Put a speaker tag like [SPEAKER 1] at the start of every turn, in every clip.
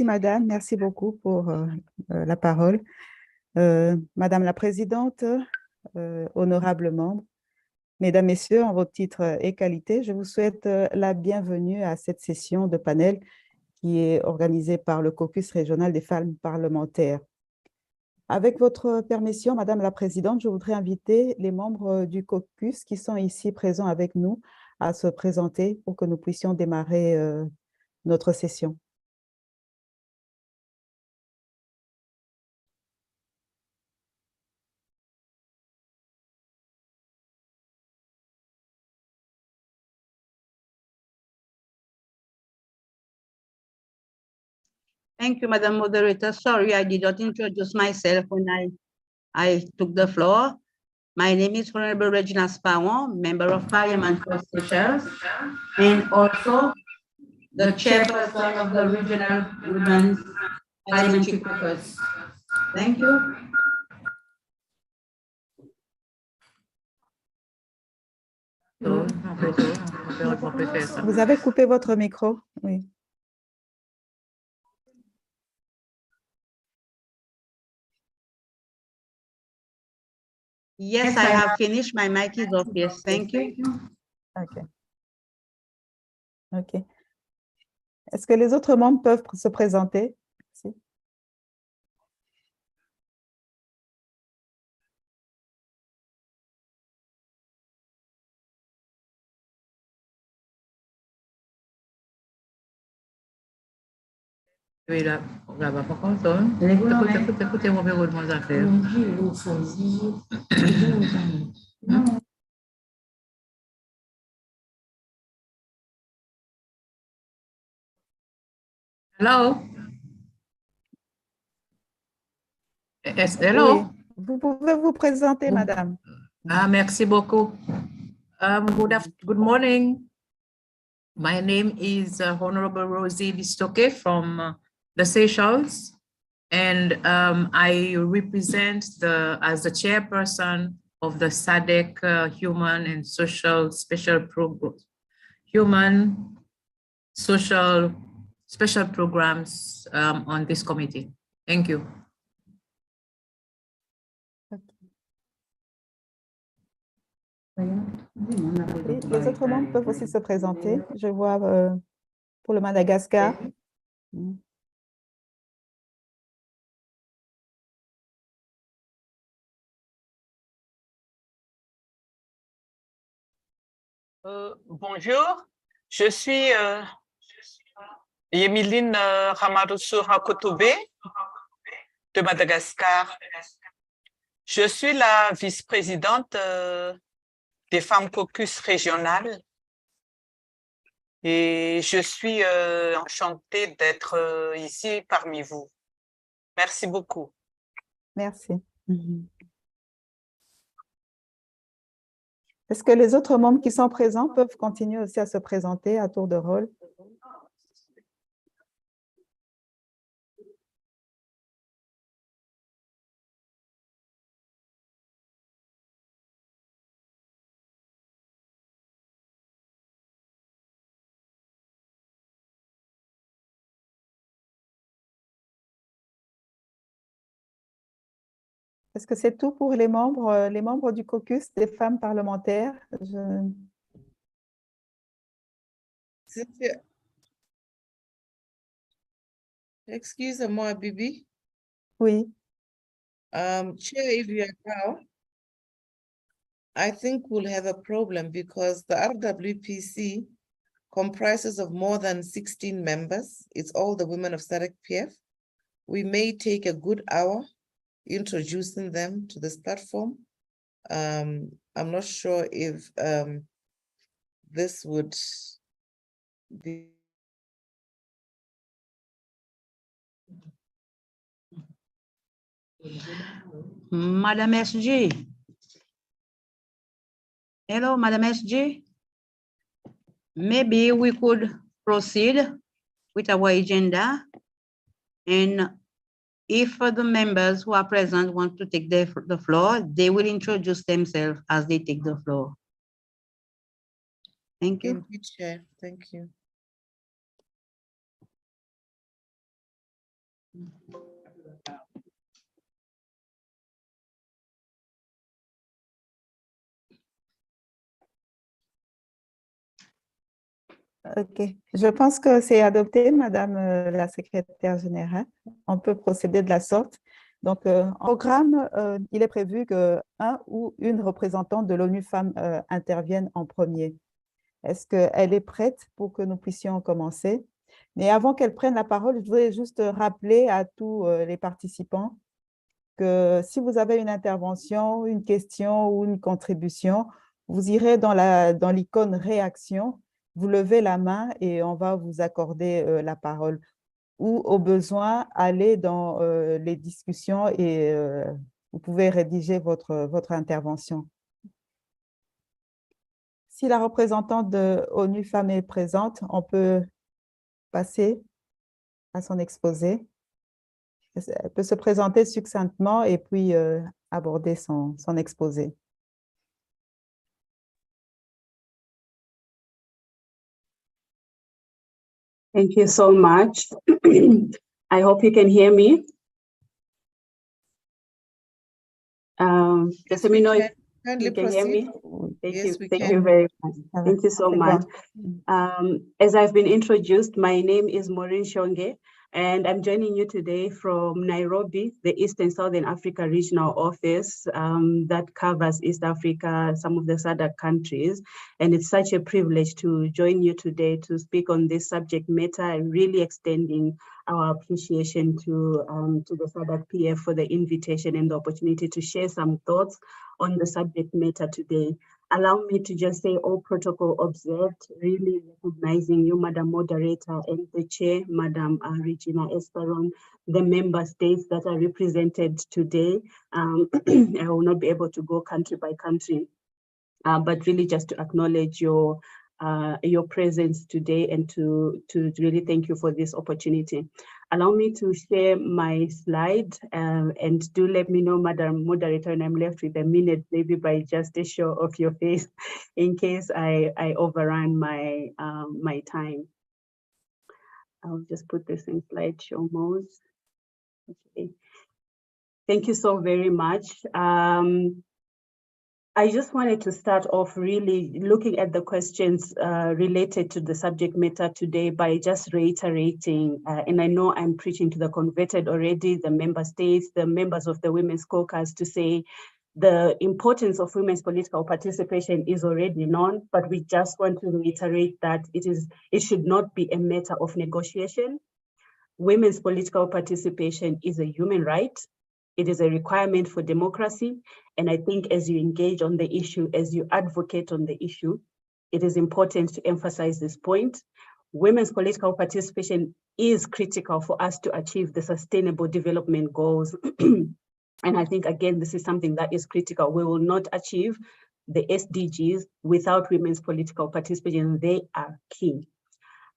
[SPEAKER 1] Madame. Merci beaucoup pour la parole. Madame la Présidente, honorables membres, Mesdames, Messieurs, en votre titre et qualité, je vous souhaite la bienvenue à cette session de panel qui est organisée par le Caucus régional des femmes parlementaires. Avec votre permission, Madame la Présidente, je voudrais inviter les membres du Caucus qui sont ici présents avec nous à se présenter pour que nous puissions démarrer notre session.
[SPEAKER 2] Thank you, Madam Moderator. Sorry, I did not introduce myself when I took the floor. My name is Honorable Regina Spawon, Member of Parliament for Seychelles, and also the chairperson of the Regional Women's Parliamentary Caucus. Thank you.
[SPEAKER 1] Vous avez coupé votre micro, oui.
[SPEAKER 2] Yes, I have finished. My mic is off. Yes, thank you.
[SPEAKER 1] OK. OK. Est-ce que les autres membres peuvent se présenter? Merci.
[SPEAKER 3] Hello? Yes, hello?
[SPEAKER 1] Oui. Vous pouvez vous présenter, madame.
[SPEAKER 3] Merci beaucoup. Good morning. My name is Honorable Rosie Bistoke from the Seychelles, and I represent as the chairperson of the SADC Human and Social Special Program, Human Social Special Programs on this committee. Thank you.
[SPEAKER 1] Les autres membres peuvent aussi se présenter. Je vois pour le Madagascar.
[SPEAKER 4] Bonjour, je suis Yemiline Ramadoussou Rakotobe de Madagascar. Je suis la vice-présidente des femmes caucus régionales et je suis enchantée d'être ici parmi vous. Merci beaucoup.
[SPEAKER 1] Merci. Est-ce que les autres membres qui sont présents peuvent continuer aussi à se présenter à tour de rôle? Est-ce que c'est tout pour les membres du caucus des femmes parlementaires?
[SPEAKER 5] Excusez-moi, Bibi.
[SPEAKER 1] Oui.
[SPEAKER 5] Chair, if you allow, I think we'll have a problem because the RWPC comprises of more than 16 members. It's all the women of SADC PF. We may take a good hour introducing them to this platform. I'm not sure if this would be.
[SPEAKER 2] Madam SG. Hello, Madam SG. Maybe we could proceed with our agenda, and if the members who are present want to take the floor, they will introduce themselves as they take the floor. Thank you.
[SPEAKER 5] Thank you, Chair. Thank you.
[SPEAKER 1] OK. Je pense que c'est adopté, Madame la secrétaire générale. On peut procéder de la sorte. Donc, en programme, il est prévu qu'un ou une représentante de l'ONU Femmes intervienne en premier. Est-ce qu'elle est prête pour que nous puissions commencer? Mais avant qu'elle prenne la parole, je voudrais juste rappeler à tous les participants que si vous avez une intervention, une question ou une contribution, vous irez dans l'icône réaction, vous levez la main et on va vous accorder la parole. Ou au besoin, allez dans les discussions et vous pouvez rédiger votre intervention. Si la représentante de ONU Femmes est présente, on peut passer à son exposé. Elle peut se présenter succinctement et puis aborder son exposé.
[SPEAKER 2] Thank you so much. I hope you can hear me. Just let me know if you can hear me. Thank
[SPEAKER 5] Yes,
[SPEAKER 2] you.
[SPEAKER 5] we
[SPEAKER 2] Thank
[SPEAKER 5] can.
[SPEAKER 2] you very much. Thank you so
[SPEAKER 1] C'est
[SPEAKER 2] much.
[SPEAKER 1] bon.
[SPEAKER 2] As I've been introduced, my name is Maureen Shonge, and I'm joining you today from Nairobi, the East and Southern Africa Regional Office that covers East Africa, some of the SADC countries. And it's such a privilege to join you today to speak on this subject matter and really extending our appreciation to the SADC PF for the invitation and the opportunity to share some thoughts on the subject matter today. Allow me to just say all protocol observed, really recognizing you, Madam Moderator, and the Chair, Madam Regina Esperon, the member states that are represented today. I will not be able to go country by country, but really just to acknowledge your presence today and to really thank you for this opportunity. Allow me to share my slide and do let me know, Madam Moderator, and I'm left with a minute, maybe by just a show of your face in case I overrun my, my time. I'll just put this in slideshow mode. Okay. Thank you so very much. I just wanted to start off really looking at the questions related to the subject matter today by just reiterating, and I know I'm preaching to the converted already, the member states, the members of the Women's Caucus, to say the importance of women's political participation is already known, but we just want to reiterate that it should not be a matter of negotiation. Women's political participation is a human right. It is a requirement for democracy. And I think as you engage on the issue, as you advocate on the issue, it is important to emphasize this point. Women's political participation is critical for us to achieve the sustainable development goals. And I think, again, this is something that is critical. We will not achieve the SDGs without women's political participation. They are key.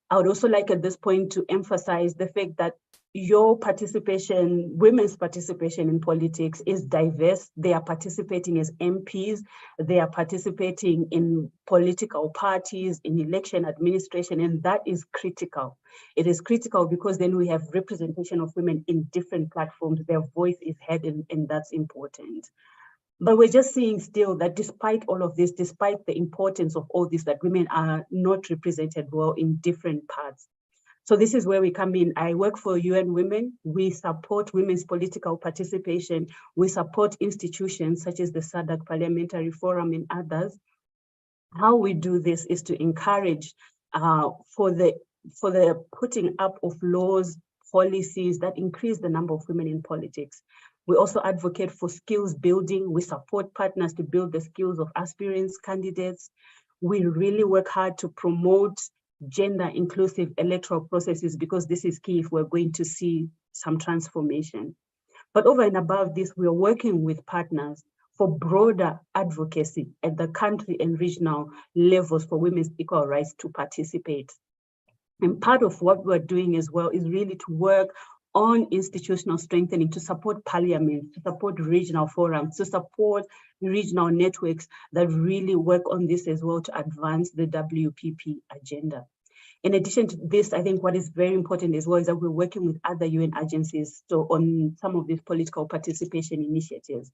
[SPEAKER 2] I would also like at this point to emphasize the fact that your participation, women's participation in politics is diverse. They are participating as MPs, they are participating in political parties, in election administration, and that is critical. It is critical because then we have representation of women in different platforms, their voice is heard, and that's important. But we're just seeing still that despite all of this, despite the importance of all this, that women are not represented well in different parts. So this is where we come in. I work for UN Women. We support women's political participation. We support institutions such as the SADC Parliamentary Forum and others. How we do this is to encourage for the putting up of laws, policies that increase the number of women in politics. We also advocate for skills building. We support partners to build the skills of aspirants, candidates. We really work hard to promote gender inclusive electoral processes because this is key if we're going to see some transformation. But over and above this, we are working with partners for broader advocacy at the country and regional levels for women's equal rights to participate. And part of what we're doing as well is really to work on institutional strengthening, to support parliament, to support regional forums, to support regional networks that really work on this as well to advance the WPP agenda. In addition to this, I think what is very important as well is that we're working with other UN agencies on some of these political participation initiatives.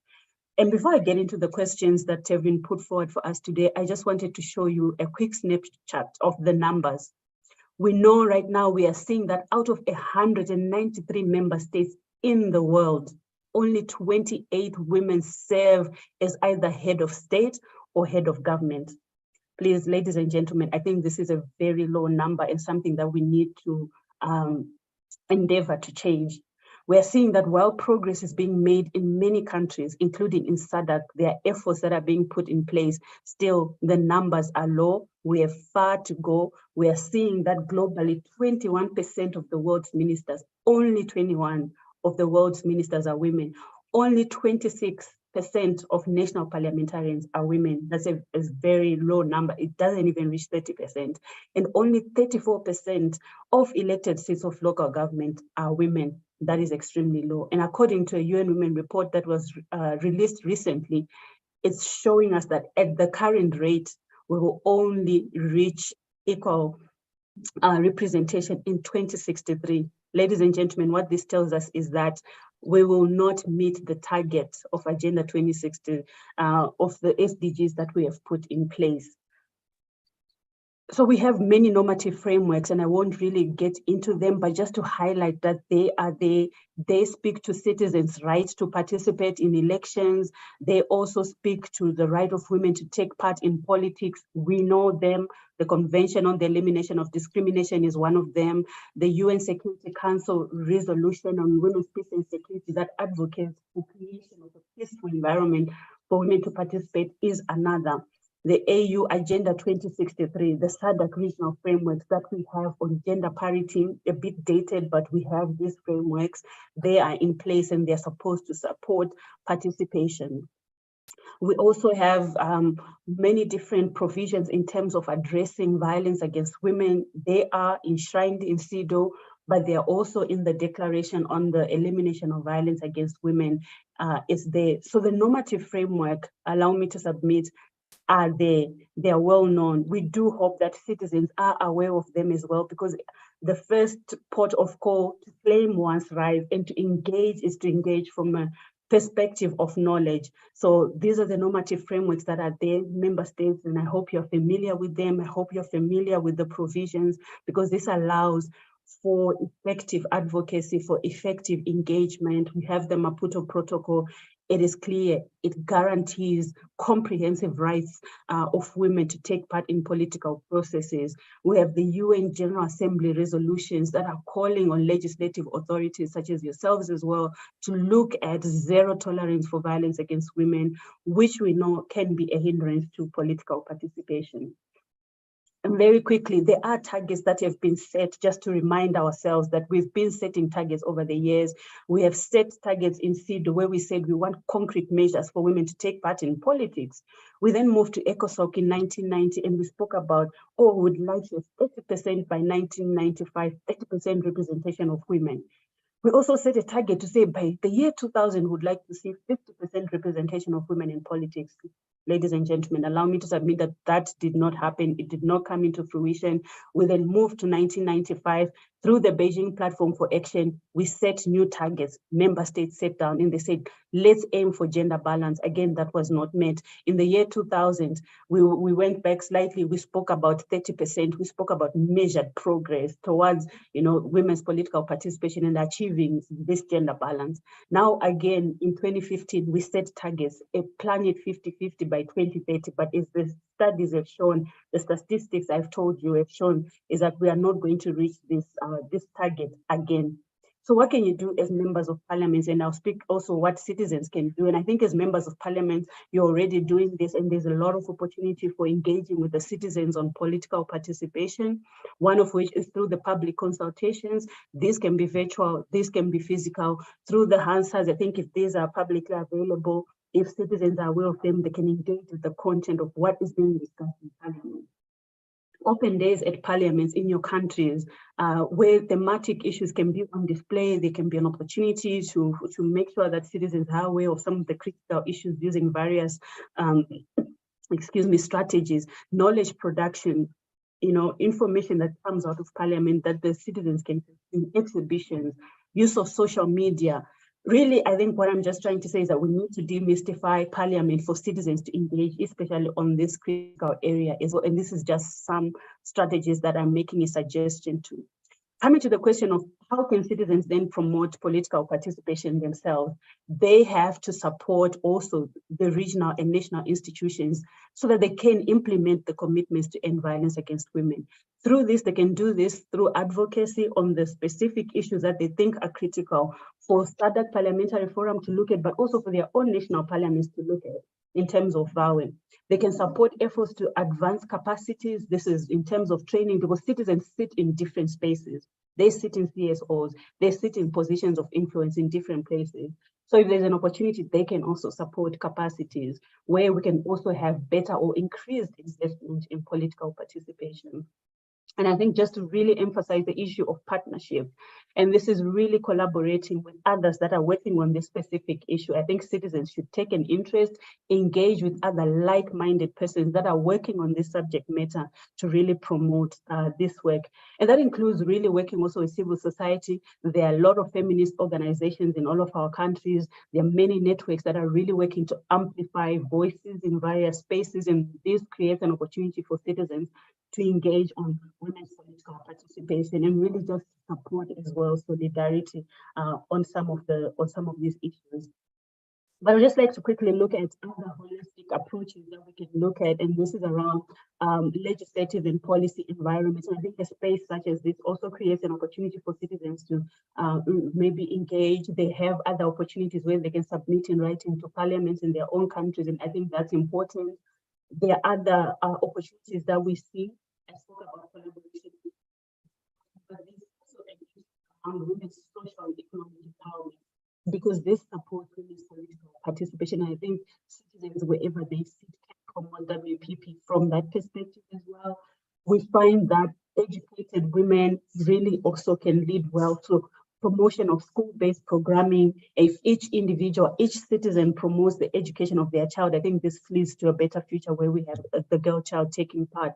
[SPEAKER 2] And before I get into the questions that have been put forward for us today, I just wanted to show you a quick snapshot of the numbers. We know right now we are seeing that out of 193 member states in the world, only 28 women serve as either head of state or head of government. Please, ladies and gentlemen, I think this is a very low number and something that we need to endeavor to change. We're seeing that while progress is being made in many countries, including in SADC, there are efforts that are being put in place. Still, the numbers are low. We have far to go. We are seeing that globally, 21% of the world's ministers, only 21 of the world's ministers are women. Only 26% of national parliamentarians are women. That's a very low number. It doesn't even reach 30%. And only 34% of elected seats of local government are women. That is extremely low. And according to a UN Women report that was released recently, it's showing us that at the current rate, we will only reach equal representation in 2063. Ladies and gentlemen, what this tells us is that we will not meet the target of Agenda 2060 of the SDGs that we have put in place. So we have many normative frameworks, and I won't really get into them, but just to highlight that they speak to citizens' right to participate in elections. They also speak to the right of women to take part in politics. We know them. The Convention on the Elimination of Discrimination is one of them. The UN Security Council resolution on women's peace and security that advocates for creation of a peaceful environment for women to participate is another. The AU Agenda 2063, the SADC regional frameworks that we have on gender parity, a bit dated, but we have these frameworks. They are in place and they're supposed to support participation. We also have many different provisions in terms of addressing violence against women. They are enshrined in CEDAW, but they are also in the Declaration on the Elimination of Violence Against Women is there. So the normative framework, allow me to submit, are there. They are well known. We do hope that citizens are aware of them as well, because the first port of call to claim one's rights and to engage is to engage from a perspective of knowledge. So these are the normative frameworks that are there, member states, and I hope you're familiar with them. I hope you're familiar with the provisions, because this allows for effective advocacy, for effective engagement. We have the Maputo Protocol. It is clear, it guarantees comprehensive rights of women to take part in political processes. We have the UN General Assembly resolutions that are calling on legislative authorities, such as yourselves as well, to look at zero tolerance for violence against women, which we know can be a hindrance to political participation. And very quickly, there are targets that have been set, just to remind ourselves that we've been setting targets over the years. We have set targets in CEDAW where we said we want concrete measures for women to take part in politics. We then moved to ECOSOC in 1990, and we spoke about, we would like to have 30% by 1995, 30% representation of women. We also set a target to say by the year 2000, we would like to see 50% representation of women in politics. Ladies and gentlemen, allow me to submit that that did not happen. It did not come into fruition. We then moved to 1995. Through the Beijing Platform for Action, we set new targets. Member states sat down and they said, let's aim for gender balance. Again, that was not met. In the year 2000, we went back slightly. We spoke about 30%. We spoke about measured progress towards, women's political participation and achieving this gender balance. Now, again, in 2015, we set targets, a planet 50-50 by 2030. But as the studies have shown, the statistics I've told you have shown, is that we are not going to reach this target again. So what can you do as members of parliament? And I'll speak also what citizens can do. And I think as members of parliament, you're already doing this, and there's a lot of opportunity for engaging with the citizens on political participation, one of which is through the public consultations. This can be virtual, this can be physical, through the Hansas. I think if these are publicly available, if citizens are aware of them, they can engage with the content of what is being discussed in parliament. Open days at parliaments in your countries where thematic issues can be on display. They can be an opportunity to make sure that citizens are aware of some of the critical issues using various strategies, knowledge production. information that comes out of Parliament that the citizens can see, exhibitions, use of social media. Really, I think what I'm just trying to say is that we need to demystify Parliament for citizens to engage, especially on this critical area as well. And this is just some strategies that I'm making a suggestion to. Coming to the question of how can citizens then promote political participation themselves, they have to support also the regional and national institutions so that they can implement the commitments to end violence against women. Through this, they can do this through advocacy on the specific issues that they think are critical for SADC Parliamentary Forum to look at, but also for their own national parliaments to look at in terms of violence. They can support efforts to advance capacities. This is in terms of training, because citizens sit in different spaces. They sit in CSOs, they sit in positions of influence in different places. So if there's an opportunity, they can also support capacities where we can also have better or increased investment in political participation. And I think just to really emphasize the issue of partnership, and this is really collaborating with others that are working on this specific issue. I think citizens should take an interest, engage with other like-minded persons that are working on this subject matter to really promote this work. And that includes really working also with civil society. There are a lot of feminist organizations in all of our countries. There are many networks that are really working to amplify voices in various spaces, and this creates an opportunity for citizens to engage on women's political participation and really just support as well solidarity on some of these issues. But I'd just like to quickly look at other holistic approaches that we can look at, and this is around legislative and policy environments. And I think a space such as this also creates an opportunity for citizens to maybe engage. They have other opportunities where they can submit in writing to parliaments in their own countries, and I think that's important. There are other opportunities that we see. I spoke about collaboration, but this also exists around women's social and economic empowerment, because this supports women's political participation. I think citizens, wherever they sit, can promote WPP from that perspective as well. We find that educated women really also can lead well to promotion of school-based programming. If each individual, each citizen promotes the education of their child, I think this leads to a better future where we have the girl child taking part.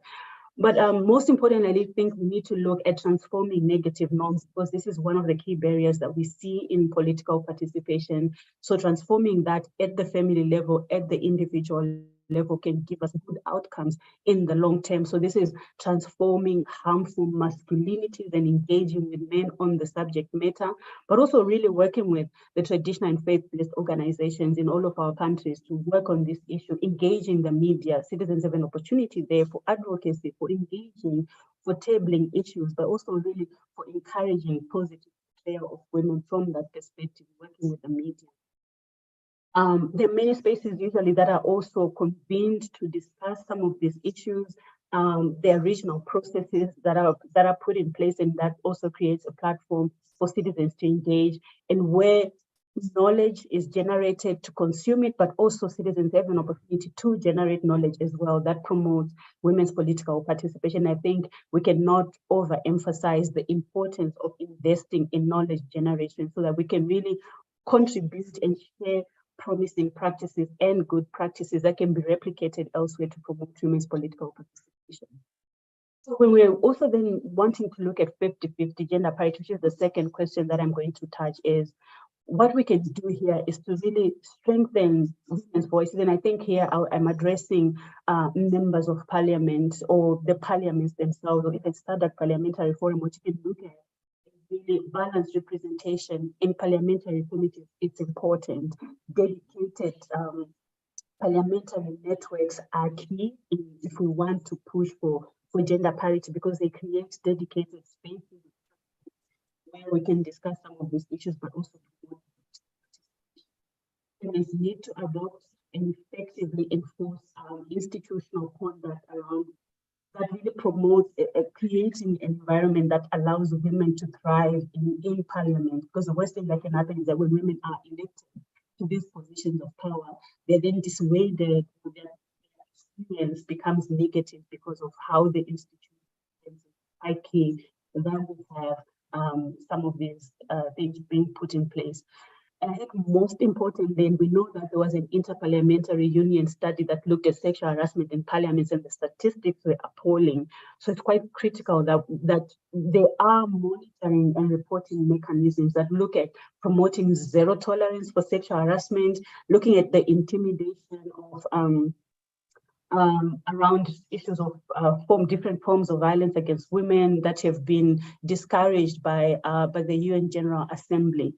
[SPEAKER 2] But most importantly, I think we need to look at transforming negative norms, because this is one of the key barriers that we see in political participation. So transforming that at the family level, at the individual level, can give us good outcomes in the long term. So this is transforming harmful masculinities and engaging with men on the subject matter, but also really working with the traditional and faith-based organizations in all of our countries to work on this issue, engaging the media. Citizens have an opportunity there for advocacy, for engaging, for tabling issues, but also really for encouraging positive portrayal of women from that perspective, working with the media. There are many spaces usually that are also convened to discuss some of these issues. There are regional processes that are put in place, and that also creates a platform for citizens to engage, and where knowledge is generated to consume it, but also citizens have an opportunity to generate knowledge as well that promotes women's political participation. I think we cannot overemphasize the importance of investing in knowledge generation so that we can really contribute and share promising practices and good practices that can be replicated elsewhere to promote women's political participation. So when we're also then wanting to look at 50-50 gender parity, which is the second question that I'm going to touch, is what we can do here is to really strengthen women's voices. And I think here I'm addressing members of parliament or the parliaments themselves, or even SADC Parliamentary Forum, which you can look at. Really balanced representation in parliamentary committees, it's important. Dedicated parliamentary networks are key if we want to push for gender parity, because they create dedicated spaces where we can discuss some of these issues, but also we need to adopt and effectively enforce institutional conduct around that really promotes creating an environment that allows women to thrive in parliament. Because the worst thing that can happen is that when women are elected to these positions of power, they're then dissuaded, their experience becomes negative because of how the institutions are key that will have some of these things being put in place. And I think most importantly, we know that there was an interparliamentary union study that looked at sexual harassment in parliaments, and the statistics were appalling. So it's quite critical that there are monitoring and reporting mechanisms that look at promoting zero tolerance for sexual harassment, looking at the intimidation of around issues of different forms of violence against women that have been discouraged by the UN General Assembly.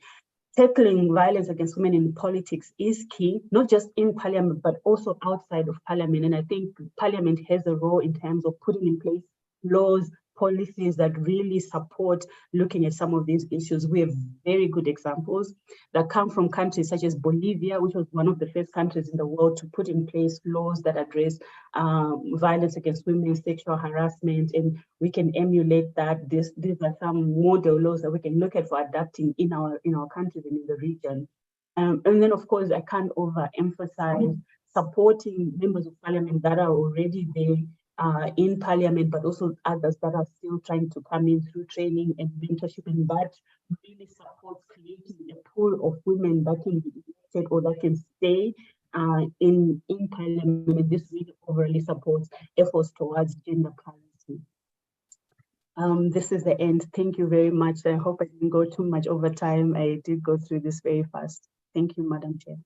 [SPEAKER 2] Tackling violence against women in politics is key, not just in parliament, but also outside of parliament. And I think parliament has a role in terms of putting in place laws, policies that really support looking at some of these issues. We have very good examples that come from countries such as Bolivia, which was one of the first countries in the world to put in place laws that address violence against women, sexual harassment, and we can emulate that. These are some model laws that we can look at for adapting in our countries and in the region. And then, of course, I can't overemphasize supporting members of parliament that are already there in parliament, but also others that are still trying to come in through training and mentorship, and that really supports creating a pool of women that can be elected or that can stay in parliament. This really overly supports efforts towards gender parity. This is the end. Thank you very much. I hope I didn't go too much over time. I did go through this very fast. Thank you, Madam Chair.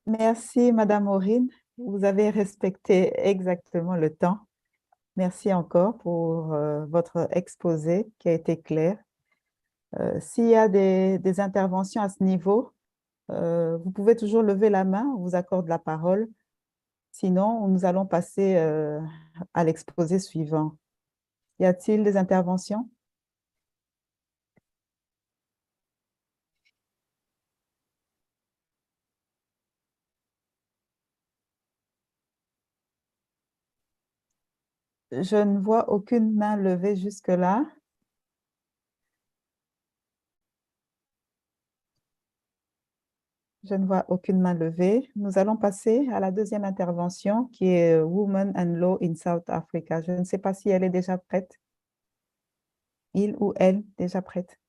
[SPEAKER 1] Merci, Madame Maureen. Vous avez respecté exactement le temps. Merci encore pour votre exposé qui a été clair. S'il y a des interventions à ce niveau, vous pouvez toujours lever la main, on vous accorde la parole. Sinon, nous allons passer à l'exposé suivant. Y a-t-il des interventions? Je ne vois aucune main levée jusque-là. Je ne vois aucune main levée. Nous allons passer à la deuxième intervention qui est Women and Law in South Africa. Je ne sais pas si elle est déjà prête. Il ou elle déjà prête.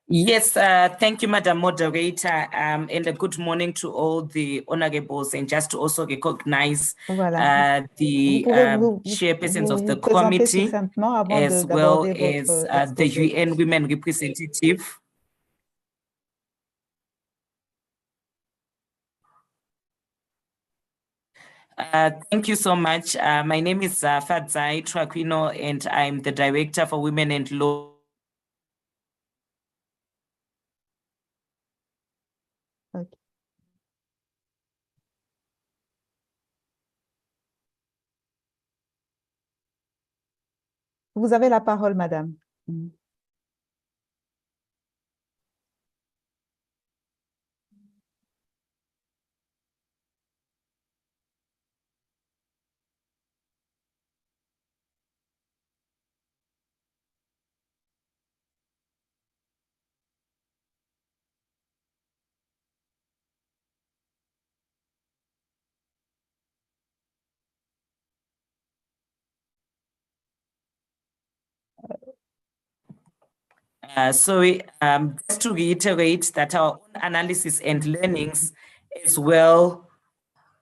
[SPEAKER 6] Yes, thank you, Madam Moderator, and a good morning to all the honorables, and just to also recognize the chairpersons of the committee, as well as the UN Women representative. Thank you so much. My name is Fadzai Traquino, and I'm the Director for Women and Law.
[SPEAKER 1] Okay. Vous avez la parole, madame.
[SPEAKER 6] Just to reiterate that our own analysis and learnings as well,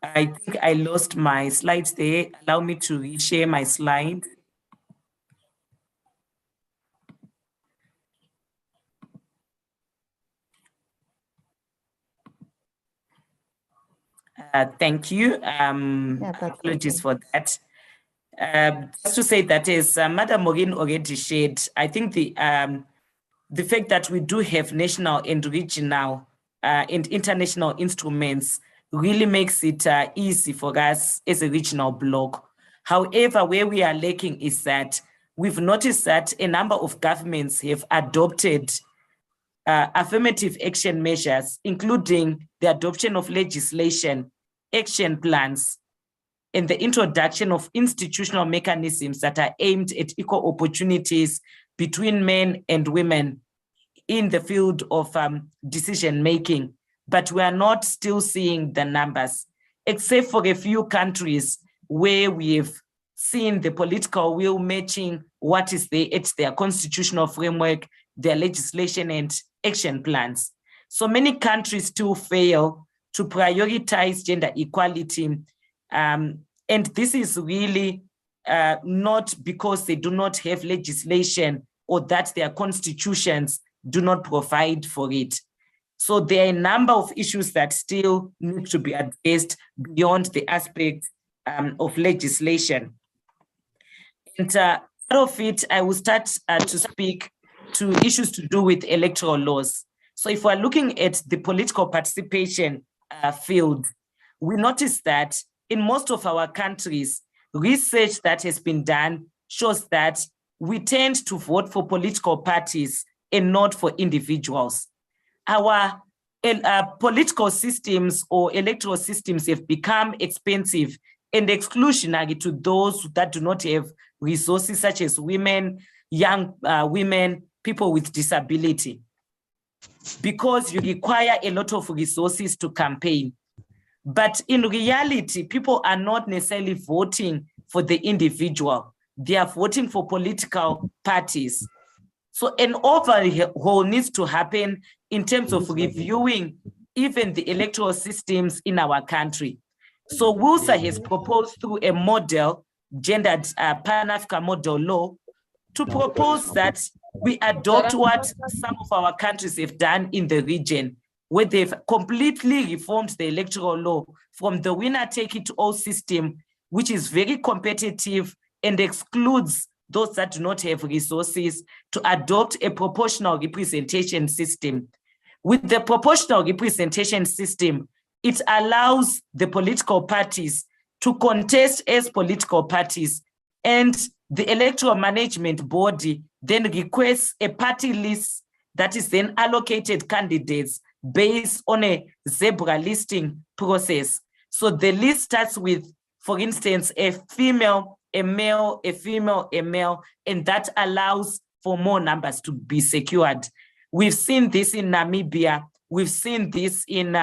[SPEAKER 6] I think I lost my slides there. Allow me to reshare my slide. Thank you. Apologies for that. Just to say that, as Madam Maureen already shared, I think the fact that we do have national and regional and international instruments really makes it easy for us as a regional bloc. However, where we are lacking is that we've noticed that a number of governments have adopted affirmative action measures, including the adoption of legislation, action plans, and the introduction of institutional mechanisms that are aimed at equal opportunities between men and women in the field of decision making, but we are not still seeing the numbers, except for a few countries where we have seen the political will matching what is it's their constitutional framework, their legislation and action plans. So many countries still fail to prioritize gender equality. And this is really not because they do not have legislation or that their constitutions do not provide for it. So there are a number of issues that still need to be addressed beyond the aspect of legislation. And out of it, I will start to speak to issues to do with electoral laws. So if we're looking at the political participation field, we notice that in most of our countries, research that has been done shows that we tend to vote for political parties and not for individuals. Our political systems or electoral systems have become expensive and exclusionary to those that do not have resources, such as women, young women, people with disability, because you require a lot of resources to campaign. But in reality, people are not necessarily voting for the individual. They are voting for political parties. So an overhaul needs to happen in terms of reviewing even the electoral systems in our country. So WUSA has proposed through a model, gendered Pan-African model law, to propose that we adopt what some of our countries have done in the region, where they've completely reformed the electoral law from the winner-take-it-all system, which is very competitive and excludes those that do not have resources, to adopt a proportional representation system. With the proportional representation system, it allows the political parties to contest as political parties, and the electoral management body then requests a party list that is then allocated candidates based on a zebra listing process. So the list starts with, for instance, a female, a male, a female, a male, and that allows for more numbers to be secured. We've seen this in Namibia. We've seen this in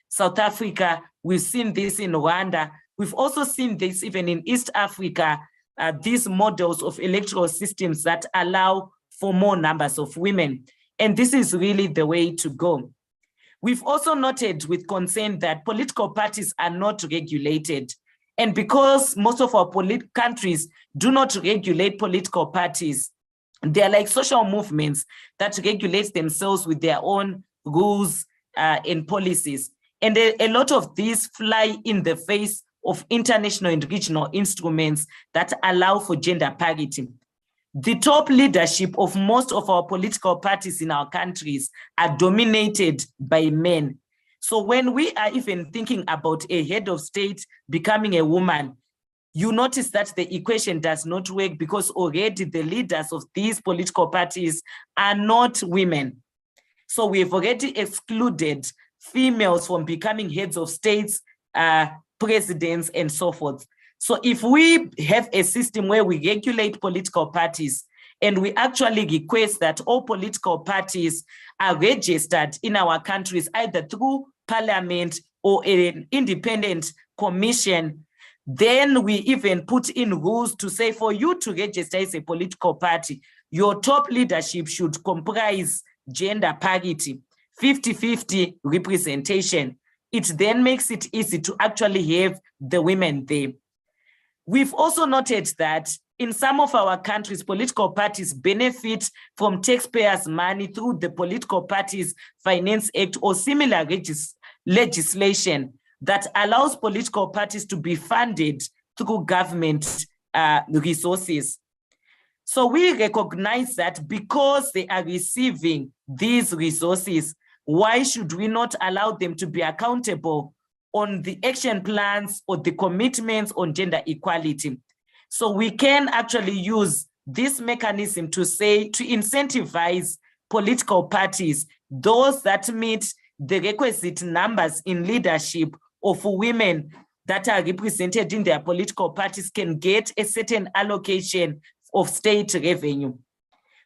[SPEAKER 6] South Africa. We've seen this in Rwanda. We've also seen this even in East Africa, these models of electoral systems that allow for more numbers of women. And this is really the way to go. We've also noted with concern that political parties are not regulated. And because most of our countries do not regulate political parties, they're like social movements that regulate themselves with their own rules and policies. And a lot of these fly in the face of international and regional instruments that allow for gender parity. The top leadership of most of our political parties in our countries are dominated by men. So when we are even thinking about a head of state becoming a woman, you notice that the equation does not work, because already the leaders of these political parties are not women. So we've already excluded females from becoming heads of states, presidents, and so forth. So if we have a system where we regulate political parties and we actually request that all political parties are registered in our countries, either through Parliament or an independent commission, then we even put in rules to say, for you to register as a political party, your top leadership should comprise gender parity, 50-50 representation. It then makes it easy to actually have the women there. We've also noted that in some of our countries, political parties benefit from taxpayers' money through the Political Parties Finance Act or similar legislation that allows political parties to be funded through government resources. So we recognize that because they are receiving these resources, why should we not allow them to be accountable on the action plans or the commitments on gender equality? So we can actually use this mechanism to say, to incentivize political parties, those that meet the requisite numbers in leadership of women that are represented in their political parties can get a certain allocation of state revenue.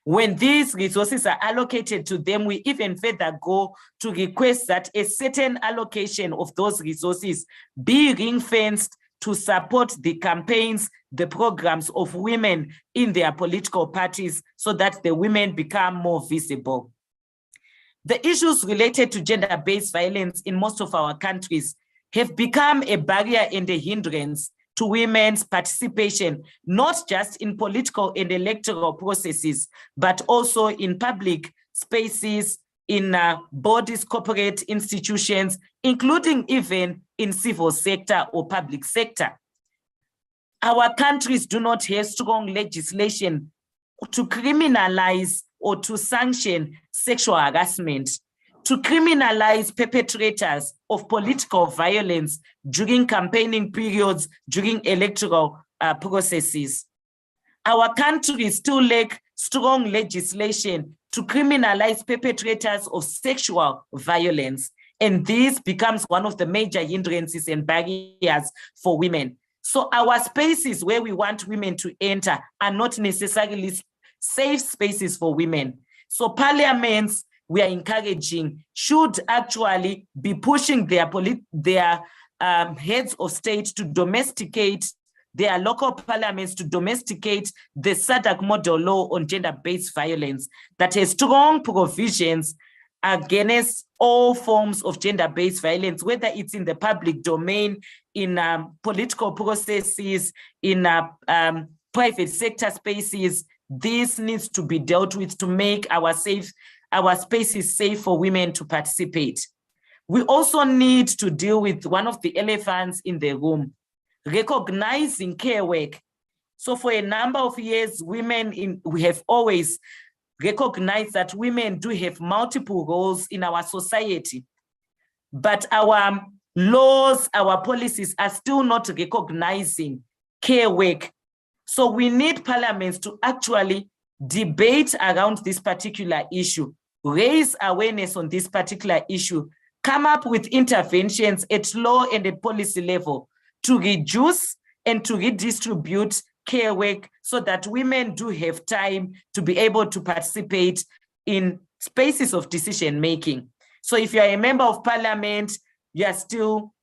[SPEAKER 6] When these resources are allocated to them, we even further go to request that a certain allocation of those resources be ring-fenced to support the campaigns, the programs of women in their political parties so that the women become more visible. The issues related to gender-based violence in most of our countries have become a barrier and a hindrance to women's participation, not just in political and electoral processes, but also in public spaces, in bodies, corporate institutions, including even in civil sector or public sector. Our countries do not have strong legislation to criminalize or to sanction sexual harassment, to criminalize perpetrators of political violence during campaigning periods, during electoral processes. Our countries still lack strong legislation to criminalize perpetrators of sexual violence, and this becomes one of the major hindrances and barriers for women. So our spaces where we want women to enter are not necessarily safe spaces for women. So parliaments, we are encouraging, should actually be pushing their heads of state to domesticate their local parliaments, to domesticate the SADC model law on gender-based violence that has strong provisions against all forms of gender-based violence, whether it's in the public domain, in political processes, in private sector spaces. This needs to be dealt with to make our spaces safe for women to participate. We also need to deal with one of the elephants in the room, recognizing care work. So for a number of years, we have always recognized that women do have multiple roles in our society, but our laws, our policies are still not recognizing care work. So we need parliaments to actually debate around this particular issue, raise awareness on this particular issue, come up with interventions at law and at policy level to reduce and to redistribute care work so that women do have time to be able to participate in spaces of decision making. So if you're a member of parliament, you're still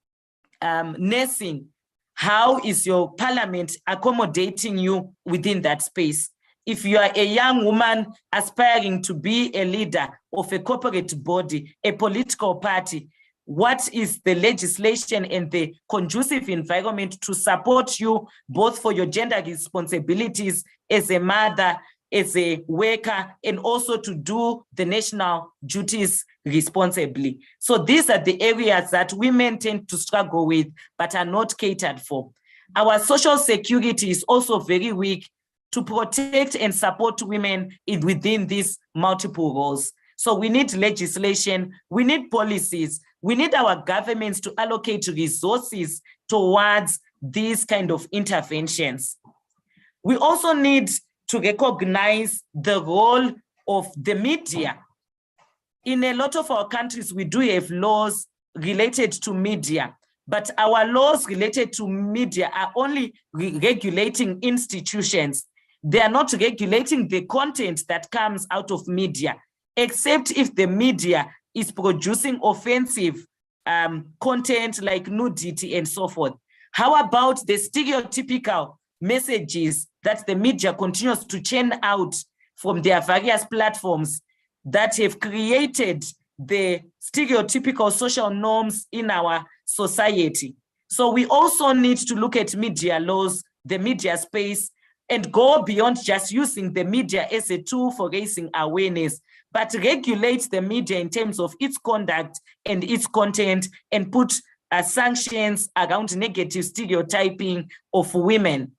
[SPEAKER 6] nursing, how is your parliament accommodating you within that space? If you are a young woman aspiring to be a leader of a corporate body, a political party, what is the legislation and the conducive environment to support you both for your gender responsibilities as a mother, as a worker, and also to do the national duties responsibly? So these are the areas that women tend to struggle with, but are not catered for. Our social security is also very weak to protect and support women within these multiple roles. So we need legislation, we need policies, we need our governments to allocate resources towards these kind of interventions. We also need to recognize the role of the media. In a lot of our countries, we do have laws related to media, but our laws related to media are only regulating institutions. They are not regulating the content that comes out of media, except if the media is producing offensive content like nudity and so forth. How about the stereotypical messages that the media continues to churn out from their various platforms that have created the stereotypical social norms in our society? So we also need to look at media laws, the media space, and go beyond just using the media as a tool for raising awareness, but regulate the media in terms of its conduct and its content, and put sanctions around negative stereotyping of women.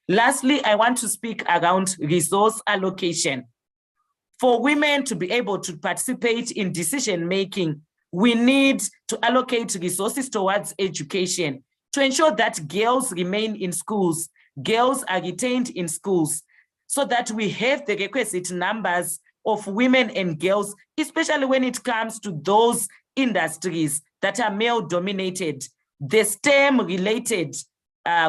[SPEAKER 6] Lastly, I want to speak around resource allocation. For women to be able to participate in decision-making, we need to allocate resources towards education to ensure that girls remain in schools, girls are retained in schools, so that we have the requisite numbers of women and girls, especially when it comes to those industries that are male-dominated, the STEM-related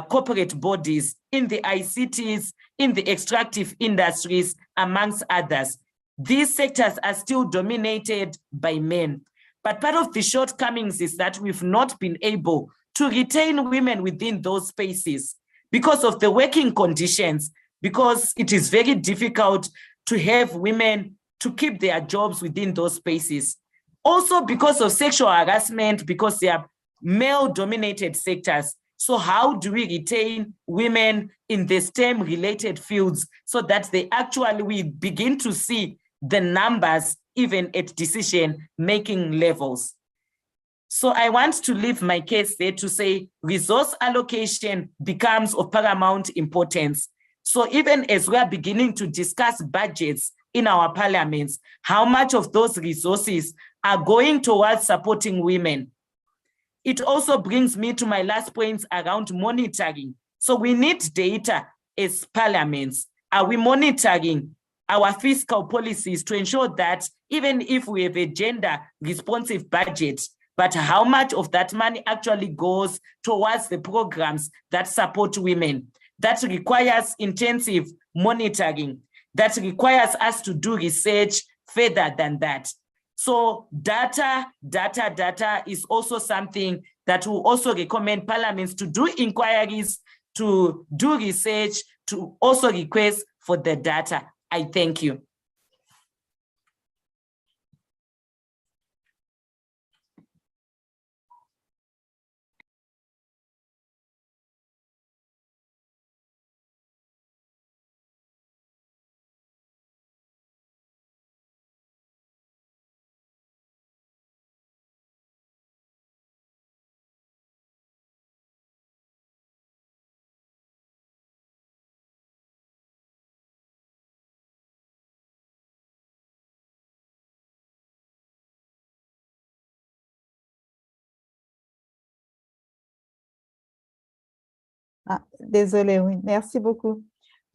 [SPEAKER 6] corporate bodies in the ICTs, in the extractive industries, amongst others. These sectors are still dominated by men. But part of the shortcomings is that we've not been able to retain women within those spaces because of the working conditions, because it is very difficult to have women to keep their jobs within those spaces. Also because of sexual harassment, because they are male-dominated sectors. So how do we retain women in the STEM-related fields so that they actually we begin to see the numbers even at decision-making levels? So I want to leave my case there to say resource allocation becomes of paramount importance. So even as we are beginning to discuss budgets in our parliaments, how much of those resources are going towards supporting women? It also brings me to my last points around monitoring. So we need data as parliaments. Are we monitoring our fiscal policies to ensure that even if we have a gender responsive budget, but how much of that money actually goes towards the programs that support women? That requires intensive monitoring. That requires us to do research further than that. So data is also something that will also recommend parliaments to do inquiries, to do research, to also request for the data. I thank you.
[SPEAKER 1] Ah, désolée, oui, merci beaucoup.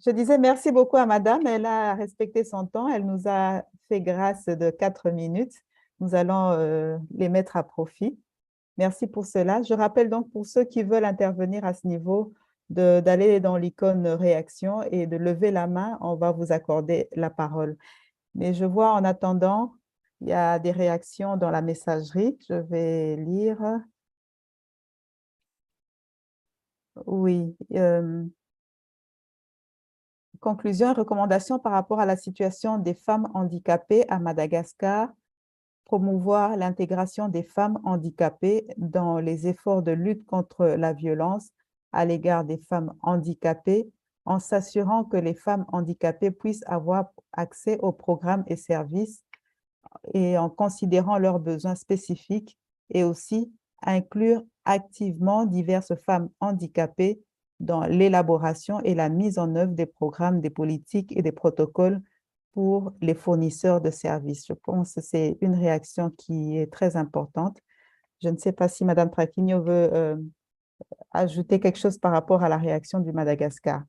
[SPEAKER 1] Je disais merci beaucoup à madame, elle a respecté son temps, elle nous a fait grâce de 4 minutes. Nous allons les mettre à profit. Merci pour cela. Je rappelle donc pour ceux qui veulent intervenir à ce niveau, d'aller dans l'icône réaction et de lever la main, on va vous accorder la parole. Mais je vois en attendant, il y a des réactions dans la messagerie. Je vais lire. Oui. Conclusion et recommandations par rapport à la situation des femmes handicapées à Madagascar, promouvoir l'intégration des femmes handicapées dans les efforts de lutte contre la violence à l'égard des femmes handicapées, en s'assurant que les femmes handicapées puissent avoir accès aux programmes et services et en considérant leurs besoins spécifiques, et aussi inclure activement diverses femmes handicapées dans l'élaboration et la mise en œuvre des programmes, des politiques et des protocoles pour les fournisseurs de services. Je pense que c'est une réaction qui est très importante. Je ne sais pas si Madame Traquinho veut ajouter quelque chose par rapport à la réaction du Madagascar.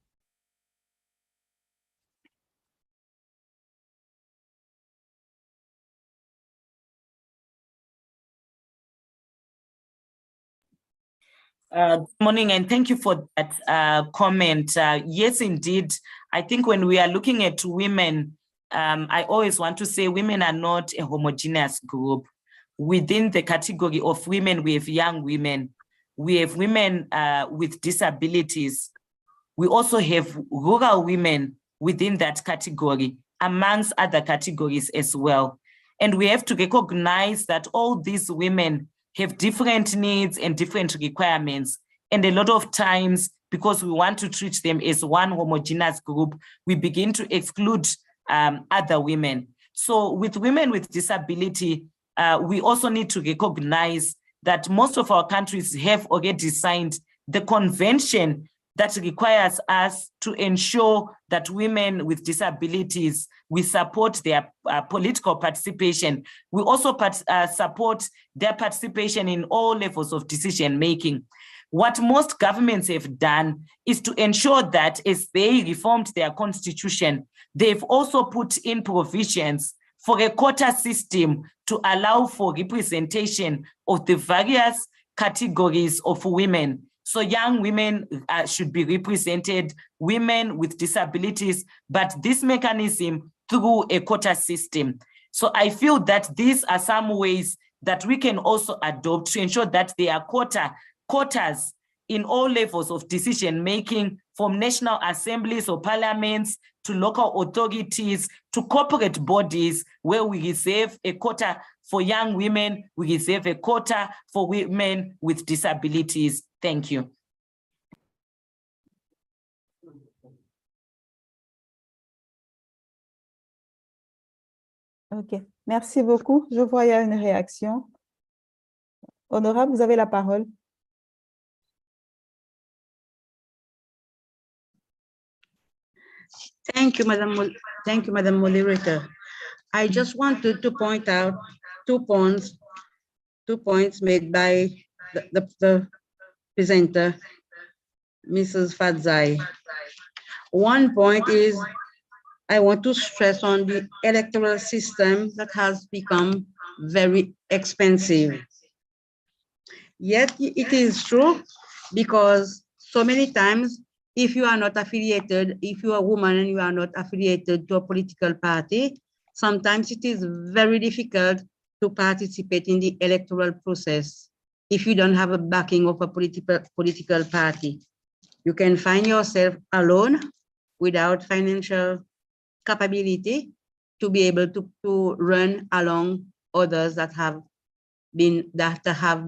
[SPEAKER 6] Good morning, and thank you for that comment. Yes, indeed. I think when we are looking at women, I always want to say women are not a homogeneous group. Within the category of women, we have young women. We have women with disabilities. We also have rural women within that category, amongst other categories as well. And we have to recognize that all these women have different needs and different requirements. And a lot of times, because we want to treat them as one homogeneous group, we begin to exclude other women. So with women with disability, we also need to recognize that most of our countries have already signed the convention that requires us to ensure that women with disabilities, we support their political participation. We also support their participation in all levels of decision-making. What most governments have done is to ensure that as they reformed their constitution, they've also put in provisions for a quota system to allow for representation of the various categories of women. So young women should be represented, women with disabilities, but this mechanism through a quota system. So I feel that these are some ways that we can also adopt to ensure that there are quotas in all levels of decision-making, from national assemblies or parliaments to local authorities to corporate bodies, where we reserve a quota for young women, we reserve a quota for women with disabilities. Thank you.
[SPEAKER 1] OK, merci beaucoup. Je vois il y a une réaction. Honorable, vous avez la parole.
[SPEAKER 2] Thank you, Madam Moderator. I just wanted to point out two points made by the presenter, Mrs. Fadzai. One point is, I want to stress on the electoral system that has become very expensive. Yet it is true, because so many times, if you are not affiliated, if you are a woman and you are not affiliated to a political party, sometimes it is very difficult to participate in the electoral process if you don't have a backing of a political party. You can find yourself alone without financial capability to be able to run along others that have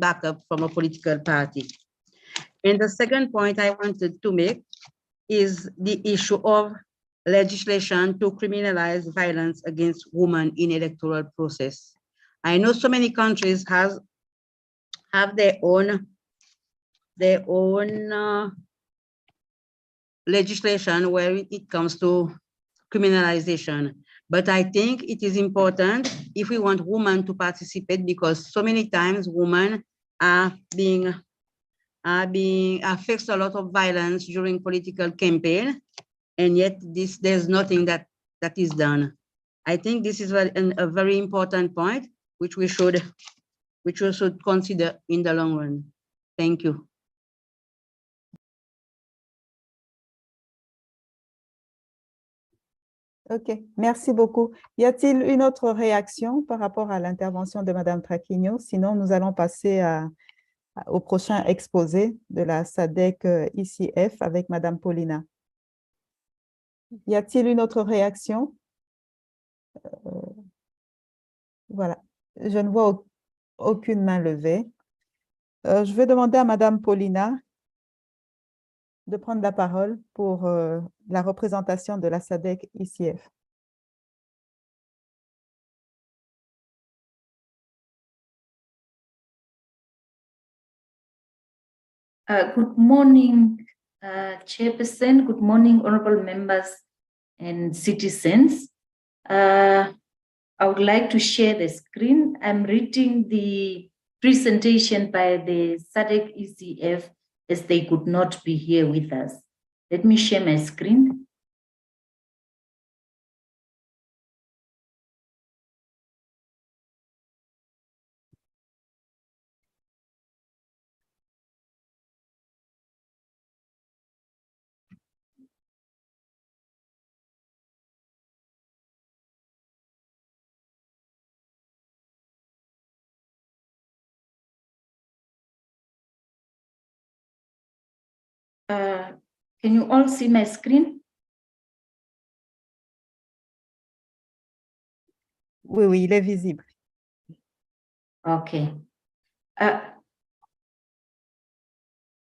[SPEAKER 2] backup from a political party. And the second point I wanted to make is the issue of legislation to criminalize violence against women in electoral process. I know so many countries have their own legislation where it comes to criminalization. But I think it is important if we want women to participate, because so many times women are faced a lot of violence during political campaign, and yet there's nothing that is done. I think this is a very important point which we should consider in the long run. Thank you.
[SPEAKER 1] OK, merci beaucoup. Y a-t-il une autre réaction par rapport à l'intervention de Madame Traquigno? Sinon, nous allons passer au prochain exposé de la SADC ICF avec Madame Paulina. Y a-t-il une autre réaction? Voilà, je ne vois aucune main levée. Je vais demander à Madame Paulina de prendre la parole pour la représentation de la SADC ICF.
[SPEAKER 7] Good morning, Chairperson. Good morning, honorable members and citizens. I would like to share the screen. I'm reading the presentation by the SADC ECF as they could not be here with us. Let me share my screen. Can you all see my screen?
[SPEAKER 1] Oui, oui, il est visible.
[SPEAKER 7] Okay.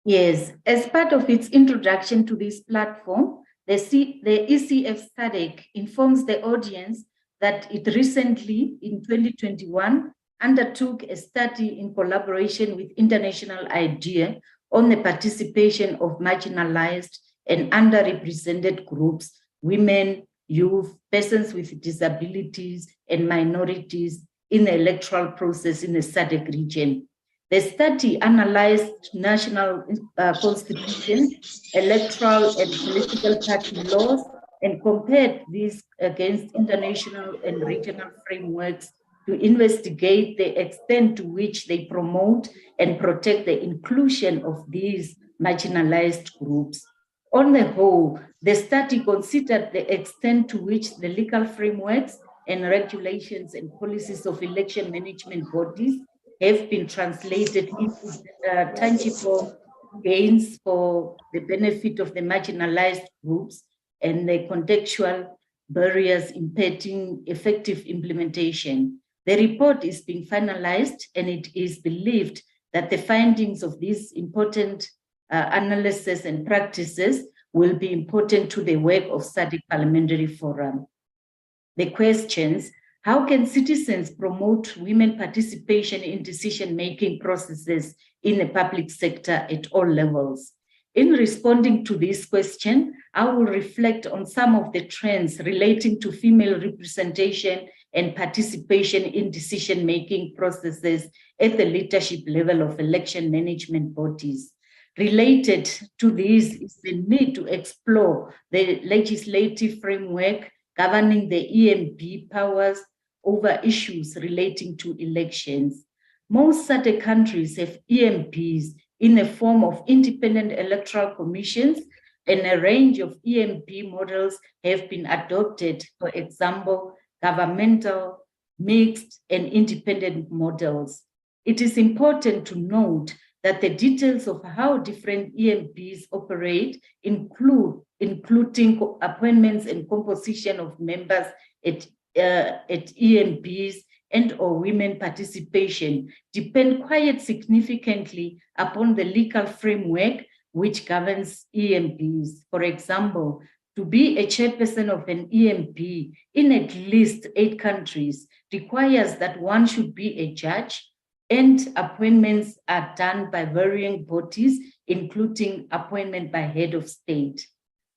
[SPEAKER 7] Yes, as part of its introduction to this platform, the ECF SADC informs the audience that it recently, in 2021, undertook a study in collaboration with International IDEA on the participation of marginalized and underrepresented groups, women, youth, persons with disabilities, and minorities in the electoral process in the SADC region. The study analyzed national constitution, electoral and political party laws, and compared these against international and regional frameworks to investigate the extent to which they promote and protect the inclusion of these marginalized groups. On the whole, the study considered the extent to which the legal frameworks and regulations and policies of election management bodies have been translated into tangible gains for the benefit of the marginalized groups and the contextual barriers impeding effective implementation. The report is being finalized, and it is believed that the findings of these important analysis and practices will be important to the work of SADC Parliamentary Forum. The questions: how can citizens promote women participation in decision-making processes in the public sector at all levels? In responding to this question, I will reflect on some of the trends relating to female representation and participation in decision-making processes at the leadership level of election management bodies. Related to this is the need to explore the legislative framework governing the EMB powers over issues relating to elections. Most SADC countries have EMPs in the form of independent electoral commissions, and a range of EMP models have been adopted, for example, governmental, mixed, and independent models. It is important to note that the details of how different EMPs operate, including appointments and composition of members at EMPs and/or women participation, depend quite significantly upon the legal framework which governs EMPs. For example, to be a chairperson of an EMP in at least 8 countries requires that one should be a judge, and appointments are done by varying bodies, including appointment by head of state.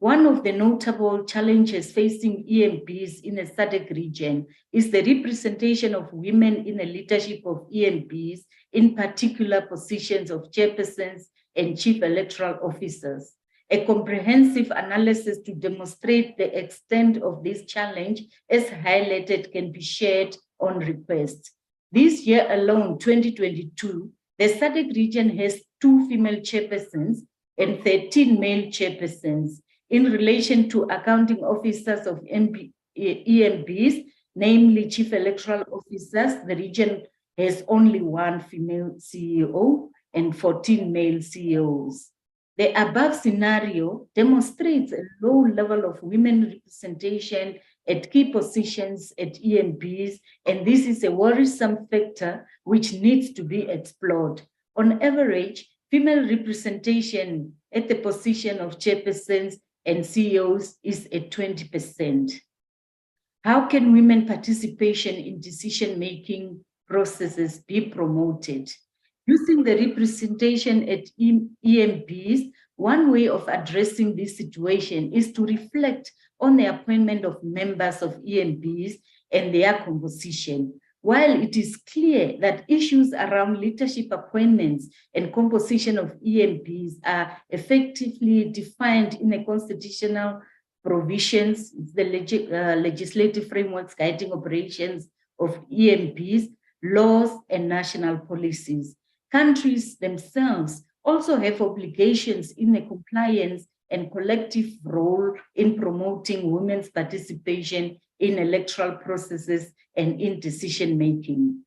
[SPEAKER 7] One of the notable challenges facing EMPs in the SADC region is the representation of women in the leadership of EMPs, in particular positions of chairpersons and chief electoral officers. A comprehensive analysis to demonstrate the extent of this challenge, as highlighted, can be shared on request. This year alone, 2022, the SADC region has 2 female chairpersons and 13 male chairpersons. In relation to accounting officers of EMBs, namely chief electoral officers, the region has only 1 female CEO and 14 male CEOs. The above scenario demonstrates a low level of women representation at key positions at EMPs, and this is a worrisome factor which needs to be explored. On average, female representation at the position of chairpersons and CEOs is at 20%. How can women participation in decision-making processes be promoted? Using the representation at EMPs, one way of addressing this situation is to reflect on the appointment of members of EMPs and their composition. While it is clear that issues around leadership appointments and composition of EMPs are effectively defined in the constitutional provisions, the legislative frameworks guiding operations of EMPs, laws, and national policies, countries themselves also have obligations in the compliance and collective role in promoting women's participation in electoral processes and in decision-making.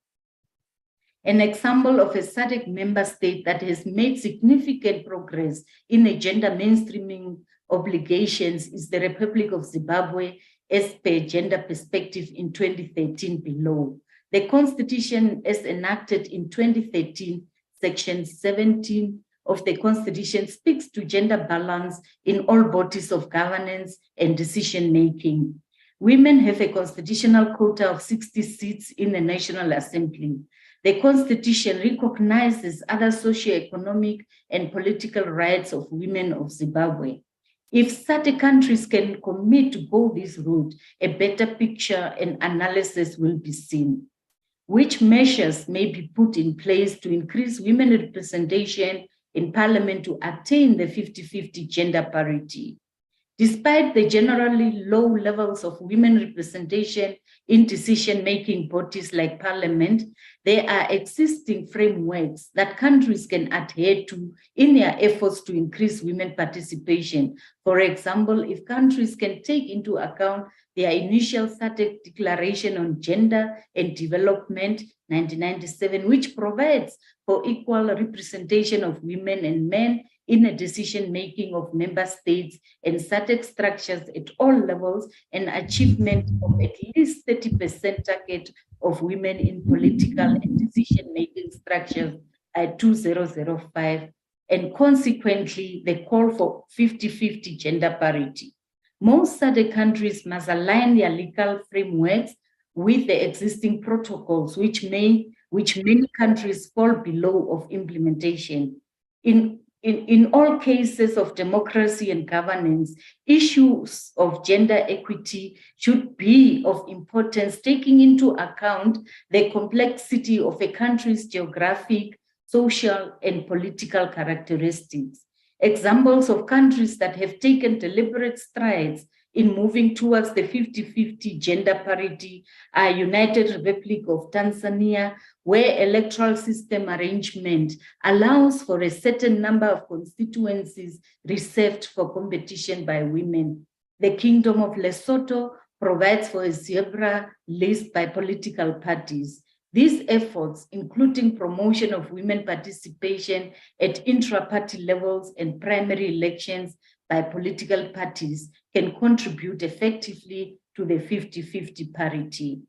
[SPEAKER 7] An example of a SADC member state that has made significant progress in the gender mainstreaming obligations is the Republic of Zimbabwe, as per Gender Perspective in 2013 below. The Constitution, as enacted in 2013, Section 17 of the Constitution, speaks to gender balance in all bodies of governance and decision-making. Women have a constitutional quota of 60 seats in the National Assembly. The Constitution recognizes other socio-economic and political rights of women of Zimbabwe. If certain countries can commit to go this route, a better picture and analysis will be seen. Which measures may be put in place to increase women representation in Parliament to attain the 50-50 gender parity? Despite the generally low levels of women representation in decision-making bodies like Parliament, there are existing frameworks that countries can adhere to in their efforts to increase women participation. For example, if countries can take into account their initial SADC Declaration on Gender and Development 1997, which provides for equal representation of women and men in the decision-making of member states and SADC structures at all levels, and achievement of at least 30% target of women in political and decision-making structures by 2005, and consequently, the call for 50-50 gender parity. Most SADC countries must align their legal frameworks with the existing protocols, which many countries fall below of implementation. In all cases of democracy and governance, issues of gender equity should be of importance, taking into account the complexity of a country's geographic, social, and political characteristics. Examples of countries that have taken deliberate strides in moving towards the 50-50 gender parity are United Republic of Tanzania, where electoral system arrangement allows for a certain number of constituencies reserved for competition by women. The Kingdom of Lesotho provides for a zebra list by political parties. These efforts, including promotion of women participation at intra-party levels and primary elections by political parties, can contribute effectively to the 50-50 parity.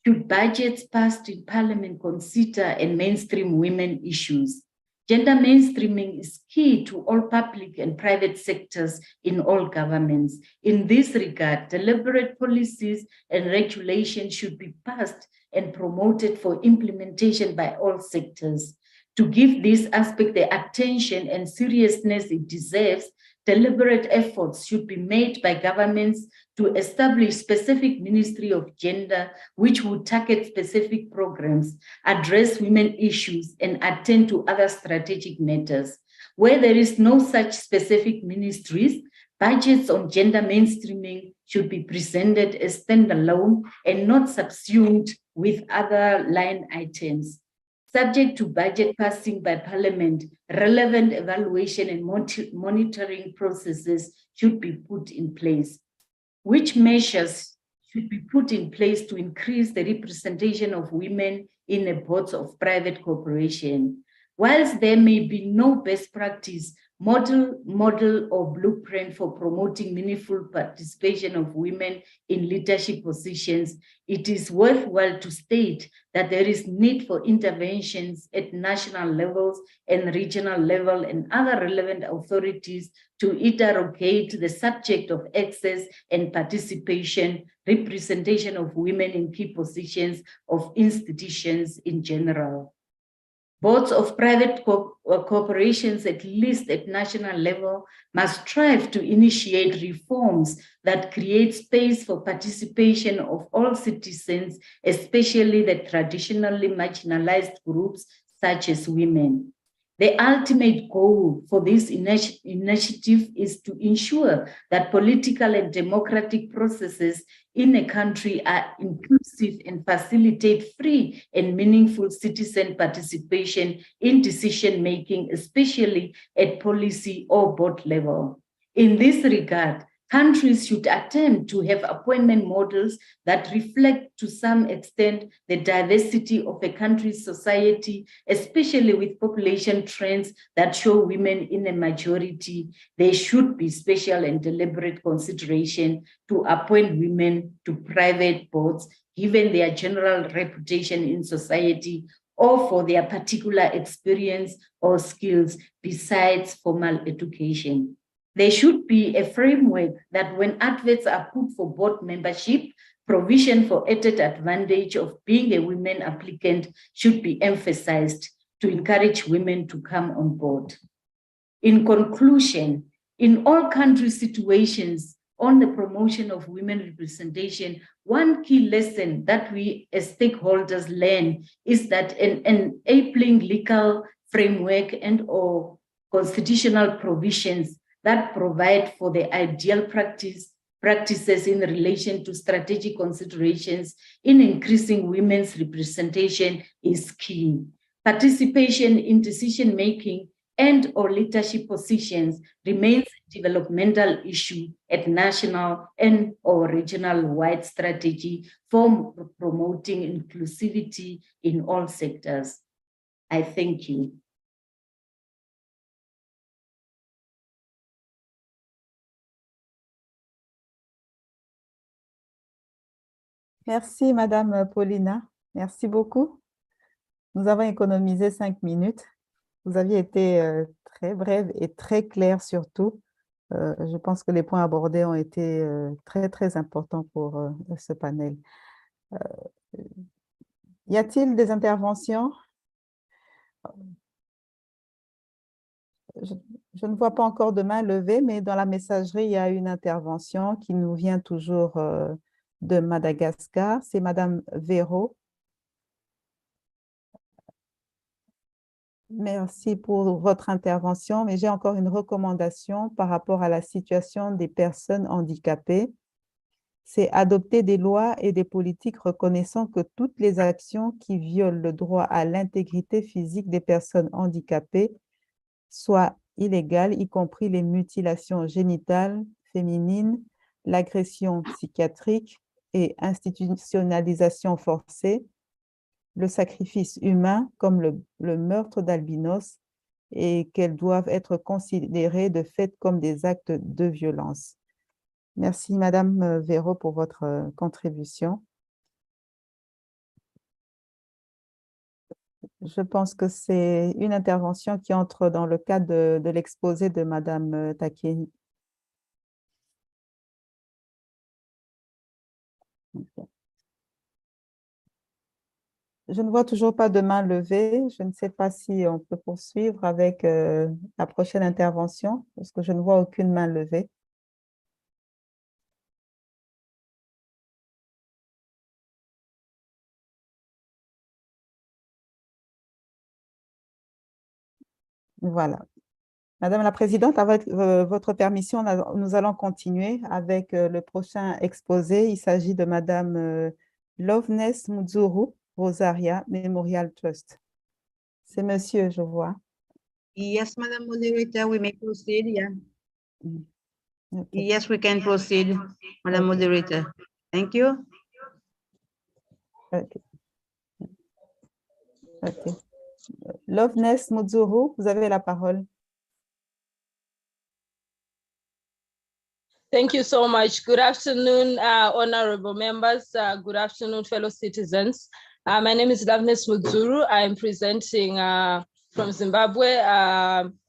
[SPEAKER 7] Should budgets passed in Parliament consider and mainstream women issues? Gender mainstreaming is key to all public and private sectors in all governments. In this regard, deliberate policies and regulations should be passed and promoted for implementation by all sectors. To give this aspect the attention and seriousness it deserves, deliberate efforts should be made by governments to establish specific Ministry of Gender, which would target specific programs, address women issues, and attend to other strategic matters. Where there is no such specific ministries, budgets on gender mainstreaming should be presented as standalone and not subsumed with other line items. Subject to budget passing by Parliament, relevant evaluation and monitoring processes should be put in place. Which measures should be put in place to increase the representation of women in the boards of private corporation? Whilst there may be no best practice, model or blueprint for promoting meaningful participation of women in leadership positions, it is worthwhile to state that there is need for interventions at national levels and regional level and other relevant authorities to interrogate the subject of access and participation, representation of women in key positions of institutions in general. Boards of private corporations, at least at national level, must strive to initiate reforms that create space for participation of all citizens, especially the traditionally marginalized groups such as women. The ultimate goal for this initiative is to ensure that political and democratic processes in a country are inclusive and facilitate free and meaningful citizen participation in decision-making, especially at policy or board level. In this regard, countries should attempt to have appointment models that reflect to some extent the diversity of a country's society, especially with population trends that show women in a majority. There should be special and deliberate consideration to appoint women to private boards, given their general reputation in society or for their particular experience or skills besides formal education. There should be a framework that when adverts are put for board membership, provision for added advantage of being a women applicant should be emphasized to encourage women to come on board. In conclusion, in all country situations on the promotion of women representation, one key lesson that we as stakeholders learn is that an enabling legal framework and or constitutional provisions that provide for the ideal practices in relation to strategic considerations in increasing women's representation is key. Participation in decision-making and or leadership positions remains a developmental issue at national and or regional-wide strategy for promoting inclusivity in all sectors. I thank you.
[SPEAKER 1] Merci, Madame Paulina. Merci beaucoup. Nous avons économisé 5 minutes. Vous aviez été très brève et très claire surtout. Je pense que les points abordés ont été très, très importants pour ce panel. Y a-t-il des interventions? Je ne vois pas encore de main levée, mais dans la messagerie, il y a une intervention qui nous vient toujours de Madagascar. C'est Madame Véro. Merci pour votre intervention, mais j'ai encore une recommandation par rapport à la situation des personnes handicapées. C'est adopter des lois et des politiques reconnaissant que toutes les actions qui violent le droit à l'intégrité physique des personnes handicapées soient illégales, y compris les mutilations génitales féminines, l'agression psychiatrique et institutionnalisation forcée, le sacrifice humain comme le meurtre d'albinos et qu'elles doivent être considérées de fait comme des actes de violence. Merci Madame Véro pour votre contribution. Je pense que c'est une intervention qui entre dans le cadre de l'exposé de Madame Takei. Je ne vois toujours pas de main levée. Je ne sais pas si on peut poursuivre avec la prochaine intervention, parce que je ne vois aucune main levée. Voilà. Madame la Présidente, avec votre permission, nous allons continuer avec le prochain exposé. Il s'agit de Madame Loveness Muzuru, Rosaria Memorial Trust. C'est monsieur, je vois.
[SPEAKER 2] Yes, Madam Moderator, we may proceed, yeah.
[SPEAKER 1] Okay.
[SPEAKER 2] Yes, we can proceed, Madam Moderator. Thank you.
[SPEAKER 1] Okay. Okay. Loveness Muzuru, vous avez la parole.
[SPEAKER 8] Thank you so much. Good afternoon, honorable members. Good afternoon, fellow citizens. My name is Loveness Muzuru. I'm presenting from Zimbabwe,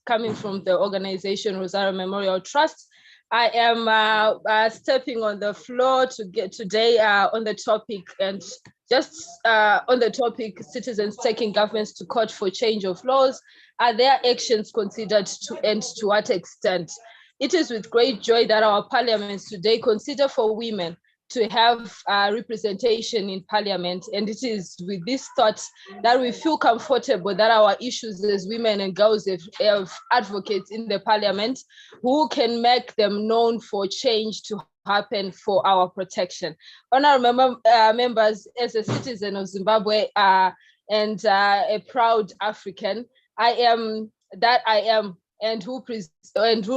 [SPEAKER 8] coming from the organization Rosario Memorial Trust. I am stepping on the floor to get today on the topic, and just on the topic, citizens taking governments to court for change of laws. Are their actions considered to end? To what extent? It is with great joy that our parliaments today consider for women to have representation in parliament. And it is with this thought that we feel comfortable that our issues as women and girls have advocates in the parliament who can make them known for change to happen for our protection. Honorable members, as a citizen of Zimbabwe and a proud African, I am and who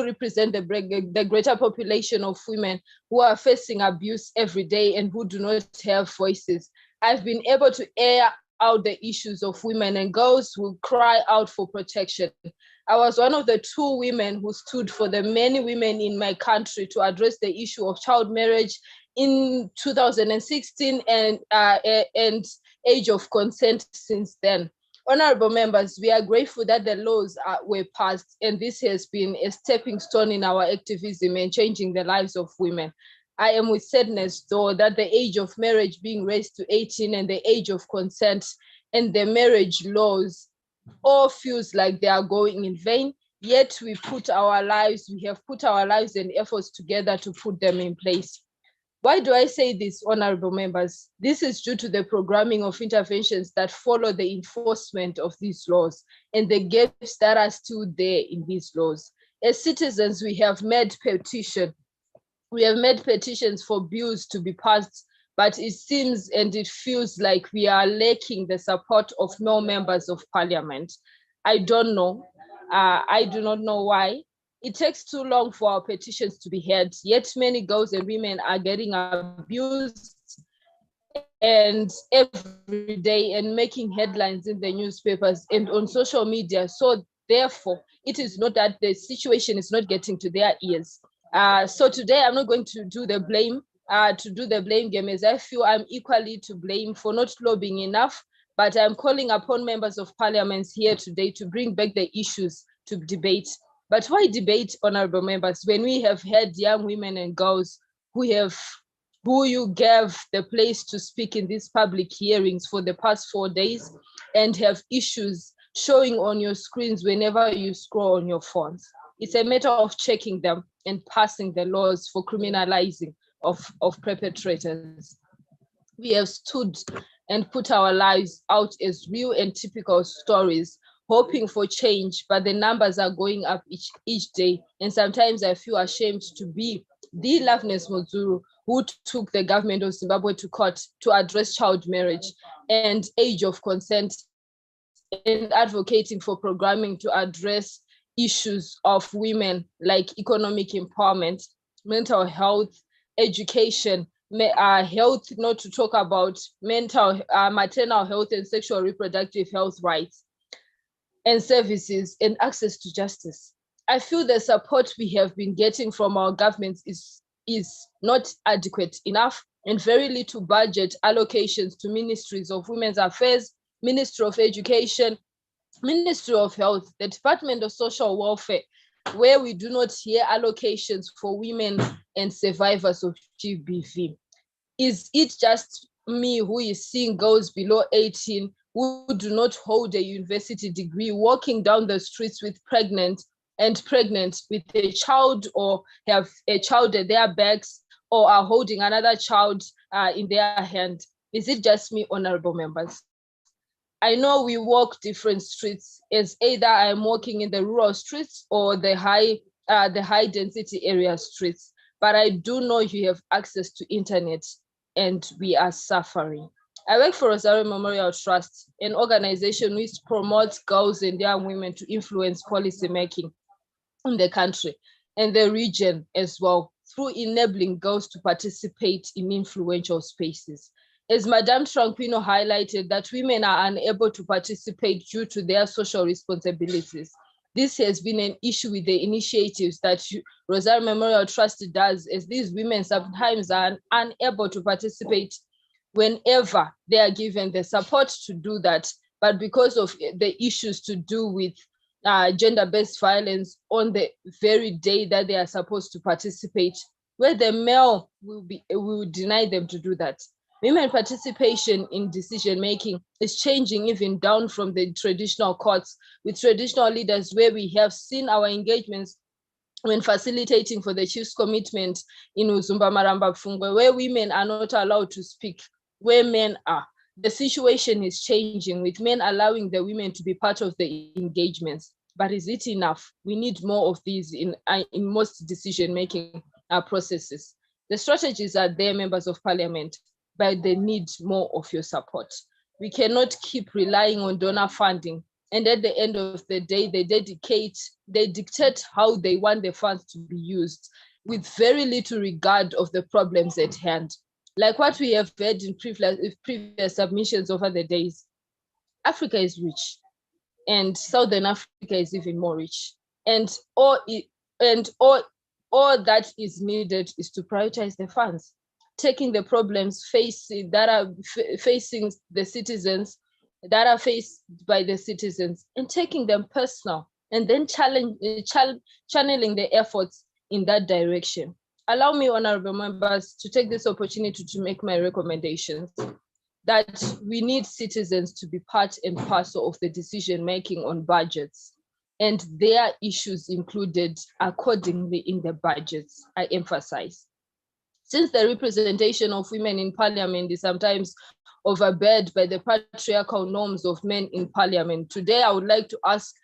[SPEAKER 8] represent the greater population of women who are facing abuse every day and who do not have voices. I've been able to air out the issues of women and girls who cry out for protection. I was one of the 2 women who stood for the many women in my country to address the issue of child marriage in 2016 and age of consent since then. Honorable members, we are grateful that the laws were passed, and this has been a stepping stone in our activism and changing the lives of women. I am with sadness, though, that the age of marriage being raised to 18 and the age of consent and the marriage laws all feels like they are going in vain, yet we have put our lives and efforts together to put them in place. Why do I say this, honorable members? This is due to the programming of interventions that follow the enforcement of these laws and the gaps that are still there in these laws. as citizens, we have made petitions for bills to be passed, but it seems and it feels like we are lacking the support of more members of parliament. I don't know. I do not know why. It takes too long for our petitions to be heard, yet many girls and women are getting abused and every day and making headlines in the newspapers and on social media. So therefore, it is not that the situation is not getting to their ears. So today I'm not going to do the blame game, as I feel I'm equally to blame for not lobbying enough, but I'm calling upon members of parliament here today to bring back the issues to debate. But why debate, honorable members, when we have had young women and girls who you gave the place to speak in these public hearings for the past 4 days and have issues showing on your screens whenever you scroll on your phones? It's a matter of checking them and passing the laws for criminalizing of perpetrators. We have stood and put our lives out as real and typical stories, hoping for change, but the numbers are going up each day. And sometimes I feel ashamed to be the Loveness Muzuru who took the government of Zimbabwe to court to address child marriage and age of consent and advocating for programming to address issues of women like economic empowerment, mental health, education, health, not to talk about maternal health and sexual reproductive health rights and services and access to justice. I feel the support we have been getting from our governments is not adequate enough, and very little budget allocations to ministries of women's affairs, Ministry of Education, Ministry of Health, the Department of Social Welfare, where we do not hear allocations for women and survivors of GBV. Is it just me who is seeing girls below 18 who do not hold a university degree walking down the streets with pregnant with a child, or have a child at their backs, or are holding another child in their hand? Is it just me, honorable members? I know we walk different streets, as either I'm walking in the rural streets or the high density area streets, but I do know you have access to internet and we are suffering. I work for Rosario Memorial Trust, an organization which promotes girls and young women to influence policy making in the country and the region as well, through enabling girls to participate in influential spaces. As Madame Tranquino highlighted, that women are unable to participate due to their social responsibilities. This has been an issue with the initiatives that Rosario Memorial Trust does, as these women sometimes are unable to participate whenever they are given the support to do that. But because of the issues to do with gender-based violence on the very day that they are supposed to participate, where the male will deny them to do that. Women participation in decision-making is changing even down from the traditional courts with traditional leaders, where we have seen our engagements when facilitating for the chief's commitment in Uzumba Maramba Fungwe, where women are not allowed to speak, where men are. The situation is changing with men allowing the women to be part of the engagements. But is it enough? We need more of these in most decision-making processes. The strategies are there, members of parliament, but they need more of your support. We cannot keep relying on donor funding, and at the end of the day, they dictate how they want the funds to be used, with very little regard of the problems at hand. Like what we have heard in previous submissions over the days, Africa is rich, and Southern Africa is even more rich. And all that is needed is to prioritize the funds, taking the problems facing the citizens, that are faced by the citizens, and taking them personal, and then channeling the efforts in that direction. Allow me, honorable members, to take this opportunity to make my recommendations that we need citizens to be part and parcel of the decision-making on budgets, and their issues included accordingly in the budgets, I emphasize. Since the representation of women in parliament is sometimes overbeared by the patriarchal norms of men in parliament, today I would like to ask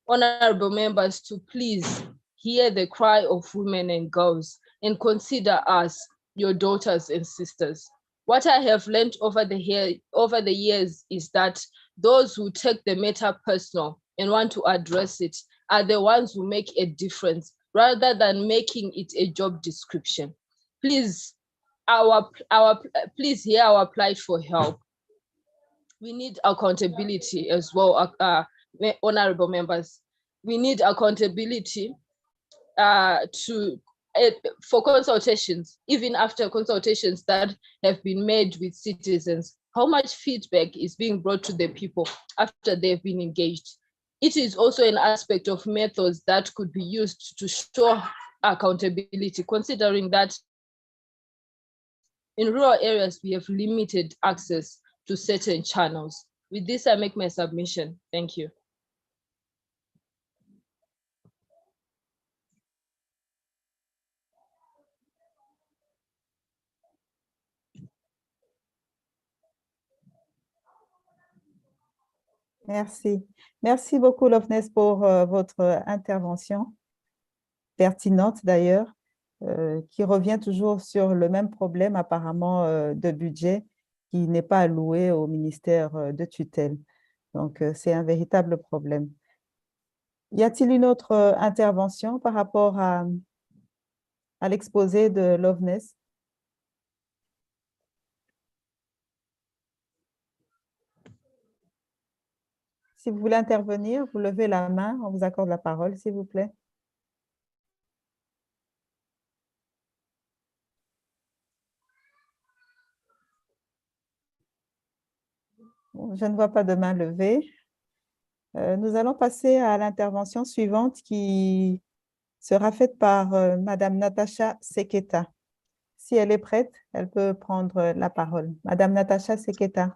[SPEAKER 8] honorable members to please hear the cry of women and girls and consider us your daughters and sisters. What I have learned over the years is that those who take the matter personal and want to address it are the ones who make a difference rather than making it a job description. Please, please hear our plight for help. We need accountability as well, honorable members. We need accountability for consultations, even after consultations that have been made with citizens. How much feedback is being brought to the people after they've been engaged? It is also an aspect of methods that could be used to show accountability, considering that in rural areas, we have limited access to certain channels. With this, I make my submission. Thank you.
[SPEAKER 1] Merci. Merci beaucoup, Loveness, pour votre intervention, pertinente d'ailleurs, qui revient toujours sur le même problème apparemment de budget qui n'est pas alloué au ministère de tutelle. Donc, c'est un véritable problème. Y a-t-il une autre intervention par rapport à l'exposé de Loveness? Si vous voulez intervenir, vous levez la main, on vous accorde la parole, s'il vous plaît. Je ne vois pas de main levée. Nous allons passer à l'intervention suivante qui sera faite par Madame Natasha Seketa. Si elle est prête, elle peut prendre la parole. Madame Natasha Seketa.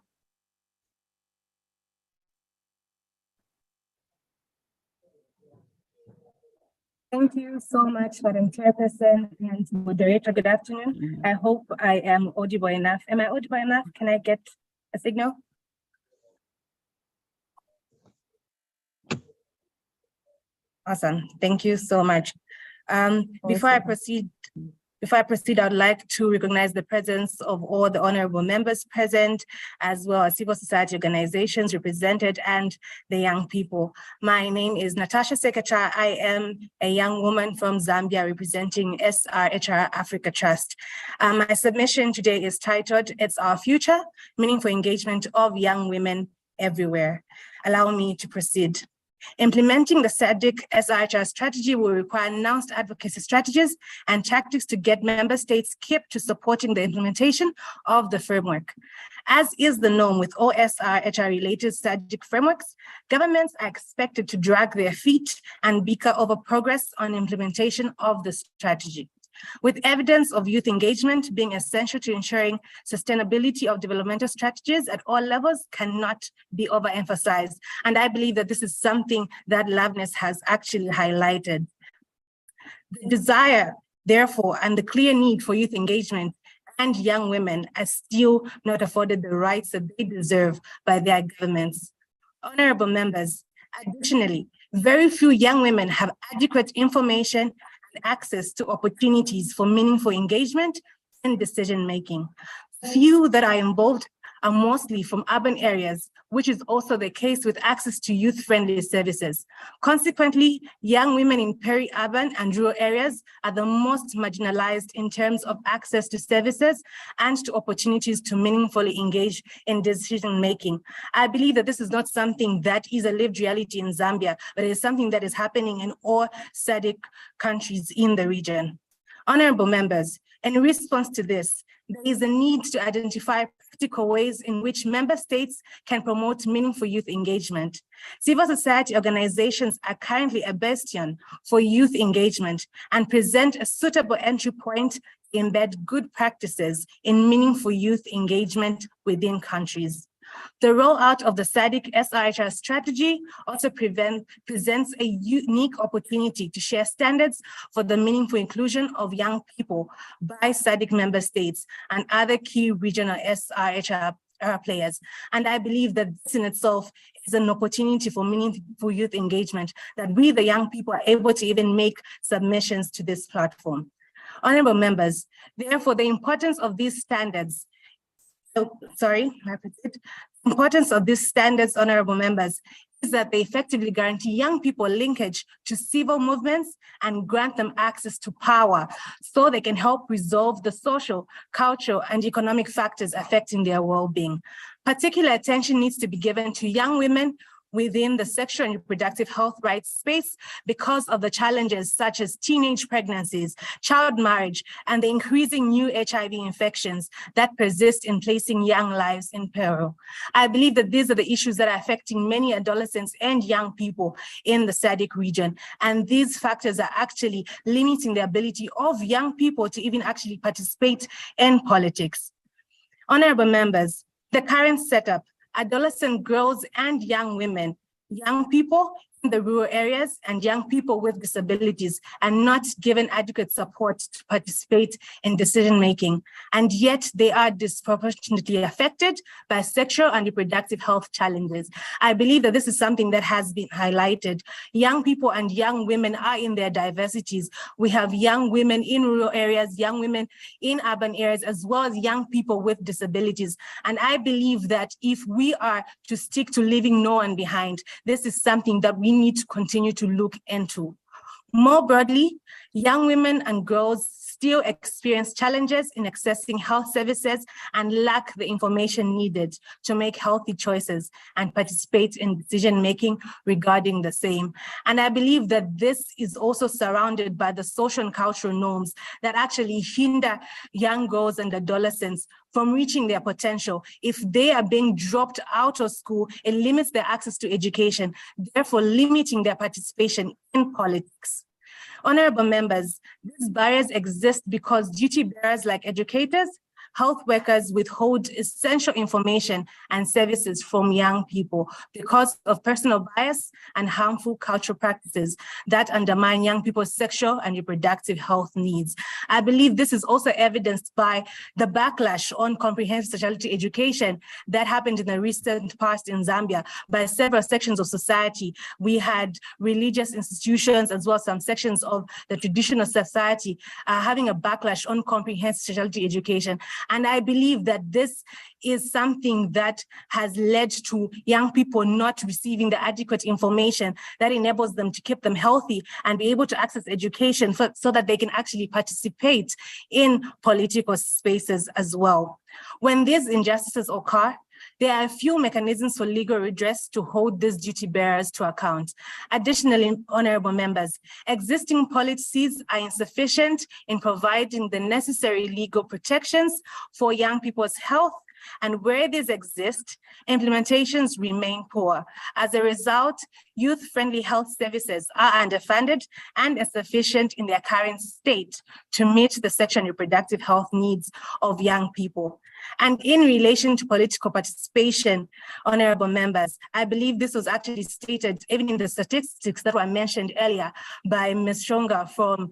[SPEAKER 9] Thank you so much, Madam Chairperson and Moderator. Good afternoon. I hope I am audible enough. Am I audible enough? Can I get a signal? Awesome. Thank you so much. Before I proceed, I'd like to recognize the presence of all the honorable members present, as well as civil society organizations represented and the young people. My name is Natasha Seketa. I am a young woman from Zambia representing SRHR Africa Trust. My submission today is titled, It's Our Future, Meaningful Engagement of Young Women Everywhere. Allow me to proceed. Implementing the SADC SRHR strategy will require announced advocacy strategies and tactics to get member states kept to supporting the implementation of the framework. As is the norm with all SRHR-related SADC frameworks, governments are expected to drag their feet and bicker over progress on implementation of the strategy. With evidence of youth engagement being essential to ensuring sustainability of developmental strategies at all levels cannot be overemphasized. And I believe that this is something that Loveness has actually highlighted. The desire, therefore, and the clear need for youth engagement and young women are still not afforded the rights that they deserve by their governments. Honorable members, additionally, very few young women have adequate information access to opportunities for meaningful engagement and decision-making. Few that are involved are mostly from urban areas, which is also the case with access to youth-friendly services. Consequently, young women in peri-urban and rural areas are the most marginalized in terms of access to services and to opportunities to meaningfully engage in decision-making. I believe that this is not something that is a lived reality in Zambia, but it is something that is happening in all SADC countries in the region. Honorable members, in response to this, there is a need to identify practical ways in which member states can promote meaningful youth engagement. Civil society organizations are currently a bastion for youth engagement and present a suitable entry point to embed good practices in meaningful youth engagement within countries. The rollout of the SADC SRHR strategy also presents a unique opportunity to share standards for the meaningful inclusion of young people by SADC member states and other key regional SRHR players. And I believe that this in itself is an opportunity for meaningful youth engagement, that we, the young people, are able to even make submissions to this platform. Honorable members, therefore, the importance of these standards, importance of these standards, honorable members, is that they effectively guarantee young people linkage to civil movements and grant them access to power so they can help resolve the social, cultural, and economic factors affecting their well-being. Particular attention needs to be given to young women within the sexual and reproductive health rights space because of the challenges such as teenage pregnancies, child marriage, and the increasing new HIV infections that persist in placing young lives in peril. I believe that these are the issues that are affecting many adolescents and young people in the SADC region. And these factors are actually limiting the ability of young people to even actually participate in politics. Honorable members, the current setup, adolescent girls and young women, young people in the rural areas and young people with disabilities are not given adequate support to participate in decision-making, and yet they are disproportionately affected by sexual and reproductive health challenges. I believe that this is something that has been highlighted. Young people and young women are in their diversities. We have young women in rural areas, young women in urban areas, as well as young people with disabilities. And I believe that if we are to stick to leaving no one behind, this is something that we need to continue to look into. More broadly, young women and girls still experience challenges in accessing health services and lack the information needed to make healthy choices and participate in decision-making regarding the same. And I believe that this is also surrounded by the social and cultural norms that actually hinder young girls and adolescents from reaching their potential. If they are being dropped out of school, it limits their access to education, therefore limiting their participation in politics. Honorable members, these barriers exist because duty bearers like educators, health workers withhold essential information and services from young people because of personal bias and harmful cultural practices that undermine young people's sexual and reproductive health needs. I believe this is also evidenced by the backlash on comprehensive sexuality education that happened in the recent past in Zambia by several sections of society. We had religious institutions as well as some sections of the traditional society having a backlash on comprehensive sexuality education. And I believe that this is something that has led to young people not receiving the adequate information that enables them to keep them healthy and be able to access education so that they can actually participate in political spaces as well. When these injustices occur, there are a few mechanisms for legal redress to hold these duty bearers to account. Additionally, honorable members, existing policies are insufficient in providing the necessary legal protections for young people's health, and where these exist, implementations remain poor. As a result, youth-friendly health services are underfunded and insufficient in their current state to meet the sexual and reproductive health needs of young people. And in relation to political participation, honorable members, I believe this was actually stated even in the statistics that were mentioned earlier by Ms. Shonga from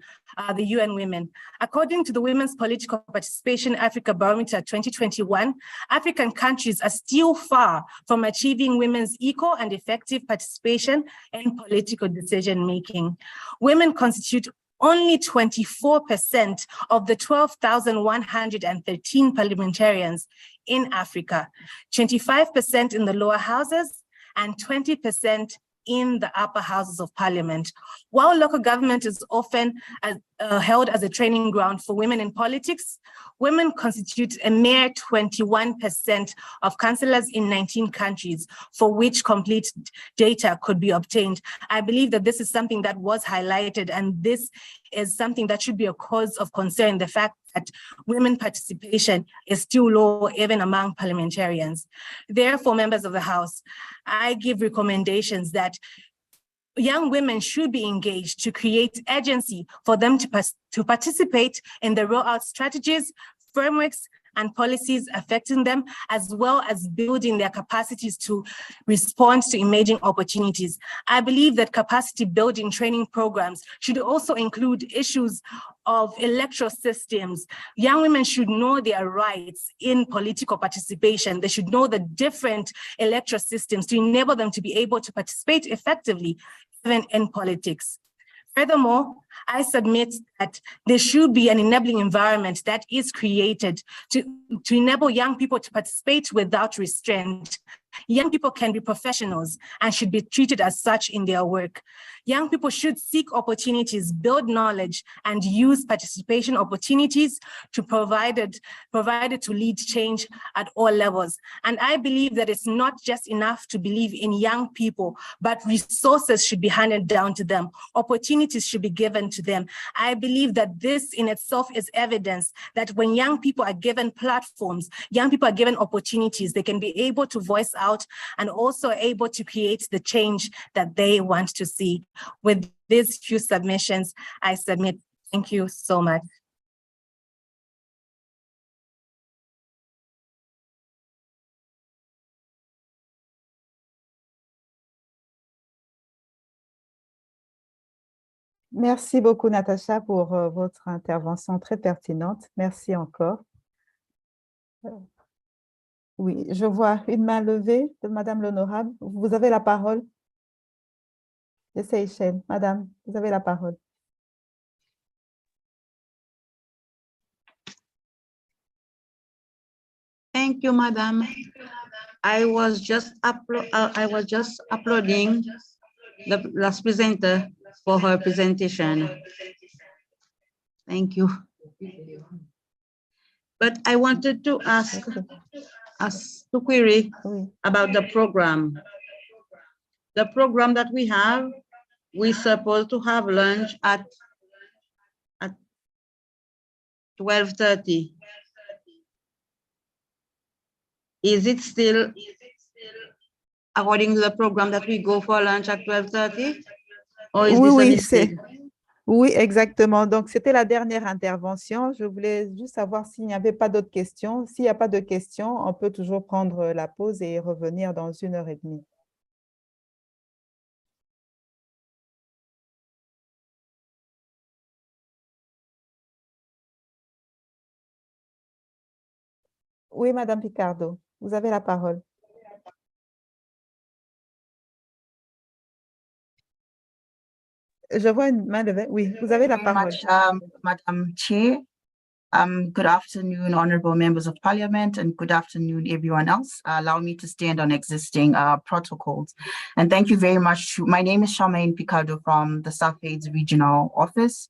[SPEAKER 9] the UN Women. According to the Women's Political Participation Africa Barometer 2021, African countries are still far from achieving women's equal and effective participation in political decision-making. Women constitute only 24% of the 12,113 parliamentarians in Africa, 25% in the lower houses, and 20% in the upper houses of parliament. While local government is often held as a training ground for women in politics, women constitute a mere 21% of councillors in 19 countries for which complete data could be obtained. I believe that this is something that was highlighted, and this is something that should be a cause of concern, the fact that women participation is still low even among parliamentarians. Therefore, members of the House, I give recommendations that young women should be engaged to create agency for them to participate in the rollout strategies, frameworks, and policies affecting them, as well as building their capacities to respond to emerging opportunities. I believe that capacity building training programs should also include issues of electoral systems. Young women should know their rights in political participation. They should know the different electoral systems to enable them to be able to participate effectively even in politics. Furthermore, I submit that there should be an enabling environment that is created to enable young people to participate without restraint. Young people can be professionals and should be treated as such in their work. Young people should seek opportunities, build knowledge, and use participation opportunities to provided to lead change at all levels. And I believe that it's not just enough to believe in young people, but resources should be handed down to them. Opportunities should be given to them. I believe that this in itself is evidence that when young people are given platforms, young people are given opportunities, they can be able to voice out and also able to create the change that they want to see. With these few submissions, I submit. Thank you so much.
[SPEAKER 1] Merci beaucoup, Natacha, pour votre intervention très pertinente. Merci encore. Oui, je vois une main levée de Madame l'Honorable. Vous avez la parole. De Seychelles. Madame, vous avez la parole.
[SPEAKER 2] Thank you, Madam. I was just uploading the last presenter for her presentation. Thank you. But I wanted to ask to query about the program. The program that we have, we're supposed to have lunch at 12:30. Is it still according to the program that we go for lunch at 12:30? Or is this a mistake?
[SPEAKER 1] Oui, exactement. Donc, c'était la dernière intervention. Je voulais juste savoir s'il n'y avait pas d'autres questions. S'il n'y a pas de questions, on peut toujours prendre la pause et revenir dans 1h30. Oui, Madame Picardo, vous avez la parole. Je vois une main levée. Oui, vous avez la parole.
[SPEAKER 10] Madam Chair. Good afternoon, honorable members of parliament, and good afternoon, everyone else. Allow me to stand on existing protocols. And thank you very much. My name is Charmaine Picardo from the South Aids Regional Office.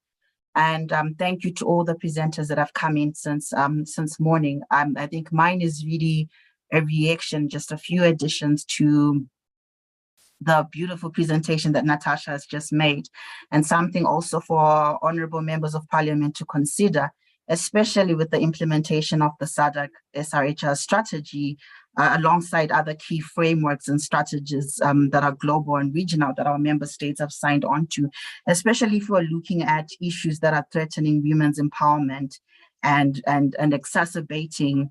[SPEAKER 10] And thank you to all the presenters that have come in since morning. I think mine is really a reaction, just a few additions to the beautiful presentation that Natasha has just made, and something also for honorable members of parliament to consider, especially with the implementation of the SADC SRHR strategy, alongside other key frameworks and strategies that are global and regional that our member states have signed on to, especially if we're looking at issues that are threatening women's empowerment and exacerbating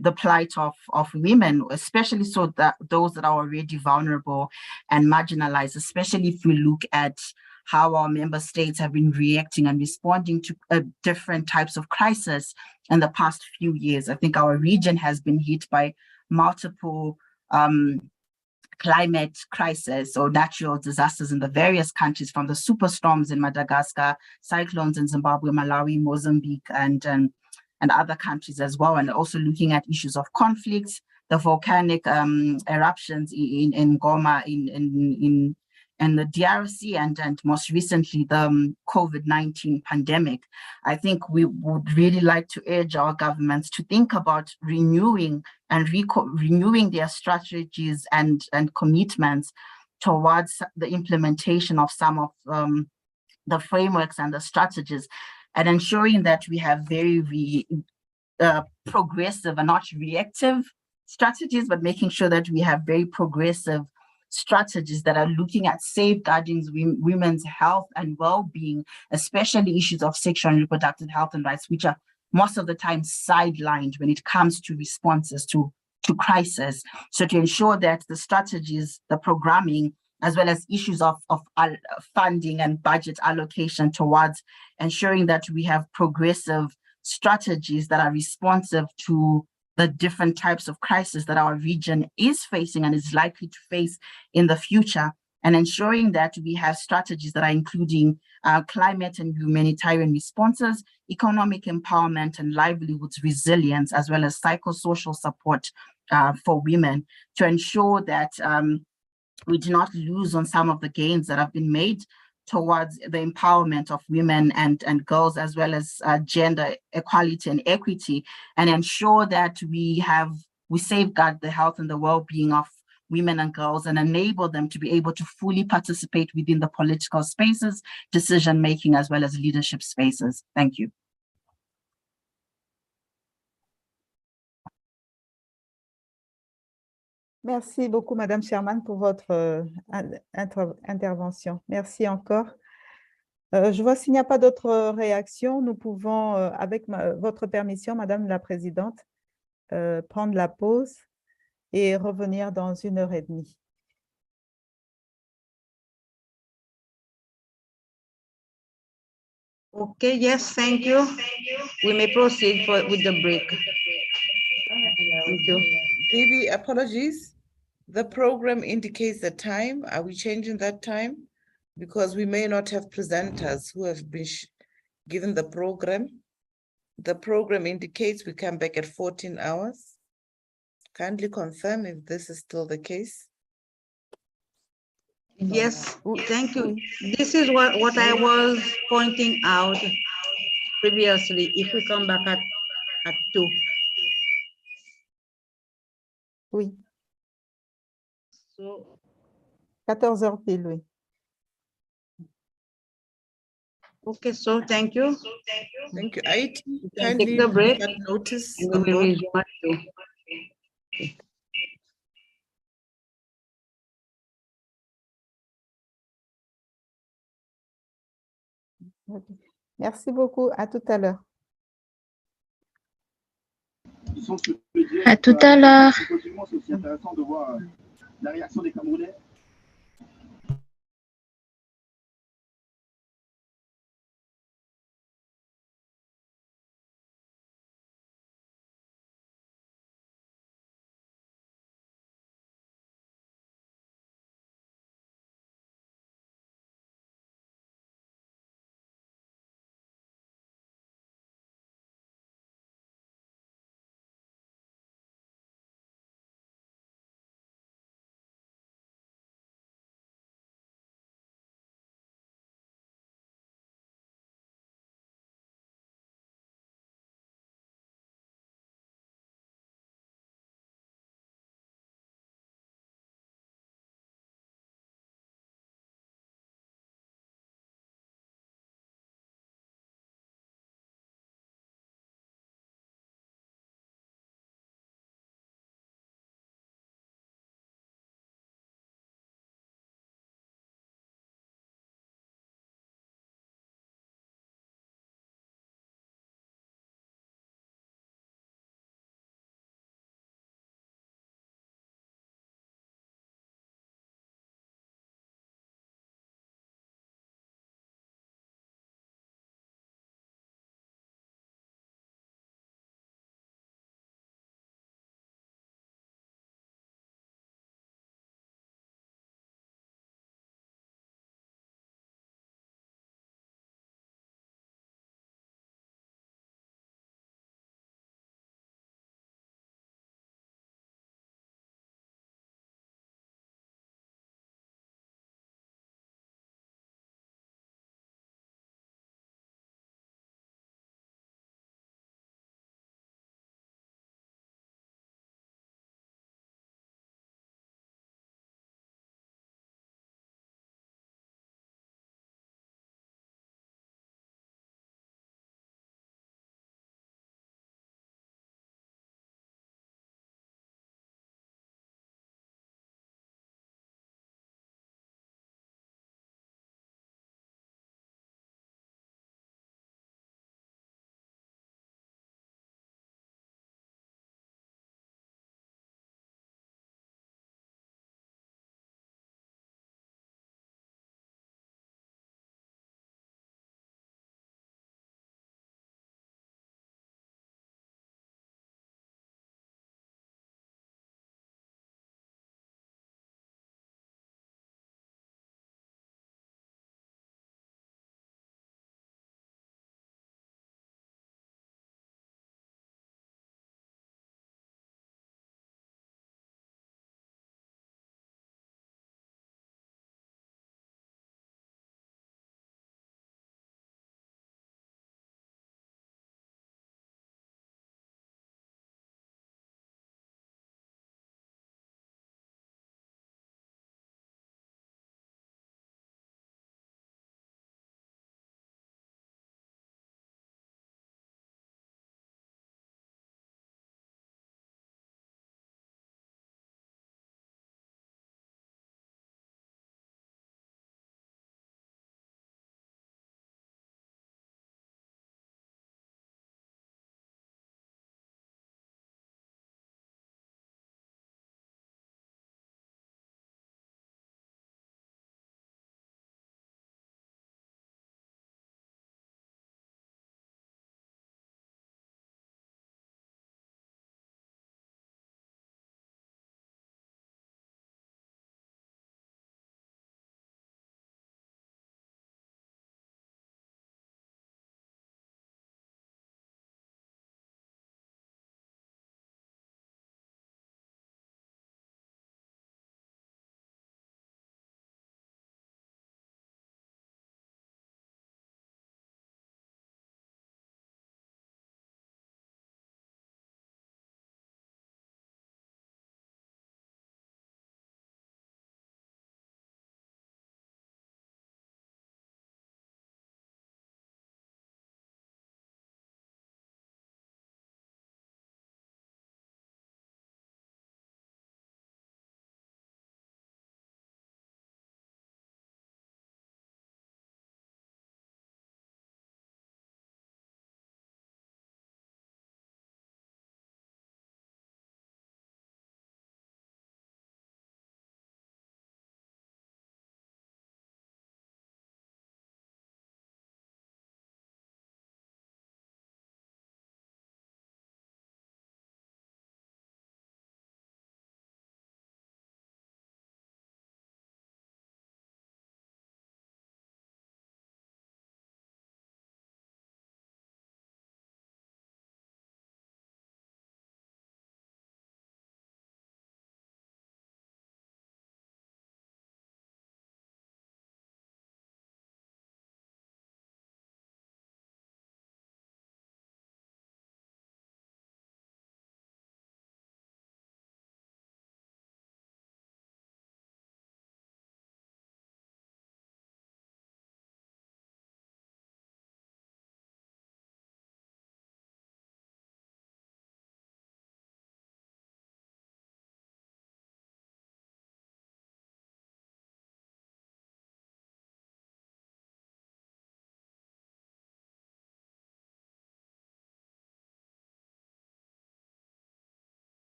[SPEAKER 10] the plight of women, especially so that those that are already vulnerable and marginalized, especially if we look at how our member states have been reacting and responding to different types of crisis in the past few years. I think our region has been hit by multiple climate crisis or natural disasters in the various countries, from the superstorms in Madagascar, cyclones in Zimbabwe, Malawi, Mozambique, and other countries as well. And also looking at issues of conflicts, the volcanic eruptions in Goma, in the DRC, and most recently the COVID-19 pandemic. I think we would really like to urge our governments to think about renewing their strategies and commitments towards the implementation of some of the frameworks and the strategies, and ensuring that we have very progressive and not reactive strategies, but making sure that we have very progressive strategies that are looking at safeguarding women's health and well-being, especially issues of sexual and reproductive health and rights, which are most of the time sidelined when it comes to responses to crisis. So to ensure that the strategies, the programming, as well as issues of funding and budget allocation towards ensuring that we have progressive strategies that are responsive to the different types of crises that our region is facing and is likely to face in the future, and ensuring that we have strategies that are including climate and humanitarian responses, economic empowerment and livelihoods resilience, as well as psychosocial support for women, to ensure that we do not lose on some of the gains that have been made towards the empowerment of women and girls, as well as gender equality and equity, and ensure that we safeguard the health and the well-being of women and girls and enable them to be able to fully participate within the political spaces, decision-making, as well as leadership spaces. Thank you.
[SPEAKER 1] Merci beaucoup, Madame Sherman, pour votre intervention. Merci encore. Je vois s'il n'y a pas d'autres réactions, nous pouvons, avec votre permission, Madame la Présidente, prendre la pause et revenir dans 1h30.
[SPEAKER 2] Okay, yes, thank you. We may proceed with the break. Thank you.
[SPEAKER 5] Baby, apologies. The program indicates the time. Are we changing that time? Because we may not have presenters who have been given the program. The program indicates we come back at 14 hours. Kindly confirm if this is still the case.
[SPEAKER 2] Yes, thank you. This is what I was pointing out previously. If we come back at 2.
[SPEAKER 1] Oui.
[SPEAKER 2] So
[SPEAKER 1] 14h pile, oui.
[SPEAKER 2] Okay, so thank you.
[SPEAKER 5] Thank you. IT,
[SPEAKER 2] We can
[SPEAKER 5] kindly
[SPEAKER 2] take the break
[SPEAKER 5] put notice
[SPEAKER 2] and
[SPEAKER 5] on
[SPEAKER 2] we will
[SPEAKER 5] board.
[SPEAKER 2] resume at 2.
[SPEAKER 1] Okay. Merci beaucoup. À tout à l'heure.
[SPEAKER 11] À tout à l'heure.
[SPEAKER 12] C'est intéressant de voir la réaction des Camerounais.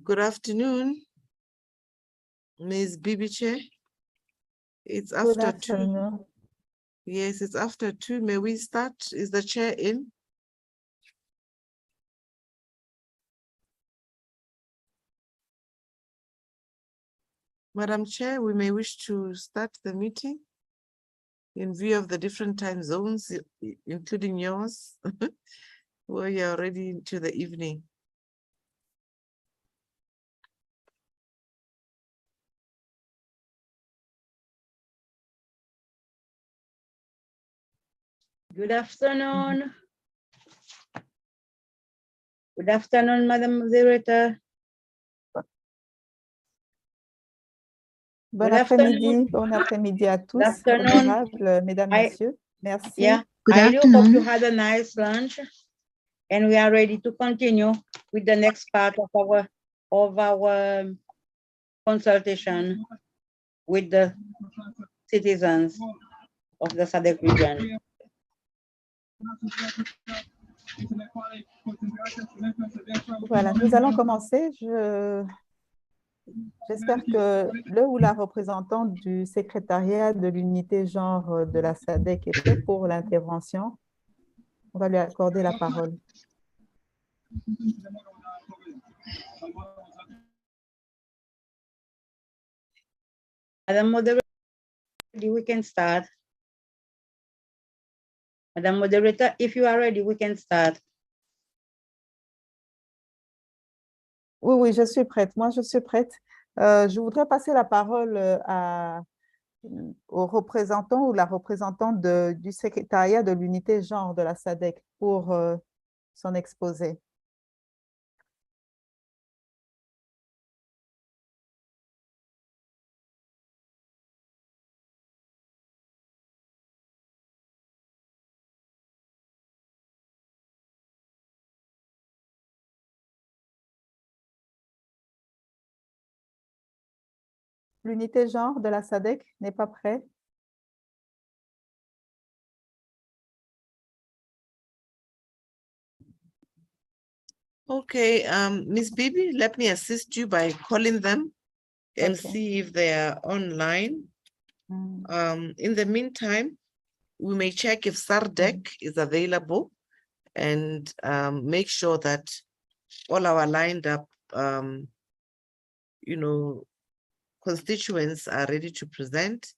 [SPEAKER 5] Good afternoon, Ms. Bibiche. It's after 2. Yes, it's after 2. May we start? Is the chair in? Madam Chair, we may wish to start the meeting in view of the different time zones, including yours, where you're already into the evening.
[SPEAKER 2] Good afternoon. Good afternoon, Madam Moderator.
[SPEAKER 1] Bon après-midi à tous, honorables mesdames, messieurs. Merci.
[SPEAKER 2] Yeah, I do hope you had a nice lunch, and we are ready to continue with the next part of our consultation with the citizens of the SADC region.
[SPEAKER 1] Voilà, nous allons commencer. J'espère que le ou la représentante du secrétariat de l'unité genre de la SADC est prêt pour l'intervention. On va lui accorder la parole.
[SPEAKER 2] Madam Moderator, we can start. Madam Moderator, if you are ready, we can start.
[SPEAKER 1] Oui, je suis prête. Moi, je suis prête. Je voudrais passer la parole au représentant ou la représentante du secrétariat de l'unité genre de la SADC pour son exposé. L'unité genre de la SADC n'est pas prêt.
[SPEAKER 5] Okay, Ms. Bibi, let me assist you by calling them and see if they are online. In the meantime, we may check if SADC is available and make sure that all our lined up, constituents are ready to present.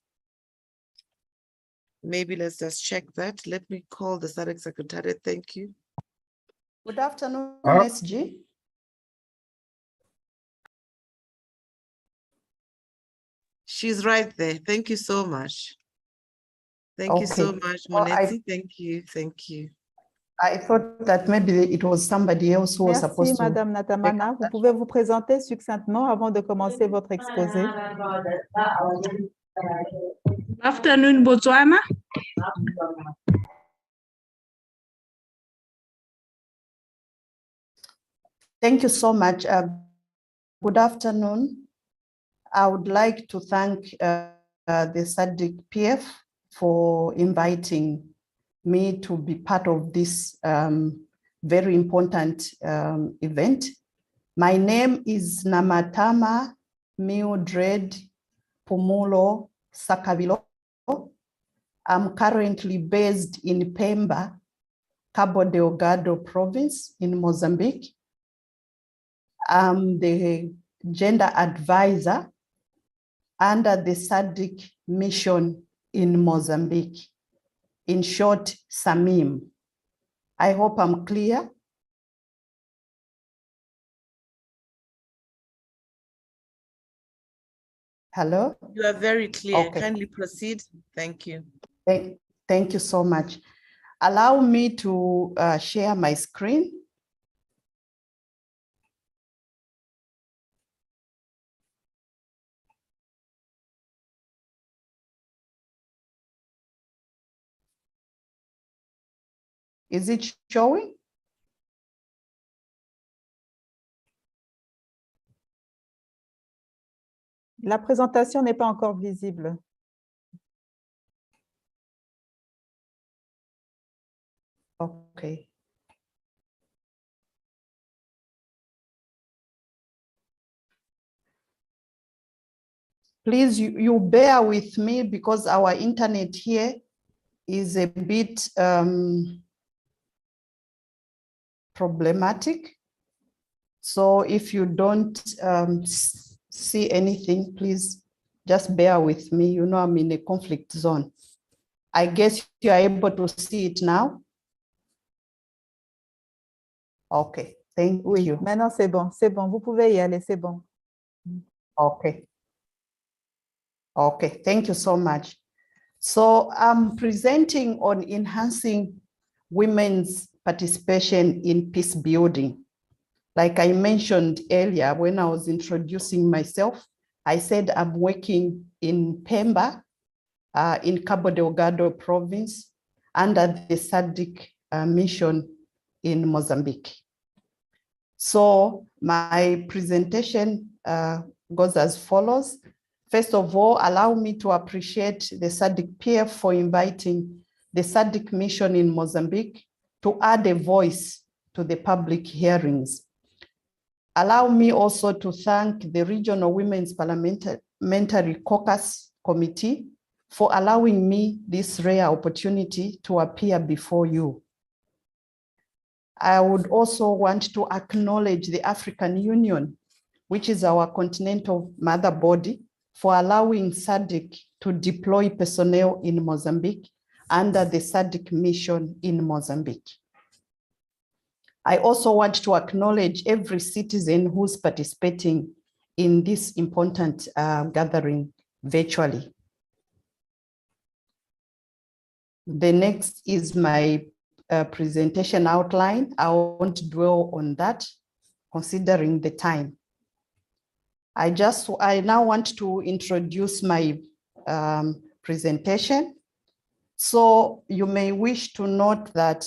[SPEAKER 5] Maybe let's just check that. Let me call the SADC secretary. Thank you.
[SPEAKER 10] Good afternoon, SG.
[SPEAKER 5] She's right there. Thank you so much. Thank you so much, Moneti. Thank you. Thank you.
[SPEAKER 10] I thought that maybe it was somebody else who was supposed to.
[SPEAKER 1] Merci, Madame Natamana. Vous pouvez vous présenter succinctement avant de commencer votre exposé.
[SPEAKER 13] Afternoon, Botswana.
[SPEAKER 10] Thank you so much. Good afternoon. I would like to thank the SADC PF for inviting me to be part of this very important event. My name is Namatama Mildred Pumulo Sakavilo. I'm currently based in Pemba, Cabo Delgado province in Mozambique. I'm the gender advisor under the SADC mission in Mozambique. In short, SAMIM. I hope I'm clear. Hello?
[SPEAKER 5] You are very clear.
[SPEAKER 10] Okay.
[SPEAKER 5] Kindly proceed. Thank you.
[SPEAKER 10] Thank you so much. Allow me to share my screen. Is it showing?
[SPEAKER 1] La présentation n'est pas encore visible.
[SPEAKER 10] Okay.
[SPEAKER 14] Please, you bear with me because our internet here is a bit problematic. So if you don't see anything, please just bear with me. You know, I'm in a conflict zone. I guess you are able to see it now. Okay, thank you.
[SPEAKER 1] Maintenant c'est bon, vous pouvez y aller, c'est bon.
[SPEAKER 14] Okay. Okay, thank you so much. So I'm presenting on enhancing women's participation in peace building. Like I mentioned earlier, when I was introducing myself, I said I'm working in Pemba, in Cabo Delgado province, under the SADC mission in Mozambique. So my presentation goes as follows. First of all, allow me to appreciate the SADC PF for inviting the SADC mission in Mozambique to add a voice to the public hearings. Allow me also to thank the Regional Women's Parliamentary Caucus Committee for allowing me this rare opportunity to appear before you. I would also want to acknowledge the African Union, which is our continental mother body, for allowing SADC to deploy personnel in Mozambique under the SADC mission in Mozambique. I also want to acknowledge every citizen who's participating in this important gathering virtually. The next is my presentation outline. I won't dwell on that, considering the time. I now want to introduce my presentation. So you may wish to note that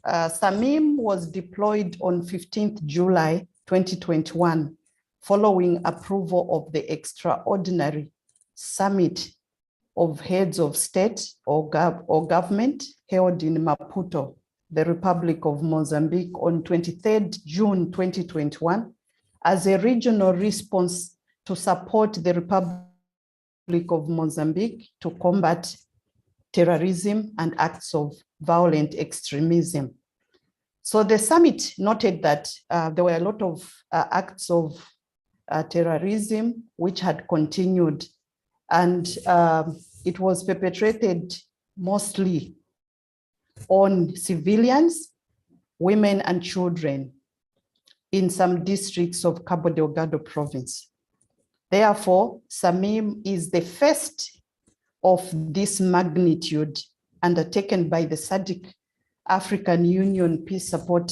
[SPEAKER 14] SAMIM was deployed on 15th July 2021, following approval of the extraordinary summit of heads of state or government held in Maputo, the Republic of Mozambique, on 23rd June 2021, as a regional response to support the Republic of Mozambique to combat terrorism and acts of violent extremism. So the summit noted that there were a lot of acts of terrorism which had continued, and it was perpetrated mostly on civilians, women and children in some districts of Cabo Delgado province. Therefore, SAMIM is the first of this magnitude undertaken by the SADC African Union Peace Support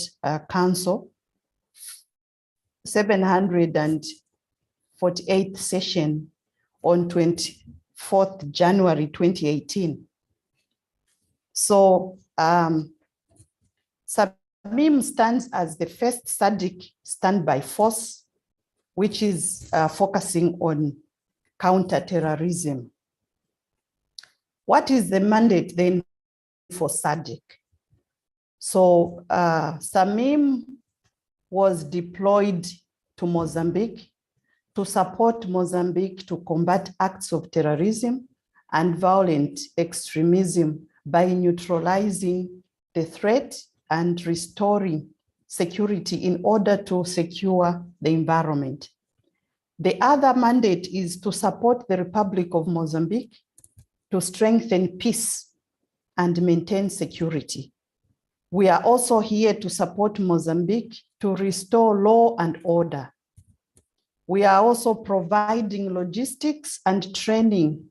[SPEAKER 14] Council, 748th session on 24th January 2018. So SAMIM stands as the first SADC standby force, which is focusing on counter-terrorism. What is the mandate then for SADC? So SAMIM was deployed to Mozambique to support Mozambique to combat acts of terrorism and violent extremism by neutralizing the threat and restoring security in order to secure the environment. The other mandate is to support the Republic of Mozambique to strengthen peace and maintain security. We are also here to support Mozambique to restore law and order. We are also providing logistics and training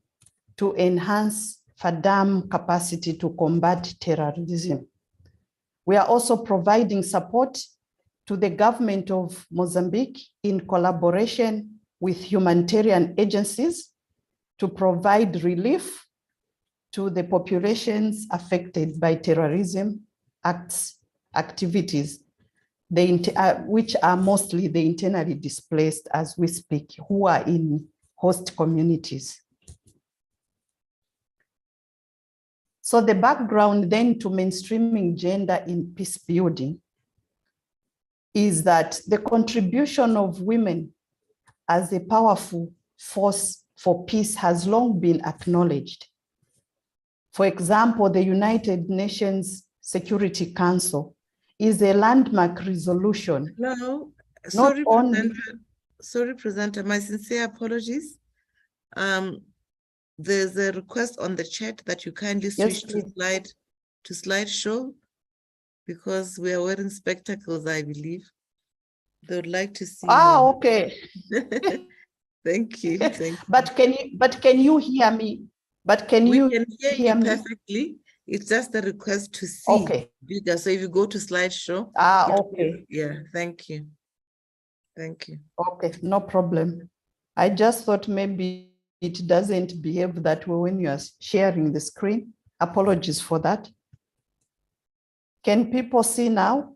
[SPEAKER 14] to enhance FADAM capacity to combat terrorism. We are also providing support to the government of Mozambique in collaboration with humanitarian agencies to provide relief to the populations affected by terrorism activities, which are mostly the internally displaced as we speak, who are in host communities. So the background then to mainstreaming gender in peace building. is that the contribution of women as a powerful force for peace has long been acknowledged. For example, the United Nations Security Council is a landmark resolution.
[SPEAKER 5] No, sorry, presenter, my sincere apologies. There's a request on the chat that you kindly switch to slideshow, because we are wearing spectacles, I believe. They would like to see.
[SPEAKER 14] Okay.
[SPEAKER 5] Thank you. Thank you.
[SPEAKER 14] But can you hear me? But can you
[SPEAKER 5] We can hear you
[SPEAKER 14] me?
[SPEAKER 5] perfectly. It's just a request to see bigger. So if you go to slideshow.
[SPEAKER 14] Okay.
[SPEAKER 5] Yeah, thank you. Thank you.
[SPEAKER 14] Okay, no problem. I just thought maybe it doesn't behave that way when you are sharing the screen. Apologies for that. Can people see now?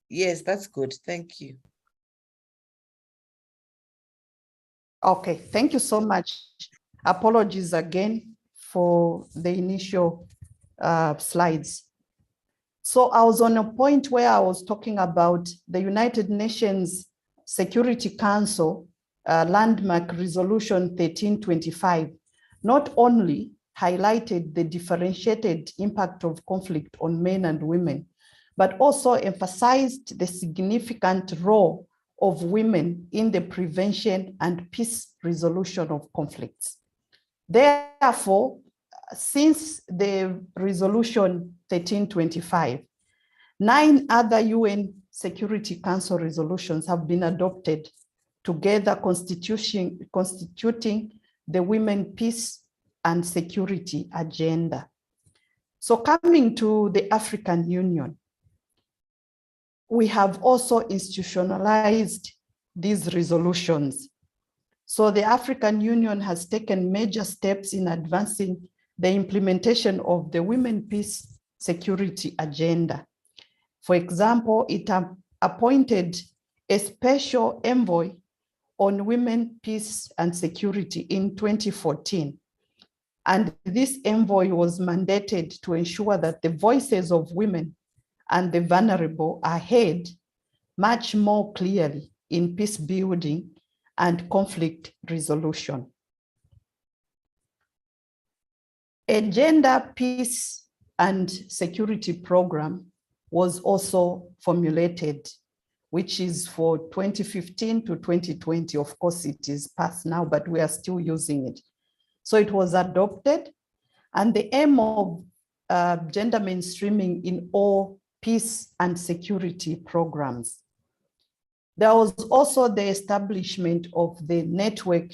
[SPEAKER 5] Yes, that's good. Thank you.
[SPEAKER 14] Okay, thank you so much. Apologies again for the initial slides. So I was on a point where I was talking about the United Nations Security Council landmark resolution 1325, not only highlighted the differentiated impact of conflict on men and women, but also emphasized the significant role of women in the prevention and peace resolution of conflicts. Therefore, since the resolution 1325, 9 other UN Security Council resolutions have been adopted, together constituting the Women, Peace and Security agenda. So coming to the African Union, we have also institutionalized these resolutions. So the African Union has taken major steps in advancing the implementation of the Women, Peace, Security agenda. For example, it appointed a special envoy on women, peace, and security in 2014. And this envoy was mandated to ensure that the voices of women and the vulnerable are heard much more clearly in peace building and conflict resolution. A gender, peace, and security program was also formulated, which is for 2015 to 2020. Of course, it is past now, but we are still using it. So it was adopted, and the aim of gender mainstreaming in all peace and security programs. There was also the establishment of the Network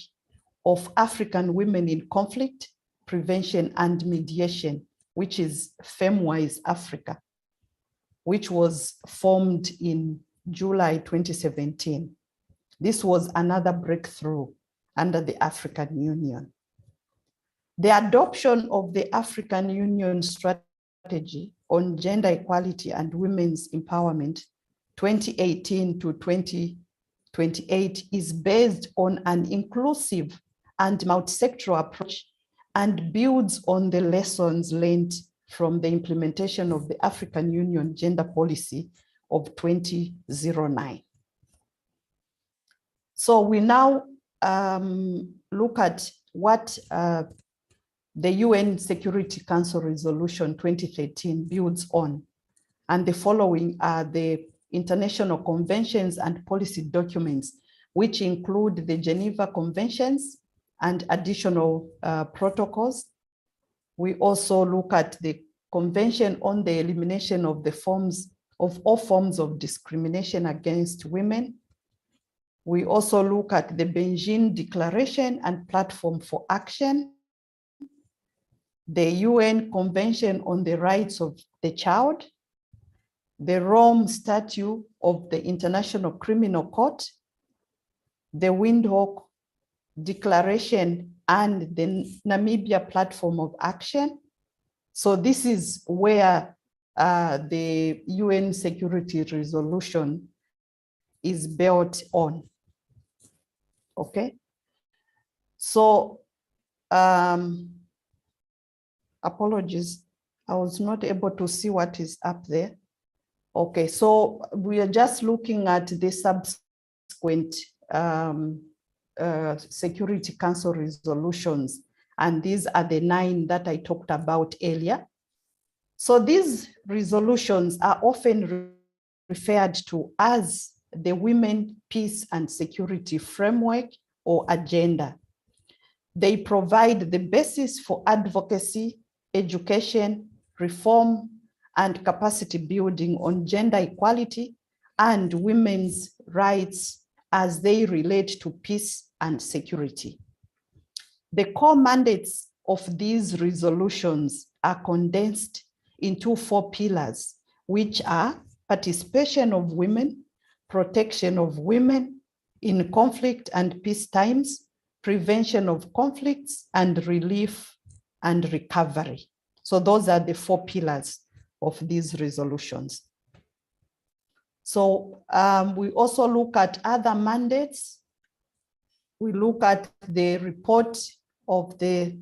[SPEAKER 14] of African Women in Conflict, Prevention and Mediation, which is FemWise Africa, which was formed in July 2017. This was another breakthrough under the African Union. The adoption of the African Union strategy on gender equality and women's empowerment 2018 to 2028 is based on an inclusive and multisectoral approach and builds on the lessons learned from the implementation of the African Union Gender Policy of 2009. So we now look at what the UN Security Council Resolution 2013 builds on. And the following are the international conventions and policy documents, which include the Geneva Conventions and additional protocols. We also look at the Convention on the Elimination of all forms of discrimination against women. We also look at the Beijing Declaration and Platform for Action, the UN Convention on the Rights of the Child, the Rome Statute of the International Criminal Court, the Windhoek Declaration, and the Namibia Platform of Action. So this is where the UN Security Resolution is built on. Okay, so apologies. I was not able to see what is up there. Okay, so we are just looking at the subsequent Security Council resolutions, and these are the 9 that I talked about earlier. So these resolutions are often referred to as the Women, Peace and Security Framework or Agenda. They provide the basis for advocacy, education, reform, and capacity building on gender equality and women's rights as they relate to peace and security. The core mandates of these resolutions are condensed into 4 pillars, which are participation of women, protection of women in conflict and peace times, prevention of conflicts, and relief and recovery. So those are the 4 pillars of these resolutions. So we also look at other mandates. We look at the report of the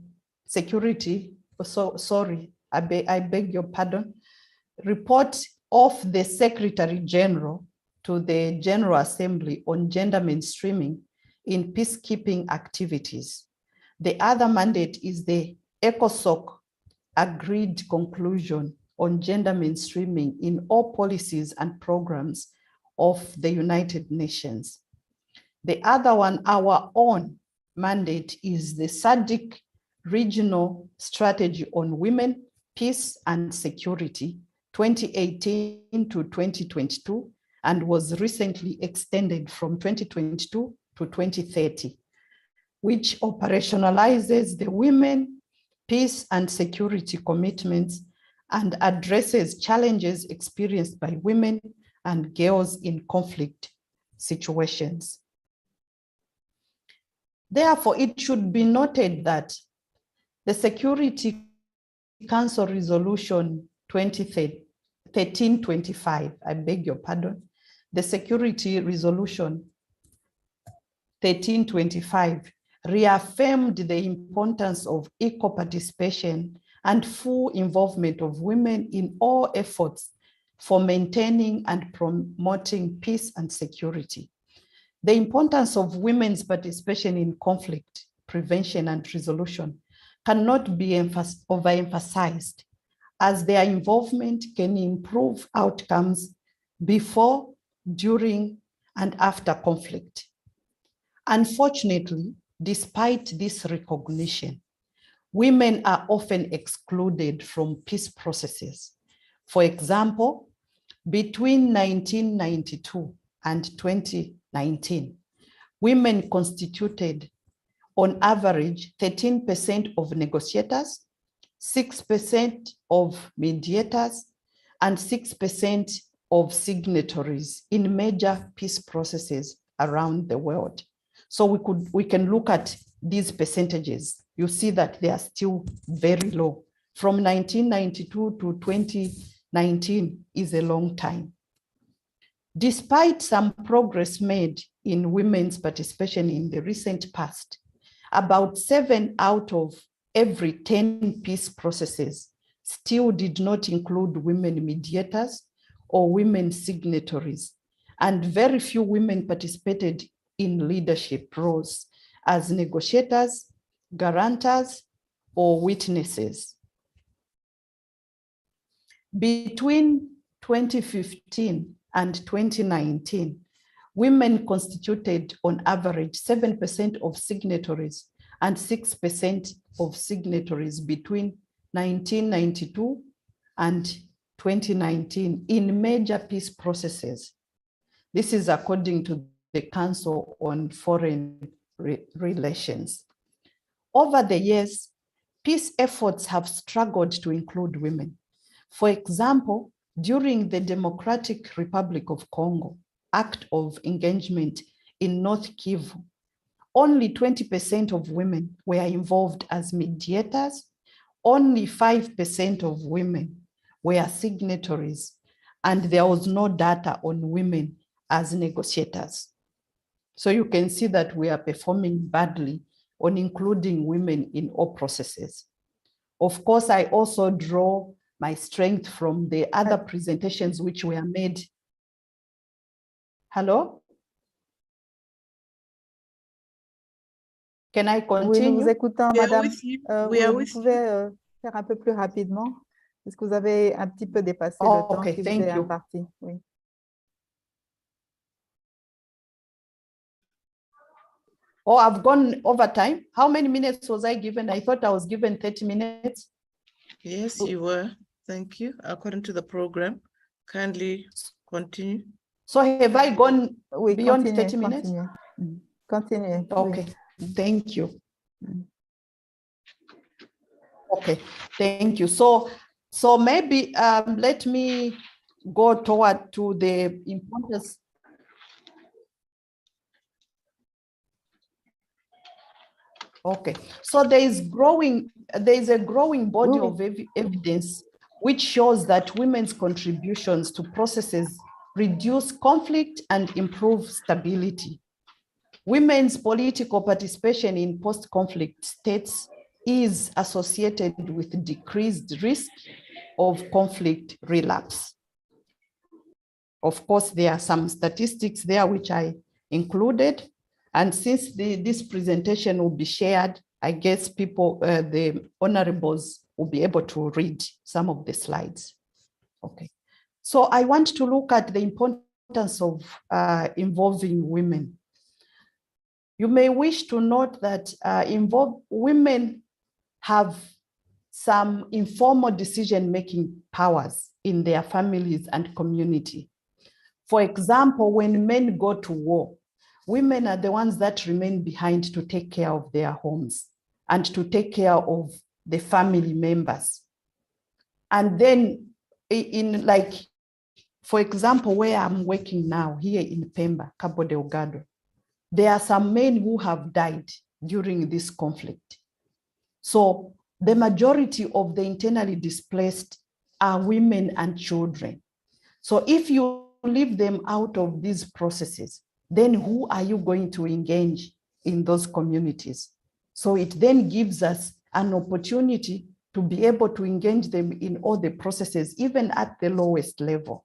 [SPEAKER 14] security, I beg your pardon, report of the Secretary General to the General Assembly on gender mainstreaming in peacekeeping activities. The other mandate is the ECOSOC agreed conclusion on gender mainstreaming in all policies and programs of the United Nations. The other one, our own mandate, is the SADC Regional Strategy on Women, Peace and Security 2018 to 2022, and was recently extended from 2022 to 2030, which operationalizes the women, peace and security commitments and addresses challenges experienced by women and girls in conflict situations. Therefore, it should be noted that the Security Council Resolution 1325, I beg your pardon, the Security Resolution 1325 reaffirmed the importance of equal participation and full involvement of women in all efforts for maintaining and promoting peace and security. The importance of women's participation in conflict prevention and resolution cannot be overemphasized, as their involvement can improve outcomes before, during, and after conflict. Unfortunately, despite this recognition, women are often excluded from peace processes. For example, between 1992 and 2019, women constituted on average 13% of negotiators, 6% of mediators, and 6% of signatories in major peace processes around the world. So we can look at these percentages. You see that they are still very low. From 1992 to 2019 is a long time. Despite some progress made in women's participation in the recent past, about 7 out of every 10 peace processes still did not include women mediators or women signatories, and very few women participated in leadership roles as negotiators, guarantors, or witnesses. Between 2015 and 2019, women constituted on average 7% of signatories and 6% of signatories between 1992 and 2019 in major peace processes. This is according to the Council on Foreign Relations. Over the years, peace efforts have struggled to include women. For example, during the Democratic Republic of Congo Act of Engagement in North Kivu, only 20% of women were involved as mediators, only 5% of women were signatories, and there was no data on women as negotiators. So you can see that we are performing badly on including women in all processes. Of course, I also draw my strength from the other presentations which were made. Hello? Can I continue?
[SPEAKER 1] Oui, nous vous écoutons, madame.
[SPEAKER 5] We are
[SPEAKER 1] Vous
[SPEAKER 5] with
[SPEAKER 1] pouvez faire un peu plus rapidement, parce que vous avez un petit peu dépassé le temps
[SPEAKER 14] Okay,
[SPEAKER 1] qui vous
[SPEAKER 14] thank
[SPEAKER 1] est
[SPEAKER 14] you.
[SPEAKER 1] imparti. Oui.
[SPEAKER 14] Oh, I've gone over time. How many minutes was I given? I thought I was given 30 minutes.
[SPEAKER 5] Yes, you were. Thank you. According to the program, kindly continue.
[SPEAKER 14] So have I gone
[SPEAKER 1] Oui,
[SPEAKER 14] beyond
[SPEAKER 1] continuez,
[SPEAKER 14] 30 minutes?
[SPEAKER 1] continuez. Continuez.
[SPEAKER 14] Okay, thank you. Okay, thank you. So maybe let me go toward to the importance. Okay, so there is a growing body of evidence which shows that women's contributions to processes reduce conflict and improve stability. Women's political participation in post-conflict states is associated with decreased risk of conflict relapse. Of course, there are some statistics there which I included. And since this presentation will be shared, I guess people, the honorables will be able to read some of the slides. Okay. So I want to look at the importance of involving women. You may wish to note that women have some informal decision-making powers in their families and community. For example, when men go to war, women are the ones that remain behind to take care of their homes and to take care of the family members. And then for example, where I'm working now, here in Pemba, Cabo Delgado, there are some men who have died during this conflict. So the majority of the internally displaced are women and children. So if you leave them out of these processes, then who are you going to engage in those communities? So it then gives us an opportunity to be able to engage them in all the processes, even at the lowest level.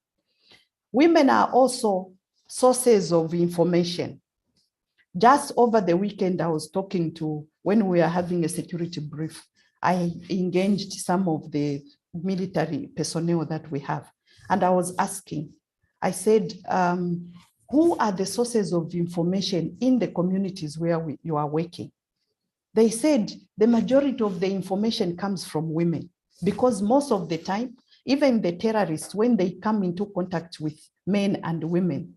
[SPEAKER 14] Women are also sources of information. Just over the weekend, I was talking to, when we were having a security brief, I engaged some of the military personnel that we have. And I was asking, I said, who are the sources of information in the communities where you are working? They said the majority of the information comes from women, because most of the time, even the terrorists, when they come into contact with men and women,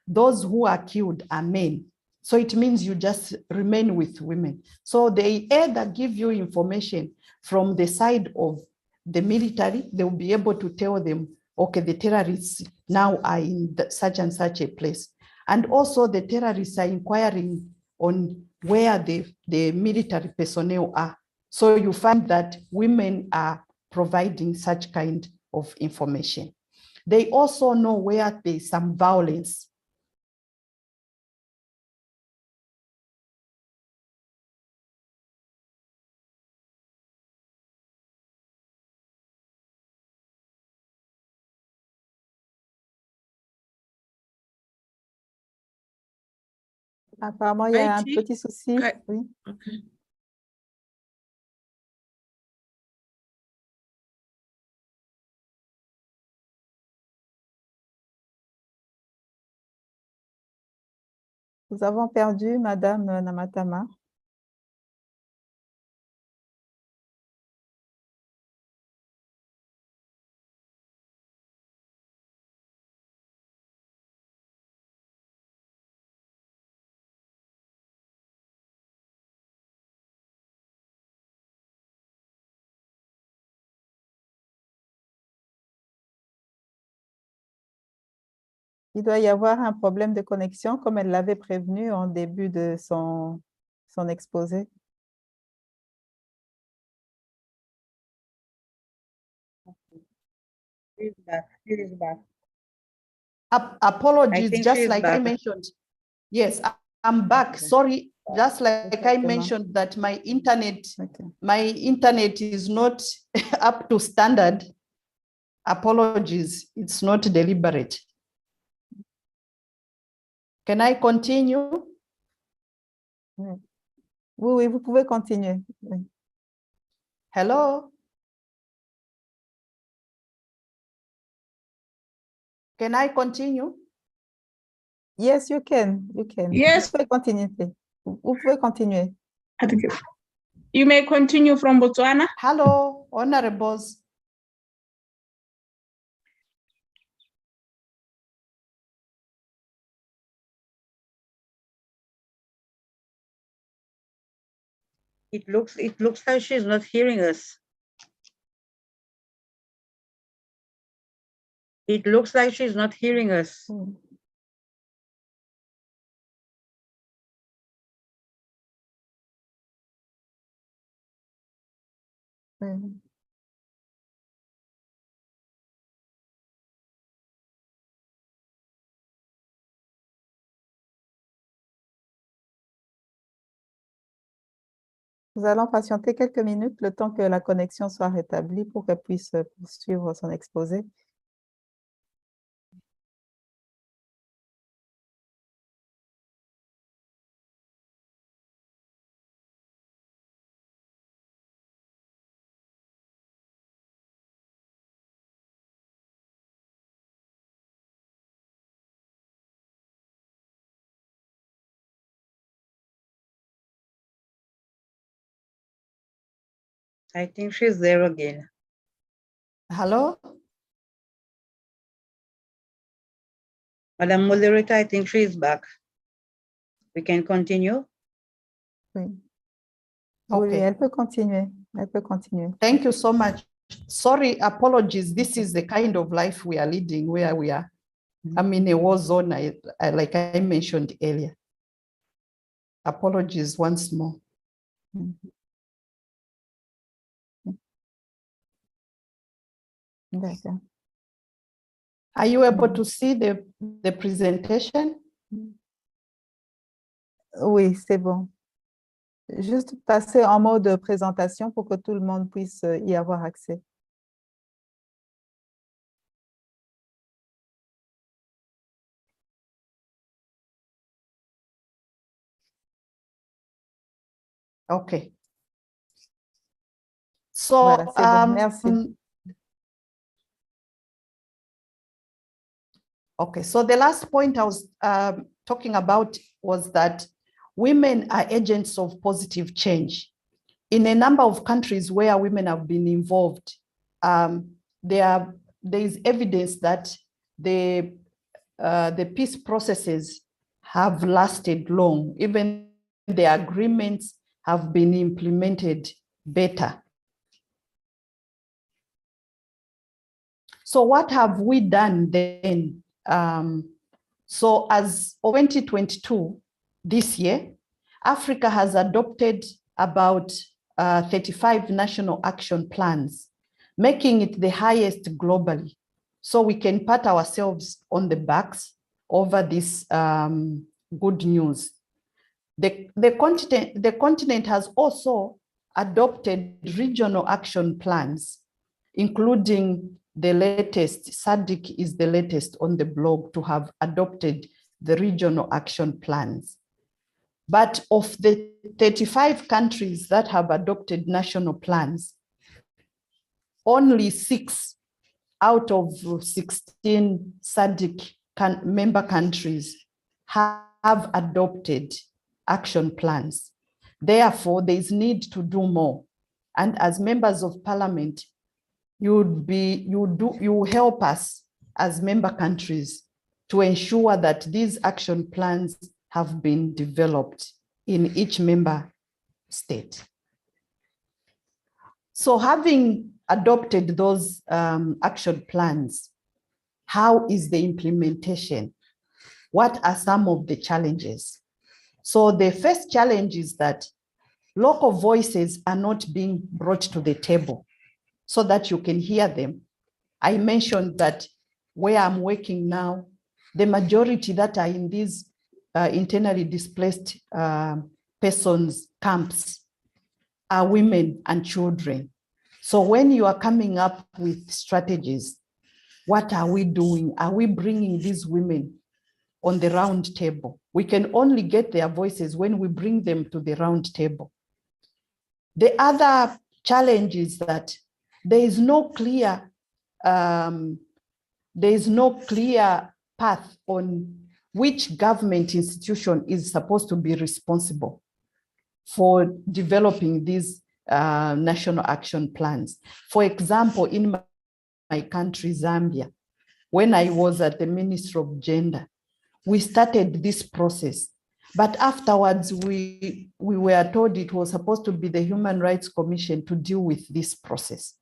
[SPEAKER 14] those who are killed are men. So it means you just remain with women. So they either give you information from the side of the military, they'll be able to tell them, okay, the terrorists now are in such and such a place. And also the terrorists are inquiring on where the military personnel are. So you find that women are providing such kind of information. They also know where there's some violence.
[SPEAKER 1] Apparemment, il y a un petit souci. Oui.
[SPEAKER 5] Okay.
[SPEAKER 1] Nous avons perdu Madame Namatama. Il doit y avoir un problème de connexion, comme elle l'avait prévenu en début de son exposé.
[SPEAKER 2] She's back. She is back.
[SPEAKER 14] Apologies, just like I
[SPEAKER 2] back.
[SPEAKER 14] mentioned. Yes, I'm back.
[SPEAKER 1] Okay.
[SPEAKER 14] Sorry, just like I mentioned that my internet is not up to standard. Apologies, it's not deliberate. Can I continue?
[SPEAKER 1] Oui, oui, vous pouvez continuer. Oui.
[SPEAKER 14] Hello? Can I continue?
[SPEAKER 1] Yes, you can. You can.
[SPEAKER 13] Yes.
[SPEAKER 1] Vous pouvez continuer. Vous pouvez continuer.
[SPEAKER 13] You may continue from Botswana.
[SPEAKER 14] Hello, honorables.
[SPEAKER 2] It looks like she's not hearing us. It looks like she's not hearing us.
[SPEAKER 1] Nous allons patienter quelques minutes, le temps que la connexion soit rétablie pour qu'elle puisse poursuivre son exposé.
[SPEAKER 2] I think she's there again.
[SPEAKER 14] Hello?
[SPEAKER 2] Madam Moderator, I think she is back. We can continue.
[SPEAKER 1] Oui. Oui,
[SPEAKER 14] Okay.
[SPEAKER 1] elle peut continuer. Elle peut continuer.
[SPEAKER 14] Thank you so much. Sorry, apologies. This is the kind of life we are leading where we are. I'm in a war zone, like I mentioned earlier. Apologies once more.
[SPEAKER 1] D'accord.
[SPEAKER 14] Are you able to see the presentation?
[SPEAKER 1] Oui, c'est bon. Juste passer en mode présentation pour que tout le monde puisse y avoir accès.
[SPEAKER 14] Okay. So,
[SPEAKER 1] Voilà, c'est bon. Merci.
[SPEAKER 14] Okay, so the last point I was talking about was that women are agents of positive change. In a number of countries where women have been involved, there is evidence that the peace processes have lasted long. Even the agreements have been implemented better. So what have we done then? So as 2022, this year, Africa has adopted about 35 national action plans, making it the highest globally. So we can pat ourselves on the backs over this good news. The continent has also adopted regional action plans, including the latest. SADC is the latest on the blog to have adopted the regional action plans. But of the 35 countries that have adopted national plans, only 6 out of 16 SADC member countries have adopted action plans. Therefore, there is need to do more. And as members of parliament, you help us as member countries to ensure that these action plans have been developed in each member state. So having adopted those action plans, how is the implementation? What are some of the challenges? So the first challenge is that local voices are not being brought to the table so that you can hear them. I mentioned that where I'm working now, the majority that are in these internally displaced persons camps are women and children. So when you are coming up with strategies, What are we doing? Are we bringing these women on the round table? We can only get their voices when we bring them to the round table. The other challenge is that there is no clear path on which government institution is supposed to be responsible for developing these national action plans. For example, in my country, Zambia, when I was at the Ministry of Gender, we started this process. But afterwards, we were told it was supposed to be the Human Rights Commission to deal with this process.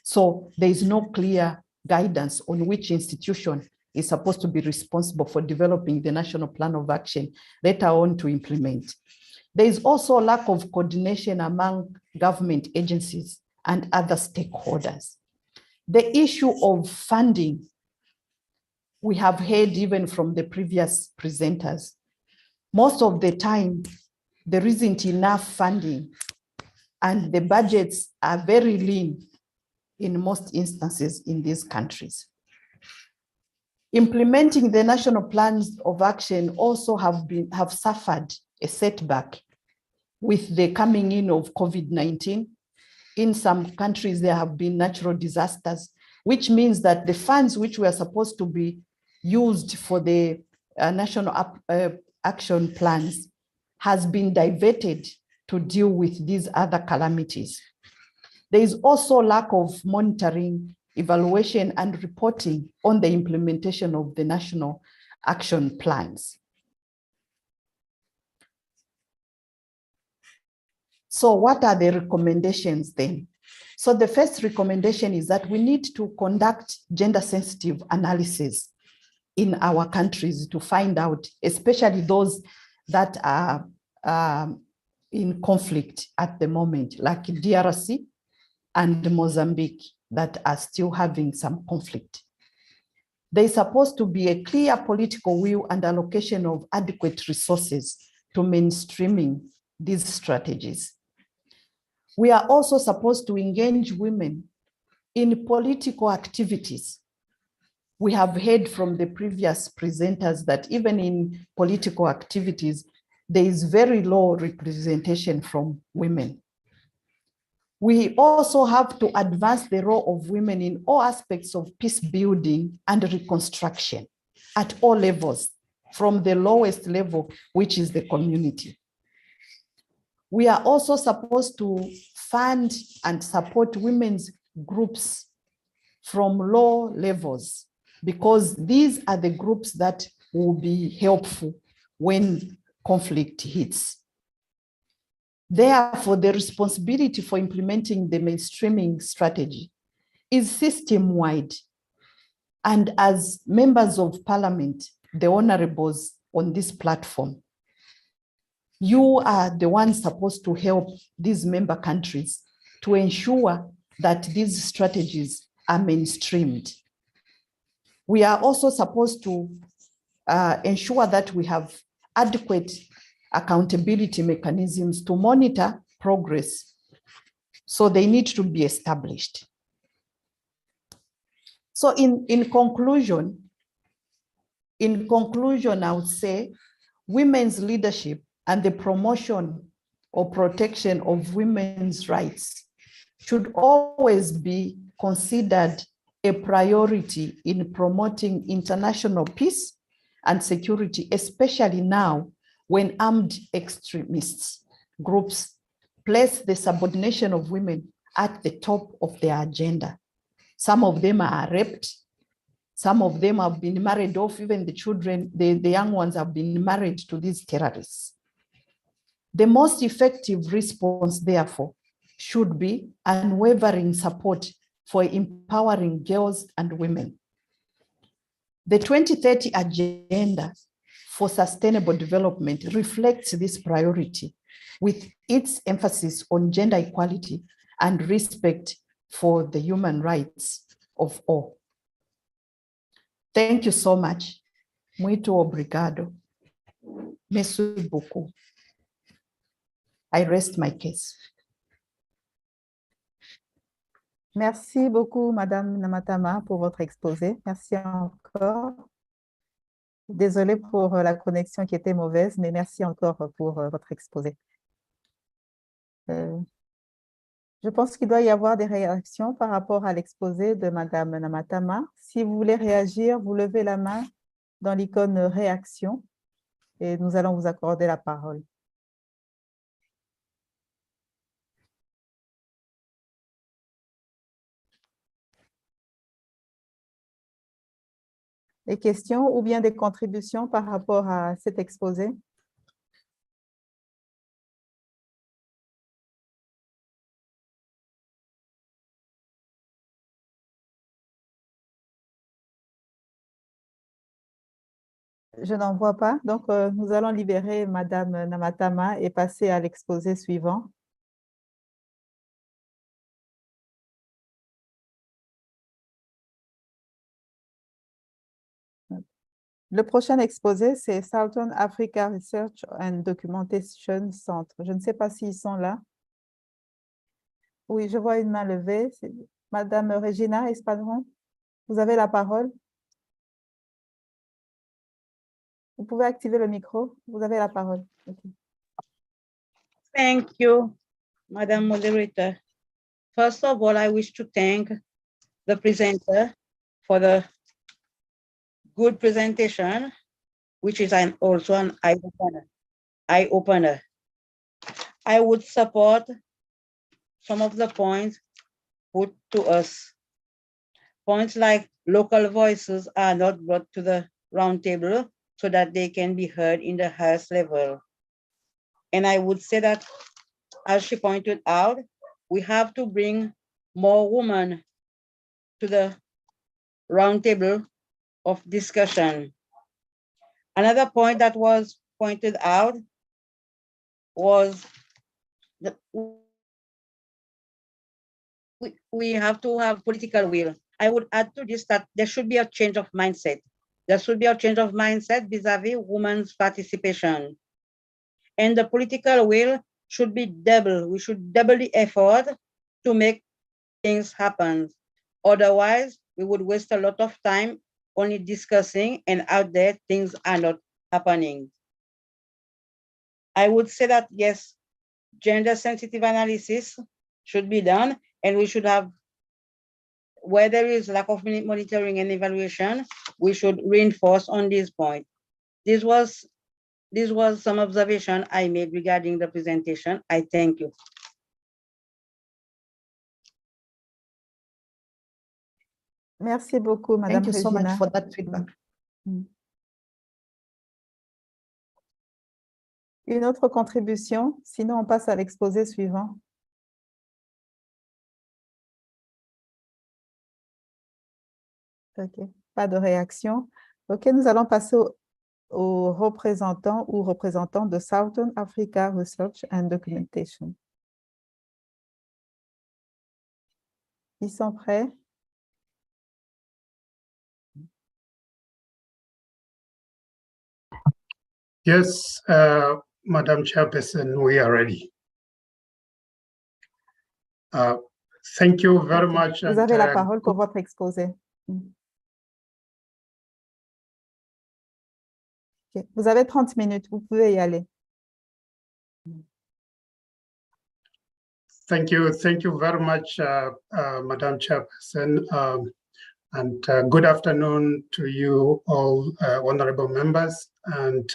[SPEAKER 14] So there is no clear guidance on which institution is supposed to be responsible for developing the National Plan of Action, later on to implement. There is also a lack of coordination among government agencies and other stakeholders. The issue of funding, we have heard even from the previous presenters. Most of the time, there isn't enough funding and the budgets are very lean in most instances in these countries. Implementing the national plans of action also have suffered a setback with the coming in of COVID-19. In some countries, there have been natural disasters, which means that the funds which were supposed to be used for the national action plans has been diverted to deal with these other calamities. There is also lack of monitoring, evaluation, and reporting on the implementation of the national action plans. So what are the recommendations then? So the first recommendation is that we need to conduct gender-sensitive analysis in our countries to find out, especially those that are in conflict at the moment, like DRC and Mozambique, that are still having some conflict. There's supposed to be a clear political will and allocation of adequate resources to mainstreaming these strategies. We are also supposed to engage women in political activities. We have heard from the previous presenters that even in political activities, there is very low representation from women. We also have to advance the role of women in all aspects of peace building and reconstruction at all levels, from the lowest level, which is the community. We are also supposed to fund and support women's groups from low levels, because these are the groups that will be helpful when conflict hits. Therefore, the responsibility for implementing the mainstreaming strategy is system-wide. And as members of parliament, the honorables on this platform, you are the ones supposed to help these member countries to ensure that these strategies are mainstreamed. We are also supposed to ensure that we have adequate accountability mechanisms to monitor progress. So they need to be established. So in conclusion, I would say women's leadership and the promotion or protection of women's rights should always be considered a priority in promoting international peace and security, especially now when armed extremists groups place the subordination of women at the top of their agenda. Some of them are raped. Some of them have been married off. Even the children, the young ones have been married to these terrorists. The most effective response, therefore, should be unwavering support for empowering girls and women. The 2030 Agenda for Sustainable Development reflects this priority with its emphasis on gender equality and respect for the human rights of all. Thank you so much. Muito obrigado. Merci beaucoup. I rest my case.
[SPEAKER 1] Merci beaucoup, Madame Namatama, pour votre exposé. Merci encore. Désolée pour la connexion qui était mauvaise, mais merci encore pour votre exposé. Je pense qu'il doit y avoir des réactions par rapport à l'exposé de Madame Namatama. Si vous voulez réagir, vous levez la main dans l'icône réaction et nous allons vous accorder la parole. Des questions ou bien des contributions par rapport à cet exposé? Je n'en vois pas, donc nous allons libérer Madame Namatama et passer à l'exposé suivant. Le prochain exposé, c'est Southern Africa Research and Documentation Center. Je ne sais pas s'ils sont là. Oui, je vois une main levée. Madame Regina Espadron, vous avez la parole. Vous pouvez activer le micro. Vous avez la parole. Okay.
[SPEAKER 2] Thank you, Madam Moderator. First of all, I wish to thank the presenter for the good presentation, which is also an eye-opener. I would support some of the points put to us. Points like local voices are not brought to the roundtable so that they can be heard in the highest level. And I would say that, as she pointed out, we have to bring more women to the roundtable of discussion. Another point that was pointed out was that we have to have political will. I would add to this that there should be a change of mindset. There should be a change of mindset vis-a-vis women's participation. And the political will should be double. We should double the effort to make things happen. Otherwise, we would waste a lot of time only discussing, and out there, things are not happening. I would say that, yes, gender sensitive analysis should be done, and we should have, where there is lack of monitoring and evaluation, we should reinforce on this point. This was some observation I made regarding the presentation. I thank you.
[SPEAKER 1] Merci beaucoup, Madame
[SPEAKER 14] Thank you so much
[SPEAKER 1] Regina.
[SPEAKER 14] for that feedback.
[SPEAKER 1] Une autre contribution, sinon on passe à l'exposé suivant. Ok, pas de réaction. Ok, nous allons passer aux représentants ou représentantes de Southern Africa Research and Documentation. Ils sont prêts?
[SPEAKER 15] Yes, Madam Chairperson, we are ready. Thank you very much.
[SPEAKER 1] Vous avez la parole pour votre exposé. Okay. Vous avez 30 minutes, vous pouvez y aller.
[SPEAKER 15] Thank you very much, Madam Chairperson, and good afternoon to you all, honorable members and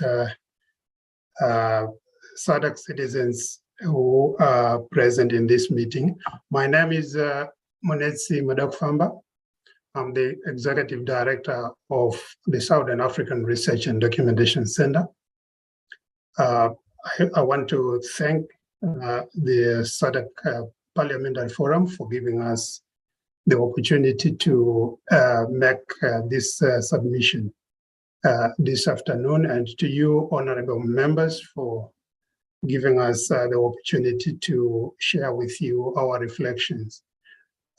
[SPEAKER 15] SADC citizens who are present in this meeting. My name is Monetsi Madokfamba. I'm the Executive Director of the Southern African Research and Documentation Center. I want to thank the SADC Parliamentary Forum for giving us the opportunity to make this submission this afternoon, and to you, honorable members, for giving us the opportunity to share with you our reflections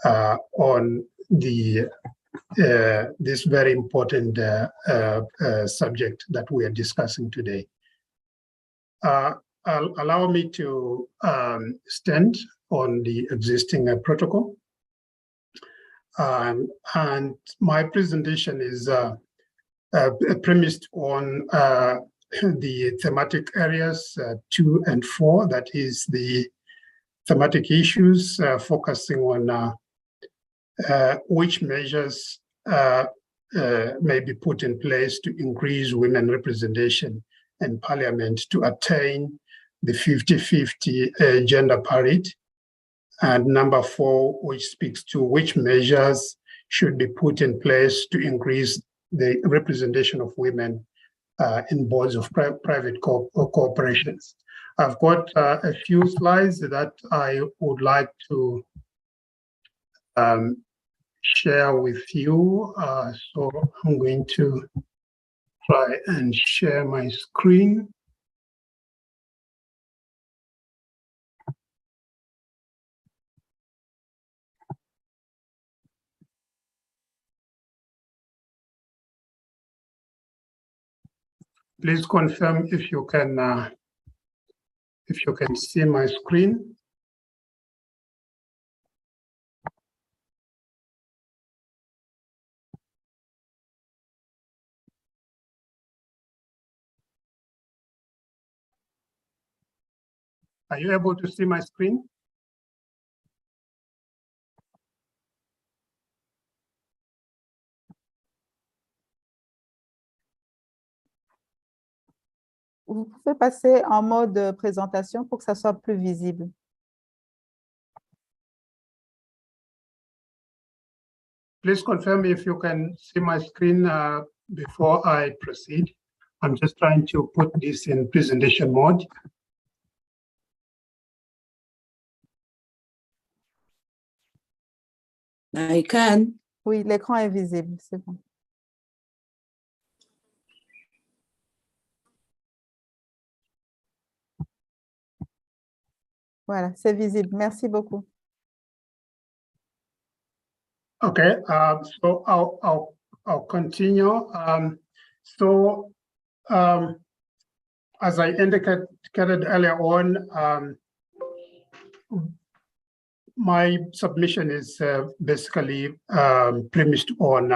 [SPEAKER 15] on the this very important subject that we are discussing today. Allow me to stand on the existing protocol. and my presentation is premised on the thematic areas 2 and 4, that is the thematic issues focusing on which measures may be put in place to increase women representation in Parliament to attain the 50-50 gender parity. And number 4, which speaks to which measures should be put in place to increase the representation of women in boards of private corporations. I've got a few slides that I would like to share with you. So I'm going to try and share my screen. Please confirm if you can see my screen. Are you able to see my screen?
[SPEAKER 1] Vous pouvez passer en mode présentation pour que ça soit plus visible.
[SPEAKER 15] Please confirm if you can see my screen before I proceed. I'm just trying to put this in presentation mode.
[SPEAKER 1] I can. Oui, l'écran est visible, c'est bon. Voilà, c'est visible. Merci beaucoup.
[SPEAKER 15] Okay, so I'll continue. As I indicated earlier on, my submission is basically premised on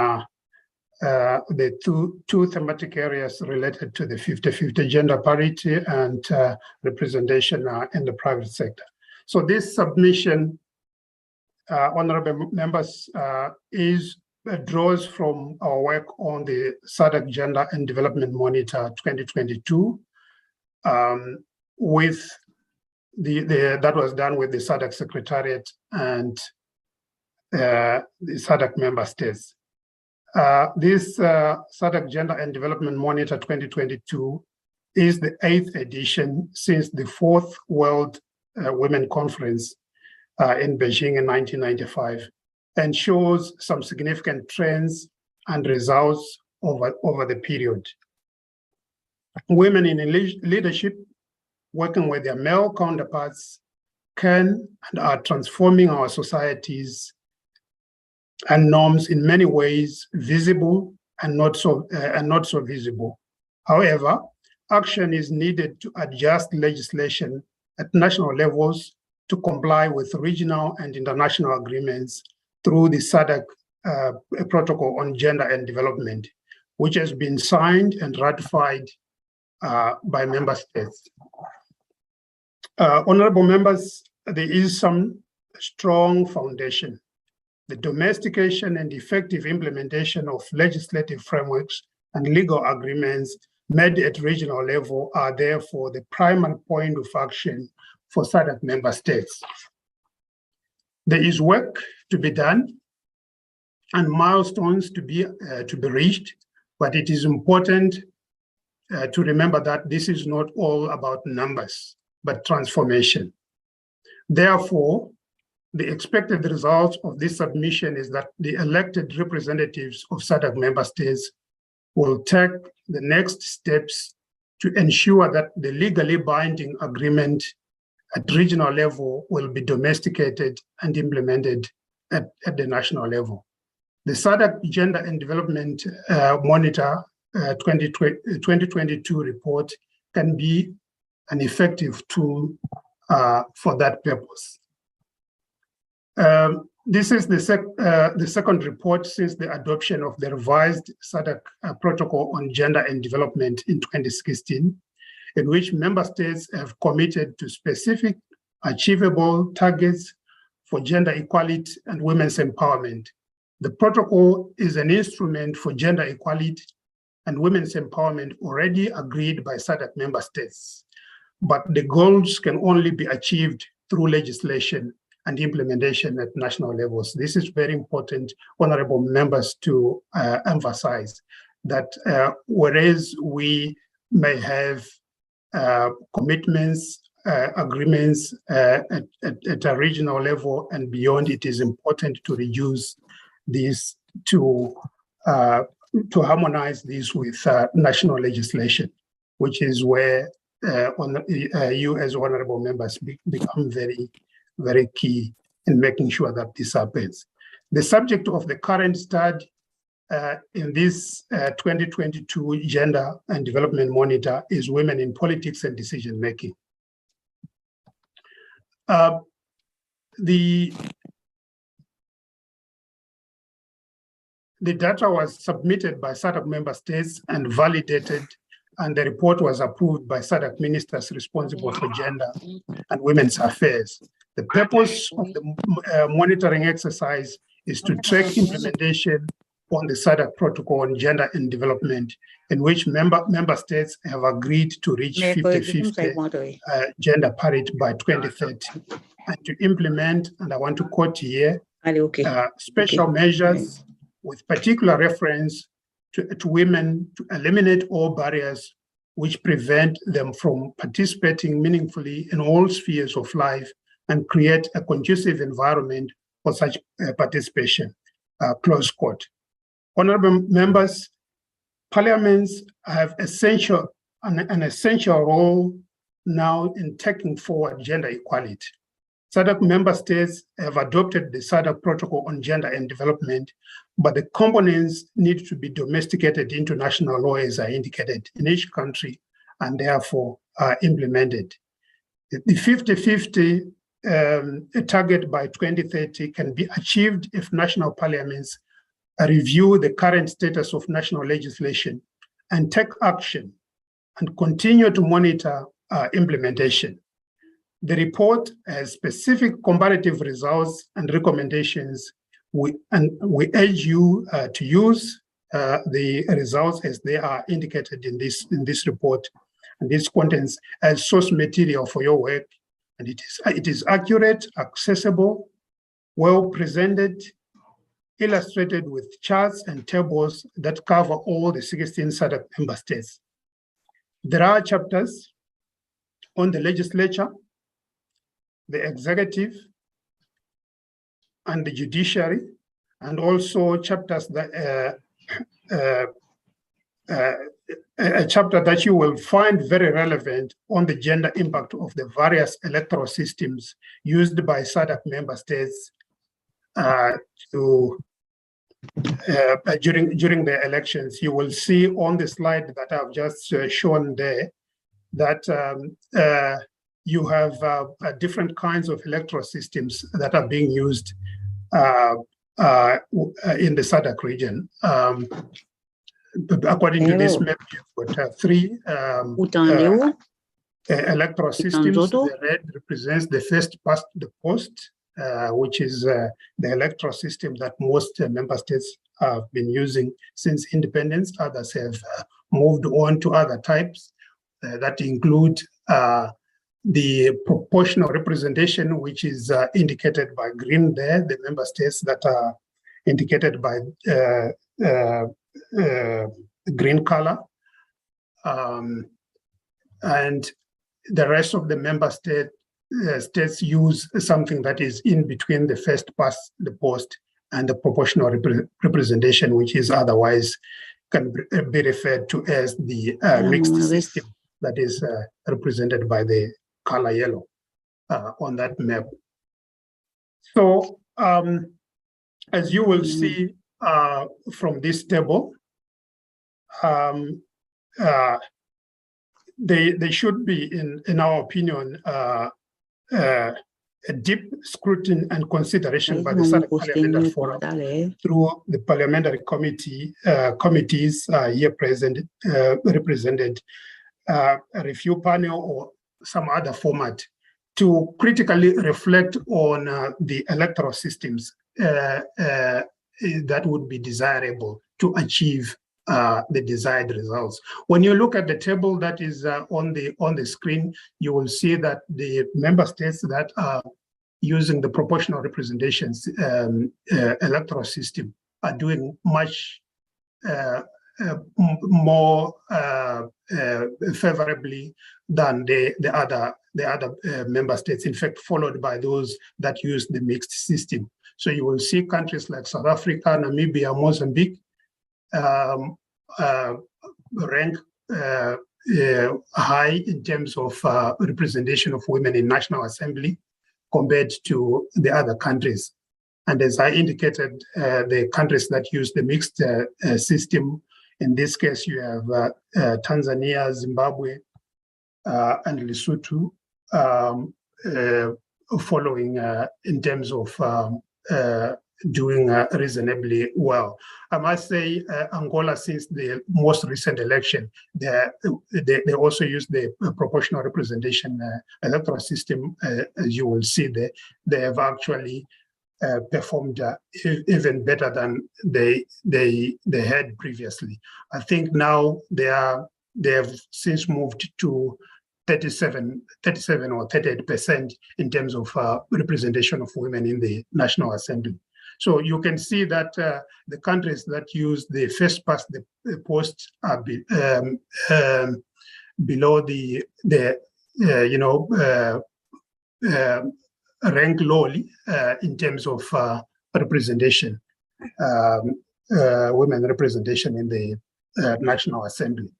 [SPEAKER 15] the two thematic areas related to the 50-50 gender parity and representation in the private sector. So this submission, honorable members, draws from our work on the SADC Gender and Development Monitor 2022, with that was done with the SADC Secretariat and the SADC member states. This SADC Gender and Development Monitor 2022 is the 8th edition since the 4th World Women Conference in Beijing in 1995, and shows some significant trends and results over the period. Women in leadership, working with their male counterparts, can and are transforming our societies and norms in many ways, visible and not so visible. However, action is needed to adjust legislation at national levels to comply with regional and international agreements through the SADC Protocol on Gender and Development, which has been signed and ratified by member states. Honorable members, there is some strong foundation. The domestication and effective implementation of legislative frameworks and legal agreements made at regional level are therefore the primary point of action for SADC member states. There is work to be done and milestones to be reached, but it is important to remember that this is not all about numbers, but transformation. Therefore, the expected result of this submission is that the elected representatives of SADC member states will take the next steps to ensure that the legally binding agreement at regional level will be domesticated and implemented at the national level. The SADC Gender and Development Monitor 2022 report can be an effective tool for that purpose. This is the second report since the adoption of the revised SADC protocol on gender and development in 2016, in which member states have committed to specific achievable targets for gender equality and women's empowerment. The protocol is an instrument for gender equality and women's empowerment already agreed by SADC member states, but the goals can only be achieved through legislation and implementation at national levels. This is very important, honorable members, to emphasize that whereas we may have commitments, agreements at a regional level and beyond, it is important to reduce these to harmonize these with national legislation, which is where you as honorable members become very, very key in making sure that this happens. The subject of the current study in this 2022 Gender and Development Monitor is women in politics and decision making. The data was submitted by SADC member states and validated, and the report was approved by SADC ministers responsible for gender and women's affairs. The purpose of the monitoring exercise is to track implementation on the SADC protocol on gender and development, in which member states have agreed to reach 50-50 gender parity by 2030, and to implement, and I want to quote here, special measures with particular reference to women to eliminate all barriers which prevent them from participating meaningfully in all spheres of life and create a conducive environment for such participation, close quote. Honorable members, parliaments have an essential role now in taking forward gender equality. SADC member states have adopted the SADC protocol on gender and development, but the components need to be domesticated into national law as I indicated in each country and therefore implemented. The 50-50 target by 2030 can be achieved if national parliaments review the current status of national legislation and take action and continue to monitor implementation. The report has specific comparative results and recommendations, and we urge you to use the results as they are indicated in this report. And this contains as source material for your work, and it is accurate, accessible, well presented, illustrated with charts and tables that cover all the 16 SADC member states. There are chapters on the legislature, the executive, and the judiciary, and also chapters that a chapter that you will find very relevant on the gender impact of the various electoral systems used by SADC member states during the elections. You will see on the slide that I've just shown there that you have different kinds of electoral systems that are being used in the SADC region. According to this map, you've got three electoral systems. The red represents the first past the post, which is the electoral system that most member states have been using since independence. Others have moved on to other types that include the proportional representation, which is indicated by green there, the member states that are indicated by green color. And the rest of the member states use something that is in between the first past the post and the proportional representation, which is otherwise can be referred to as the mixed system that is represented by the color yellow on that map. So as you will see from this table, they should be, in our opinion, a deep scrutiny and consideration by the SADC Parliamentary Forum through the parliamentary committees here present, represented, a review panel or some other format to critically reflect on the electoral systems that would be desirable to achieve the desired results. When you look at the table that is on the screen, you will see that the member states that are using the proportional representations electoral system are doing much more favorably than the other member states, in fact, followed by those that use the mixed system. So you will see countries like South Africa, Namibia, Mozambique rank high in terms of representation of women in National Assembly compared to the other countries. And as I indicated, the countries that use the mixed system, in this case, you have Tanzania, Zimbabwe, and Lesotho following in terms of doing reasonably well. I must say Angola, since the most recent election, they also use the proportional representation electoral system. As you will see, they have actually performed even better than they had previously. I think now they have since moved to 37 or 38% in terms of representation of women in the National Assembly. So you can see that the countries that use the first past the post are below the rank lowly in terms of representation, women representation in the National Assembly.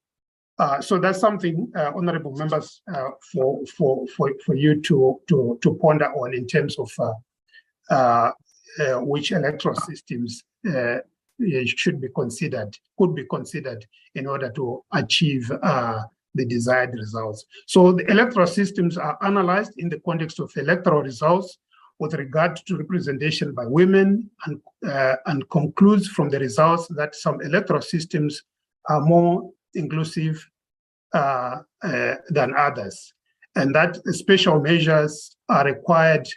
[SPEAKER 15] So that's something, honourable members, for you to ponder on in terms of which electoral systems could be considered in order to achieve the desired results. So the electoral systems are analysed in the context of electoral results with regard to representation by women, and concludes from the results that some electoral systems are more inclusive than others, and that special measures are required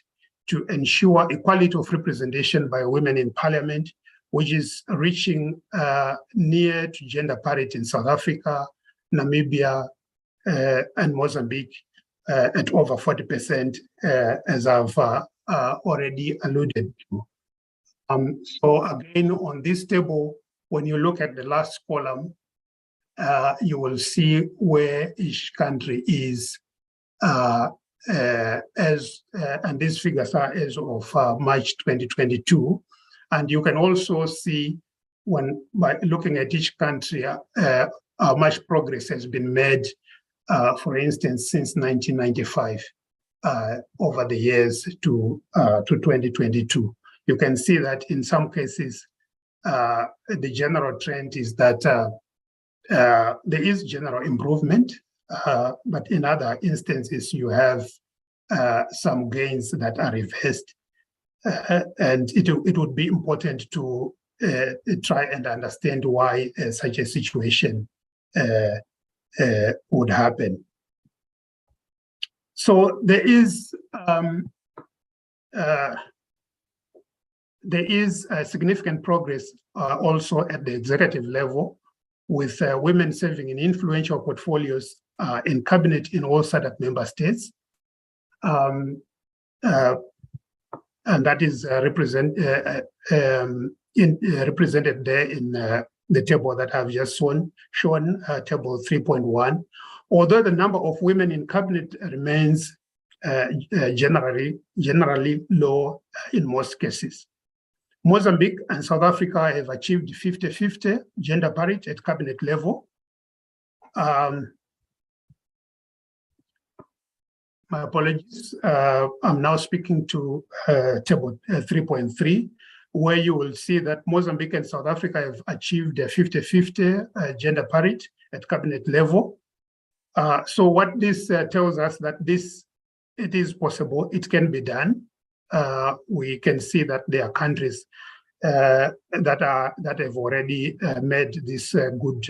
[SPEAKER 15] to ensure equality of representation by women in parliament, which is reaching near to gender parity in South Africa, Namibia, and Mozambique at over 40%, as I've already alluded to. So again, on this table, when you look at the last column, you will see where each country is and these figures are as of March 2022. And you can also see by looking at each country, how much progress has been made, for instance, since 1995 over the years to 2022. You can see that in some cases, the general trend is that there is general improvement, but in other instances, you have some gains that are reversed. And it would be important to try and understand why such a situation would happen. So there is significant progress also at the executive level, with women serving in influential portfolios in cabinet in all SADC member states. And that is represented there in the table that I've just shown, table 3.1. Although the number of women in cabinet remains generally low in most cases. Mozambique and South Africa have achieved 50-50 gender parity at cabinet level. My apologies. I'm now speaking to table 3.3, where you will see that Mozambique and South Africa have achieved a 50-50 gender parity at cabinet level. So what this tells us that this it is possible, it can be done. We can see that there are countries that have already made this good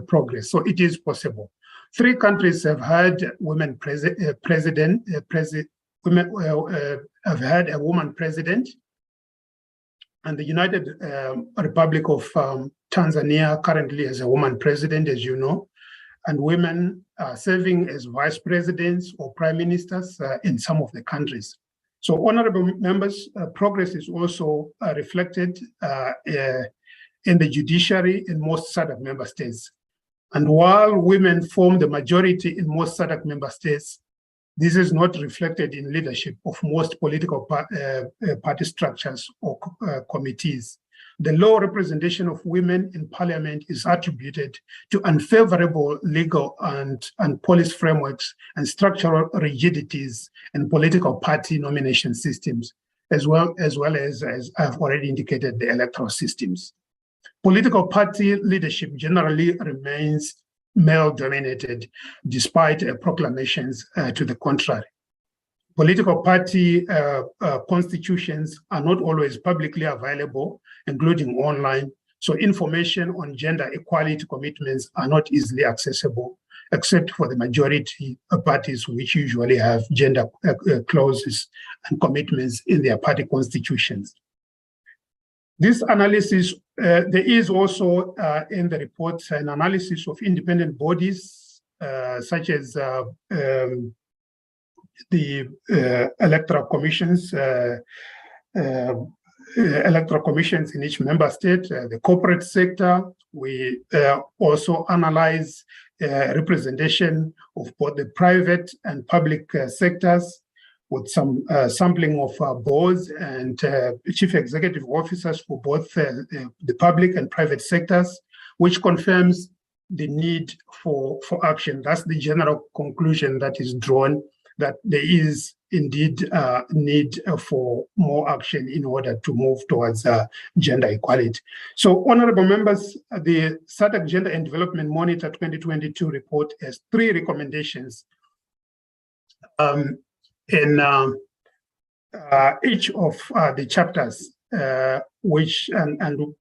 [SPEAKER 15] progress. So it is possible. 3 countries have had women have had a woman president, and the United Republic of Tanzania currently has a woman president, as you know, and women are serving as vice presidents or prime ministers in some of the countries. So, honorable members, progress is also reflected in the judiciary in most SADC member states. And while women form the majority in most SADC member states, this is not reflected in leadership of most political party structures or committees. The low representation of women in parliament is attributed to unfavorable legal and policy frameworks and structural rigidities in political party nomination systems, as well as I've already indicated, the electoral systems. Political party leadership generally remains male-dominated, despite proclamations to the contrary. Political party constitutions are not always publicly available, including online, so information on gender equality commitments are not easily accessible, except for the majority of parties, which usually have gender clauses and commitments in their party constitutions. This analysis, there is also in the report an analysis of independent bodies, such as the electoral commissions in each member state, the corporate sector. We also analyze representation of both the private and public sectors, with some sampling of boards and chief executive officers for both the public and private sectors, which confirms the need for action. That's the general conclusion that is drawn, that there is indeed a need for more action in order to move towards gender equality. So, honorable members, the SADC Gender and Development Monitor 2022 report has 3 recommendations in each of the chapters, which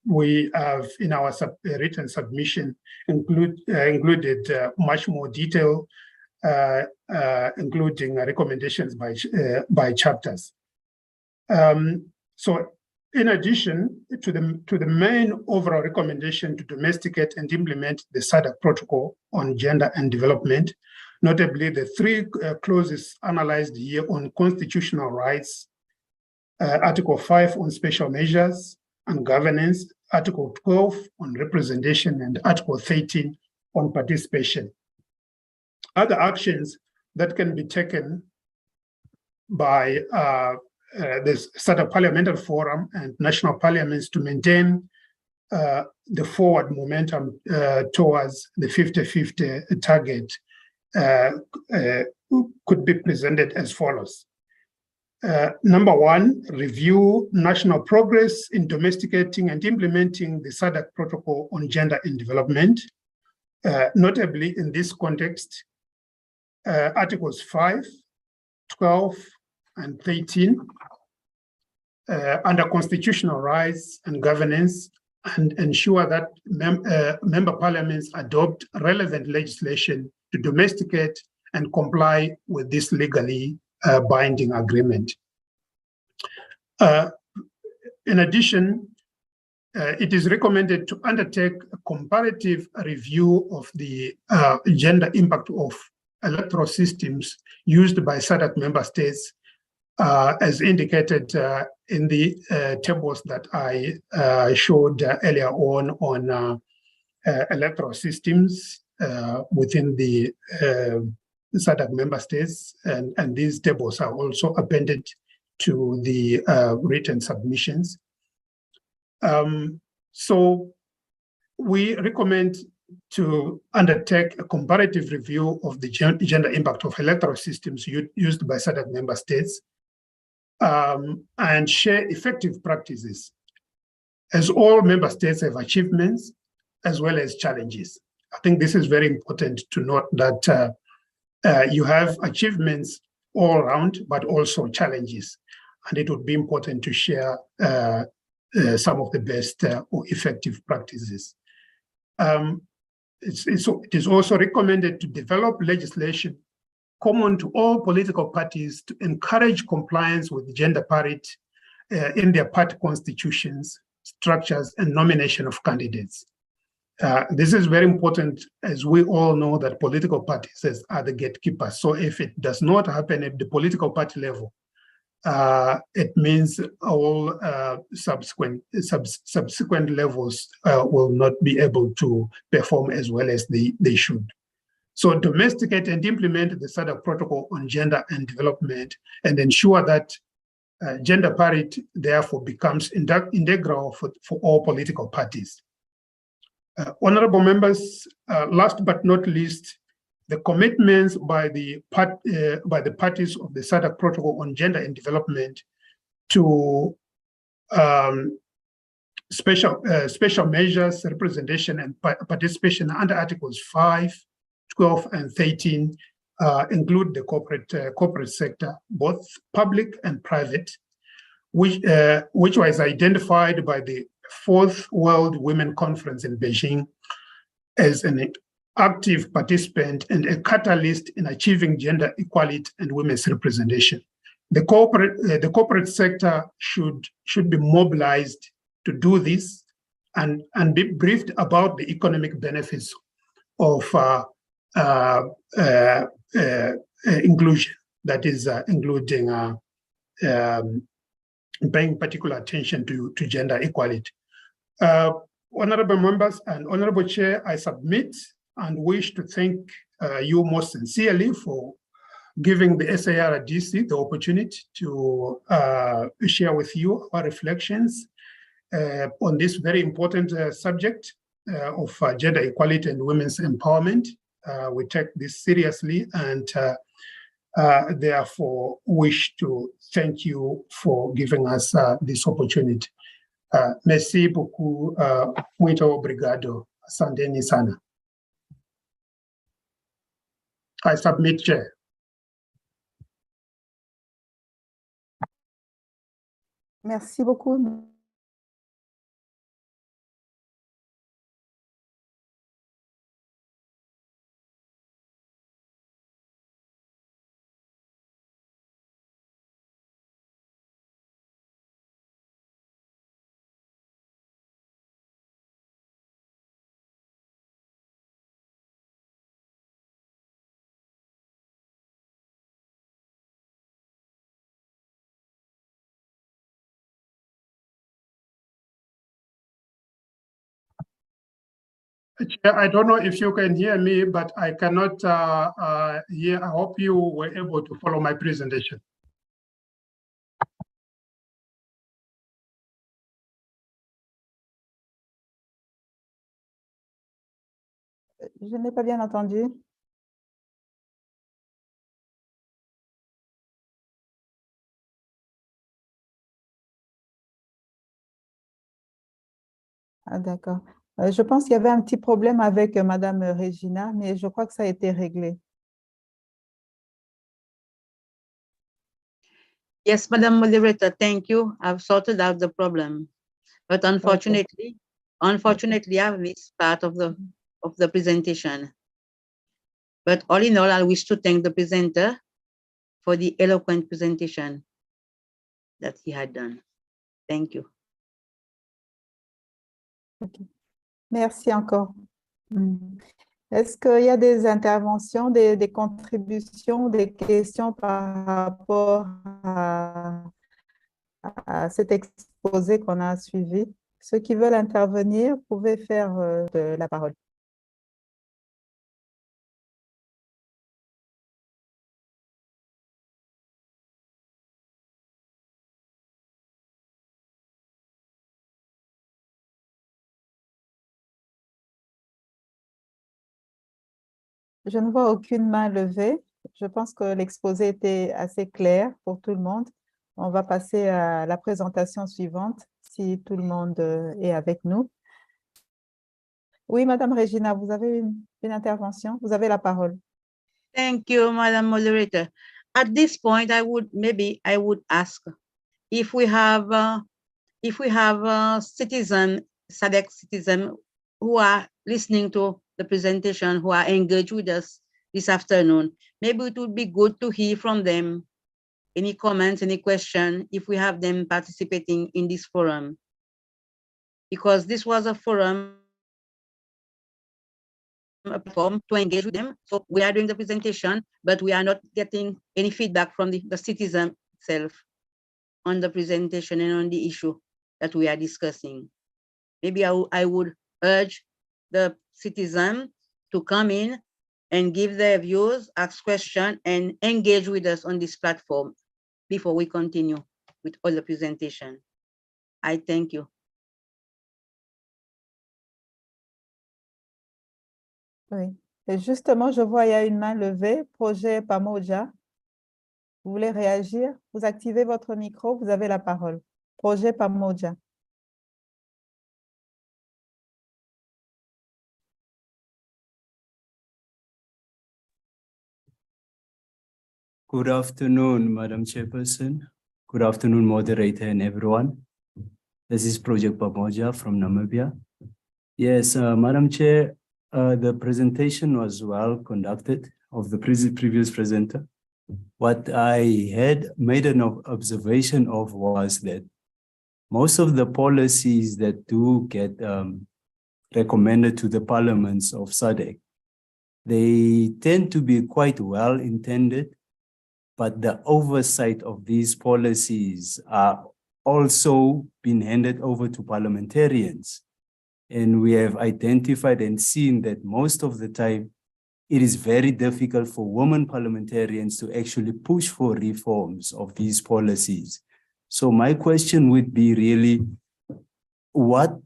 [SPEAKER 15] we have in our written submission included much more detail, including recommendations by chapters. So, in addition to the main overall recommendation to domesticate and implement the SADC protocol on gender and development, notably the 3 clauses analyzed here on constitutional rights, Article 5 on special measures and governance, Article 12 on representation, and Article 13 on participation. Other actions that can be taken by the SADC Parliamentary Forum and national parliaments to maintain the forward momentum towards the 50-50 target could be presented as follows. Number 1, review national progress in domesticating and implementing the SADC protocol on gender and development. Notably, in this context, Articles 5, 12, and 13 under constitutional rights and governance, and ensure that member parliaments adopt relevant legislation to domesticate and comply with this legally binding agreement. In addition, it is recommended to undertake a comparative review of the gender impact of electoral systems used by SADC member states, as indicated in the tables that I showed earlier on electoral systems within the SADC member states, and these tables are also appended to the written submissions. So we recommend to undertake a comparative review of the gender impact of electoral systems used by SADC member states, and share effective practices, as all member states have achievements as well as challenges. I think this is very important to note, that you have achievements all around, but also challenges. And it would be important to share some of the best or effective practices. It is also recommended to develop legislation common to all political parties to encourage compliance with gender parity in their party constitutions, structures, and nomination of candidates. This is very important, as we all know that political parties are the gatekeepers. So if it does not happen at the political party level, it means all subsequent levels will not be able to perform as well as they should. So domesticate and implement the SADC protocol on gender and development and ensure that gender parity therefore becomes integral for all political parties. Honorable members, last but not least, the commitments by the parties of the SADC protocol on gender and development to special measures, representation, and participation under Articles 5, 12, and 13 include the corporate sector, both public and private, which was identified by the Fourth World Women Conference in Beijing as an active participant and a catalyst in achieving gender equality and women's representation. The corporate sector should be mobilized to do this and be briefed about the economic benefits of inclusion, that is including paying particular attention to gender equality. Honorable members and Honorable Chair, I submit and wish to thank you most sincerely for giving the SARDC the opportunity to share with you our reflections on this very important subject of gender equality and women's empowerment. We take this seriously and therefore wish to thank you for giving us this opportunity. Merci beaucoup, muito obrigado, asanteni sana. I submit, Chair.
[SPEAKER 1] Merci beaucoup.
[SPEAKER 15] Chair, I don't know if you can hear me, but I cannot hear. I hope you were able to follow my presentation.
[SPEAKER 1] Je n'ai pas bien entendu. Ah, d'accord. Je pense qu'il y avait un petit problème avec Madame Regina, mais je crois que ça a été réglé.
[SPEAKER 2] Yes, Madam Moderator, thank you. I've sorted out the problem. But unfortunately, I've missed part of the presentation. But all in all, I wish to thank the presenter for the eloquent presentation that he had done. Thank you.
[SPEAKER 1] Okay. Merci encore. Est-ce qu'il y a des interventions, des contributions, des questions par rapport à cet exposé qu'on a suivi? Ceux qui veulent intervenir, pouvez faire la parole. Je ne vois aucune main levée. Je pense que l'exposé était assez clair pour tout le monde. On va passer à la présentation suivante, si tout le monde est avec nous. Oui, Madame Regina, vous avez une intervention? Vous avez la parole.
[SPEAKER 2] Thank you, Madam Moderator. At this point, I would ask if we have citizen, SADC citizen who are listening to the presentation, who are engaged with us this afternoon. Maybe it would be good to hear from them. Any comments, any question, if we have them participating in this forum. Because this was a forum, a platform to engage with them. So we are doing the presentation, but we are not getting any feedback from the citizen itself on the presentation and on the issue that we are discussing. Maybe I would urge the citizen to come in and give their views, ask questions, and engage with us on this platform before we continue with all the presentation. I thank you.
[SPEAKER 1] Oui. Et justement, je vois il y a une main levée, projet Pamoja. Vous voulez réagir? Vous activez votre micro, vous avez la parole. Projet Pamoja.
[SPEAKER 16] Good afternoon, Madam Chairperson. Good afternoon, moderator and everyone. This is Project Pamoja from Namibia. Yes, Madam Chair, the presentation was well conducted of the previous presenter. What I had made an observation of was that most of the policies that do get recommended to the parliaments of SADC, they tend to be quite well intended, but the oversight of these policies are also being handed over to parliamentarians. And we have identified and seen that most of the time, it is very difficult for women parliamentarians to actually push for reforms of these policies. So my question would be really, what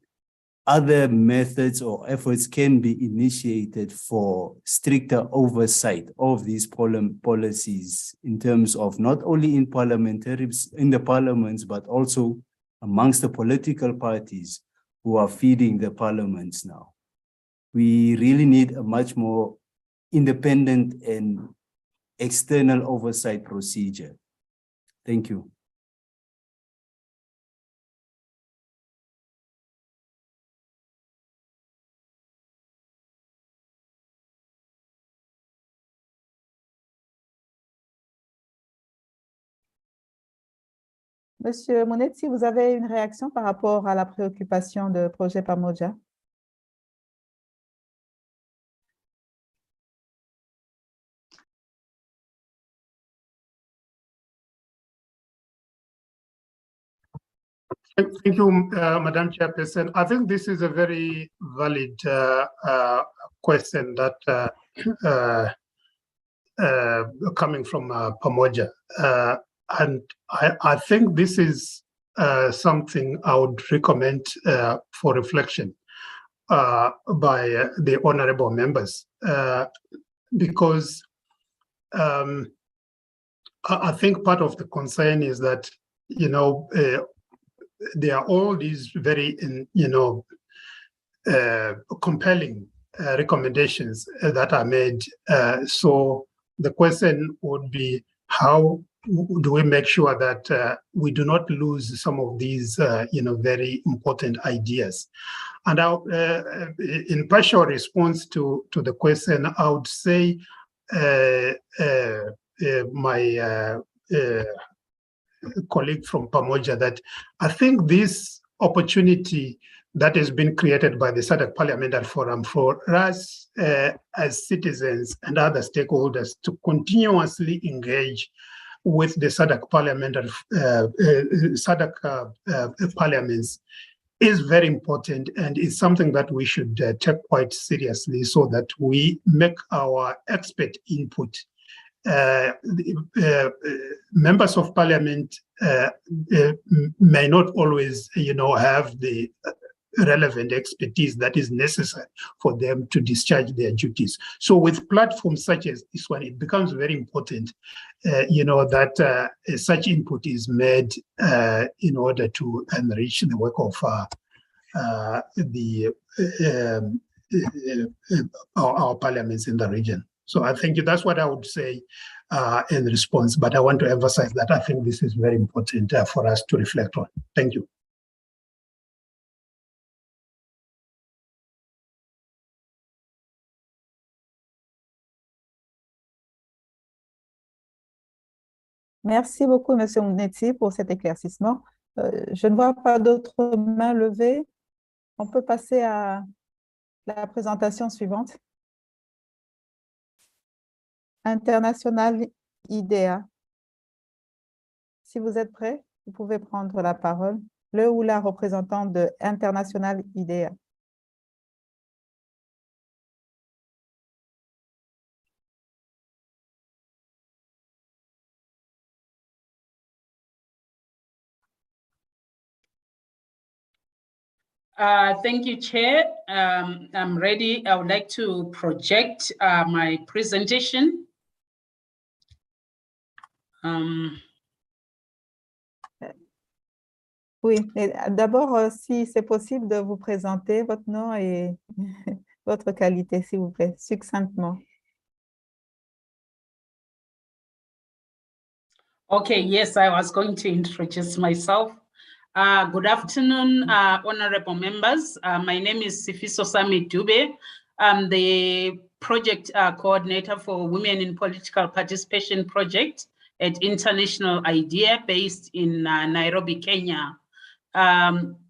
[SPEAKER 16] other methods or efforts can be initiated for stricter oversight of these policies in terms of not only in the parliaments, but also amongst the political parties who are feeding the parliaments now? We really need a much more independent and external oversight procedure. Thank you.
[SPEAKER 1] Monsieur Monet, si vous avez une réaction par rapport à la préoccupation de projet Pamoja.
[SPEAKER 15] Thank you, Madam Chairperson. I think this is a very valid question that coming from Pamoja. And I think this is something I would recommend for reflection by the honorable members, because I think part of the concern is that, you know, there are all these very, compelling recommendations that are made. So the question would be, how do we make sure that we do not lose some of these, very important ideas? And in partial response to the question, I would say my colleague from Pamoja that I think this opportunity that has been created by the SADC Parliamentary Forum for us as citizens and other stakeholders to continuously engage with the SADC parliaments is very important, and is something that we should take quite seriously, so that we make our expert input. Members of parliament may not always, have the relevant expertise that is necessary for them to discharge their duties. So with platforms such as this one, it becomes very important, that such input is made in order to enrich the work of our parliaments in the region. So I think that's what I would say in response, but I want to emphasize that I think this is very important for us to reflect on. Thank you.
[SPEAKER 1] Merci beaucoup, Monsieur Mounetsi, pour cet éclaircissement. Je ne vois pas d'autres mains levées. On peut passer à la présentation suivante. International IDEA. Si vous êtes prêts, vous pouvez prendre la parole. Le ou la représentante de International IDEA.
[SPEAKER 17] Thank you, Chair. I'm ready. I would like to project my presentation.
[SPEAKER 1] Oui, d'abord, si c'est possible de vous présenter votre nom et votre qualité, s'il vous plaît, succinctement.
[SPEAKER 17] Okay, yes, I was going to introduce myself. Good afternoon, honorable members. My name is Sifiso Sami Dube. I'm the project coordinator for Women in Political Participation Project at International IDEA based in Nairobi, Kenya.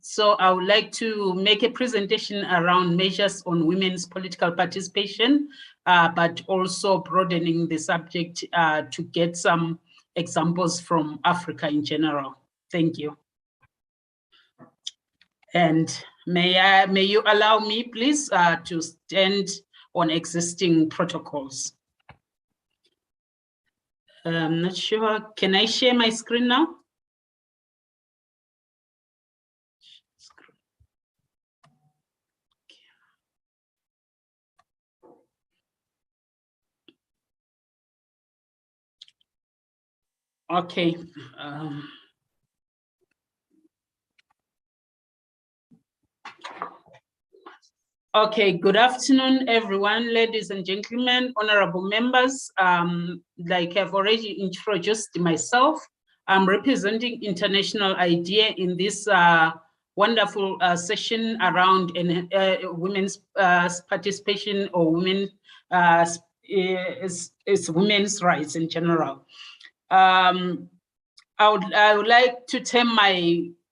[SPEAKER 17] So I would like to make a presentation around measures on women's political participation, but also broadening the subject to get some examples from Africa in general. Thank you. And may you allow me, please, to stand on existing protocols. I'm not sure. Can I share my screen now? Okay. Okay, good afternoon, everyone, ladies and gentlemen, honorable members. Like I've already introduced myself, I'm representing International IDEA in this wonderful session around women's participation or women is women's rights in general. I would like to term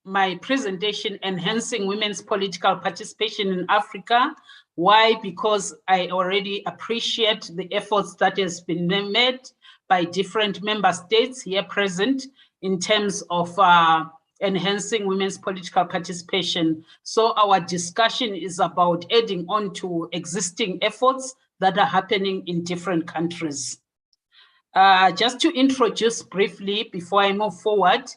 [SPEAKER 17] my presentation Enhancing Women's Political Participation in Africa. Why? Because I already appreciate the efforts that has been made by different member states here present in terms of enhancing women's political participation. So our discussion is about adding on to existing efforts that are happening in different countries. Just to introduce briefly before I move forward,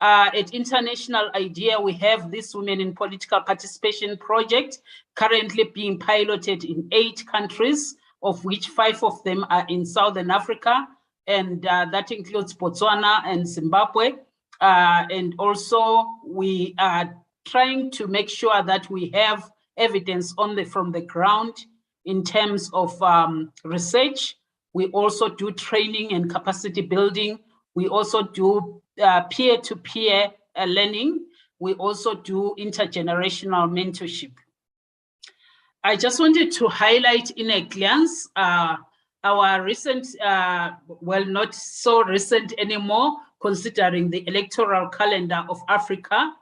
[SPEAKER 17] at International IDEA, we have this Women in Political Participation project currently being piloted in 8 countries, of which 5 of them are in Southern Africa, and that includes Botswana and Zimbabwe. And also we are trying to make sure that we have evidence from the ground in terms of research. We also do training and capacity building. We also do peer-to-peer learning. We also do intergenerational mentorship. I just wanted to highlight in a glance our recent, well, not so recent anymore, considering the electoral calendar of Africa.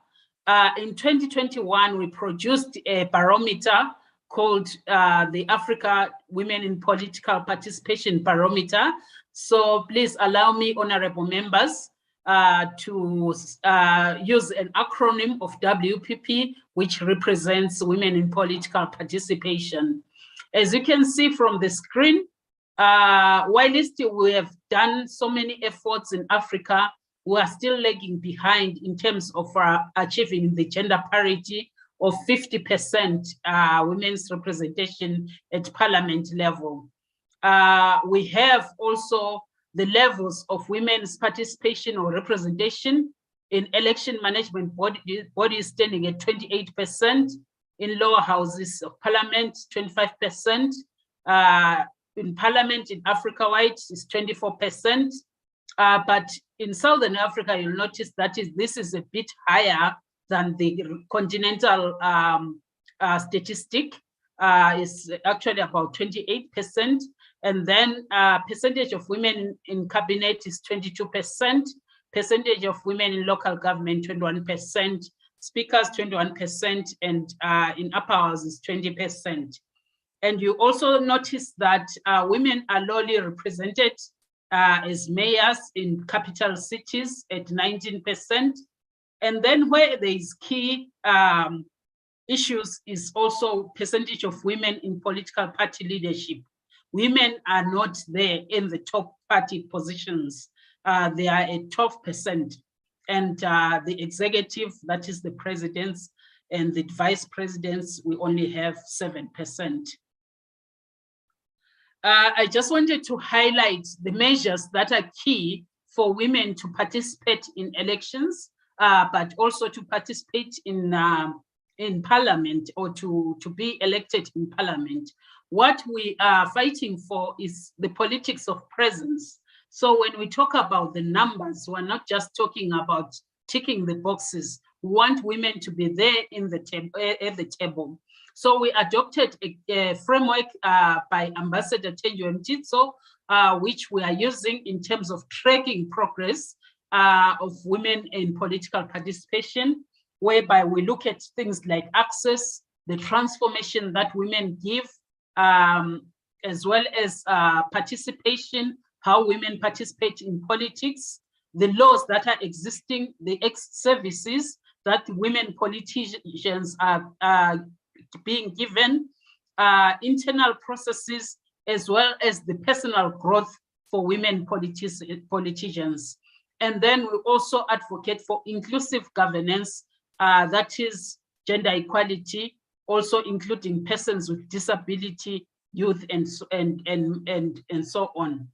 [SPEAKER 17] In 2021, we produced a barometer called the Africa Women in Political Participation Barometer. So please allow me, honorable members, to use an acronym of WPP, which represents Women in Political Participation. As you can see from the screen, while we have done so many efforts in Africa, we are still lagging behind in terms of achieving the gender parity of 50% women's representation at parliament level. We have also the levels of women's participation or representation in election management bodies standing at 28%, in lower houses of parliament, 25%, in parliament in Africa-wide is 24%. But in Southern Africa, you'll notice that this is a bit higher than the continental statistic. Is actually about 28%. And then percentage of women in cabinet is 22%. Percentage of women in local government, 21%. Speakers, 21%. And in upper house is 20%. And you also notice that women are lowly represented as mayors in capital cities at 19%. And then where there is key issues is also percentage of women in political party leadership. Women are not there in the top party positions. They are at 12%. And the executive, that is the presidents and the vice presidents, we only have 7%. I just wanted to highlight the measures that are key for women to participate in elections, but also to participate in parliament or to be elected in parliament. What we are fighting for is the politics of presence. So when we talk about the numbers, we're not just talking about ticking the boxes. We want women to be there in the at the table. So we adopted a framework by Ambassador Tenjo Mtitso, which we are using in terms of tracking progress of women in political participation, whereby we look at things like access, the transformation that women give, as well as participation, how women participate in politics, the laws that are existing, the ex-services that women politicians are being given, internal processes, as well as the personal growth for women politicians. And then we also advocate for inclusive governance, that is gender equality, also including persons with disability, youth, and so on.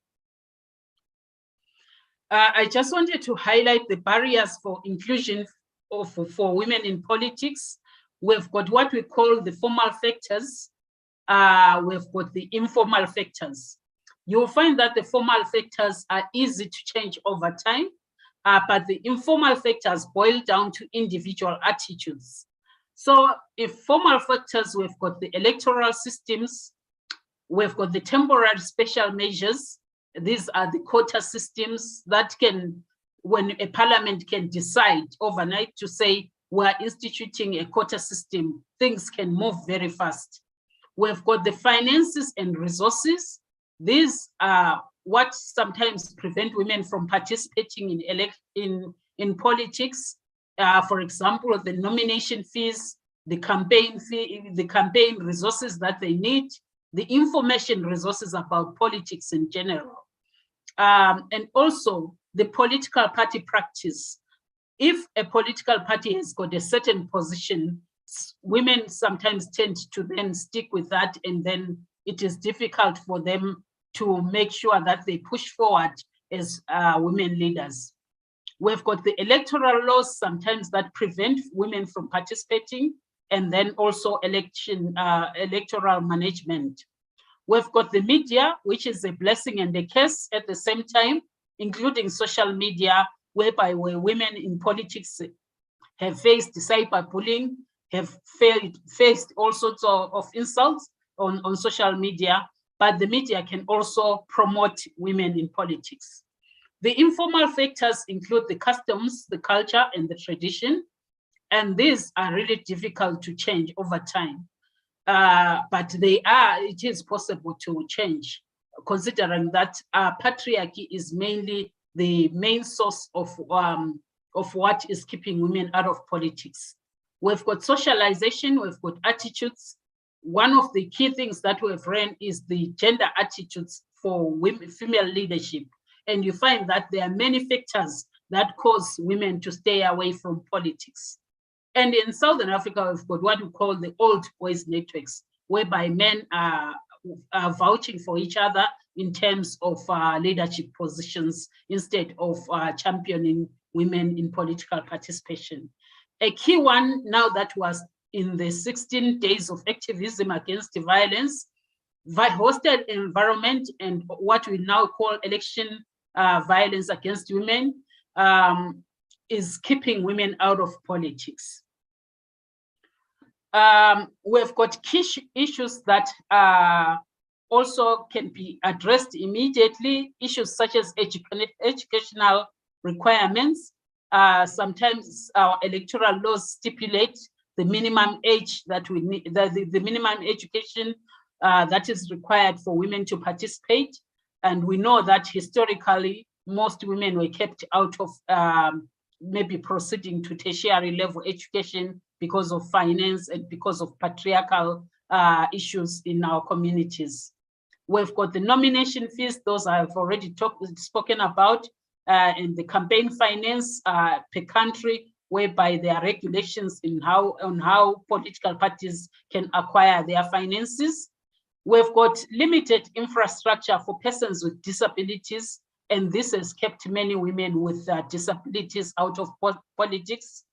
[SPEAKER 17] I just wanted to highlight the barriers for inclusion for women in politics. We've got what we call the formal factors. We've got the informal factors. You'll find that the formal factors are easy to change over time, but the informal factors boil down to individual attitudes. So if formal factors, we've got the electoral systems, we've got the temporary special measures. These are the quota systems that can, when a parliament can decide overnight to say, we're instituting a quota system, things can move very fast. We've got the finances and resources. These are what sometimes prevent women from participating in politics. For example, the nomination fees, the campaign fee, the campaign resources that they need, the information resources about politics in general. And also the political party practice. If a political party has got a certain position, women sometimes tend to then stick with that, and then it is difficult for them to make sure that they push forward as women leaders. We've got the electoral laws sometimes that prevent women from participating, and then also electoral management. We've got the media, which is a blessing and a curse at the same time, including social media, whereby women in politics have faced cyberbullying, have faced all sorts of insults on social media, but the media can also promote women in politics. The informal factors include the customs, the culture, and the tradition, and these are really difficult to change over time. But it is possible to change, considering that patriarchy is mainly the main source of what is keeping women out of politics. We've got socialization, we've got attitudes. One of the key things that we've ran is the gender attitudes for women, female leadership. And you find that there are many factors that cause women to stay away from politics. And in Southern Africa, we've got what we call the old boys networks, whereby men are vouching for each other in terms of leadership positions instead of championing women in political participation. A key one now that was in the 16 days of activism against violence hostile environment and what we now call election violence against women is keeping women out of politics. We've got key issues that also can be addressed immediately, issues such as educational requirements. Sometimes our electoral laws stipulate the minimum age that we need, the minimum education that is required for women to participate. And we know that historically, most women were kept out of maybe proceeding to tertiary level education because of finance and because of patriarchal issues in our communities. We've got the nomination fees, those I've already spoken about, and the campaign finance per country, whereby there are regulations on how political parties can acquire their finances. We've got limited infrastructure for persons with disabilities, and this has kept many women with disabilities out of politics.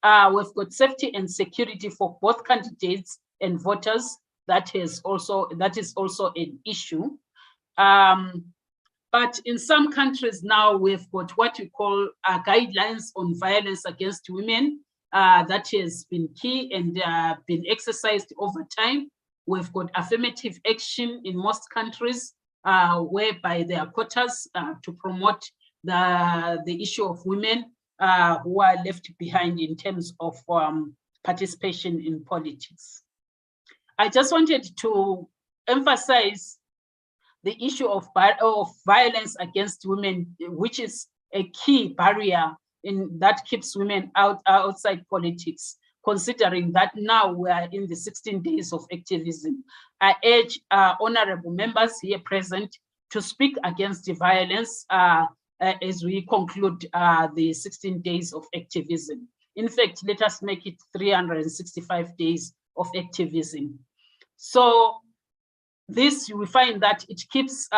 [SPEAKER 17] We've got safety and security for both candidates and voters. That is also an issue. But in some countries now, we've got what we call guidelines on violence against women that has been key and been exercised over time. We've got affirmative action in most countries, whereby there are quotas to promote the issue of women who are left behind in terms of participation in politics. I just wanted to emphasize the issue of violence against women, which is a key barrier that keeps women outside politics, considering that now we are in the 16 days of activism. I urge honorable members here present to speak against the violence as we conclude the 16 days of activism. In fact, let us make it 365 days of activism. So this, we find that it keeps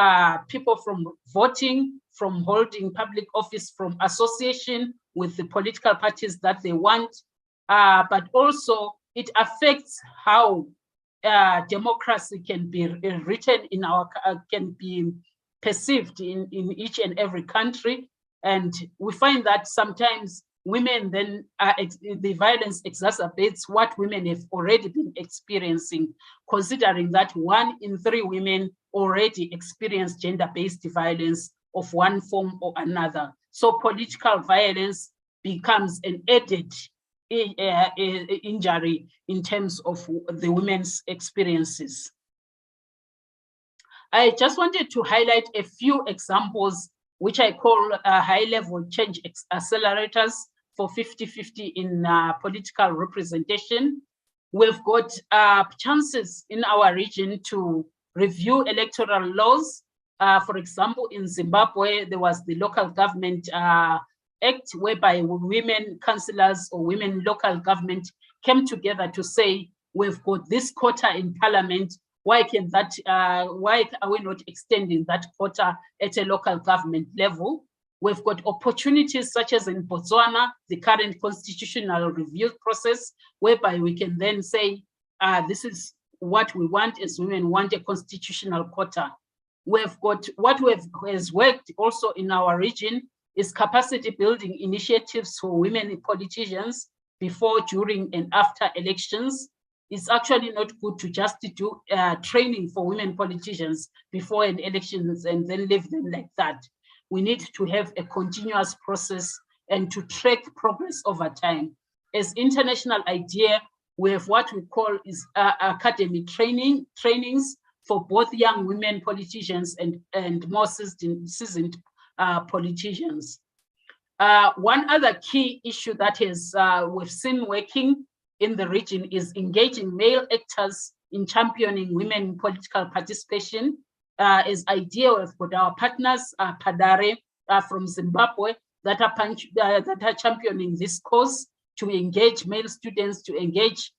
[SPEAKER 17] people from voting, from holding public office, from association with the political parties that they want, but also it affects how democracy can be written in can be perceived in each and every country. And we find that sometimes women then, the violence exacerbates what women have already been experiencing, considering that 1 in 3 women already experience gender-based violence of one form or another. So political violence becomes an added injury in terms of the women's experiences. I just wanted to highlight a few examples, which I call high-level change accelerators for 50-50 in political representation. We've got chances in our region to review electoral laws. For example, in Zimbabwe, there was the Local Government Act, whereby women councillors or women local government came together to say, we've got this quota in parliament, why are we not extending that quota at a local government level? We've got opportunities such as in Botswana, the current constitutional review process, whereby we can then say, this is what we want as women, want a constitutional quota. We've got what has worked also in our region is capacity building initiatives for women politicians before, during, and after elections. It's actually not good to just do training for women politicians before an election and then leave them like that. We need to have a continuous process and to track progress over time. As international idea, we have what we call is academic trainings for both young women politicians and more seasoned politicians. One other key issue that we've seen working in the region is engaging male actors in championing women political participation. As idea, we've got our partners, Padare from Zimbabwe, that are championing this cause to engage male students, to engage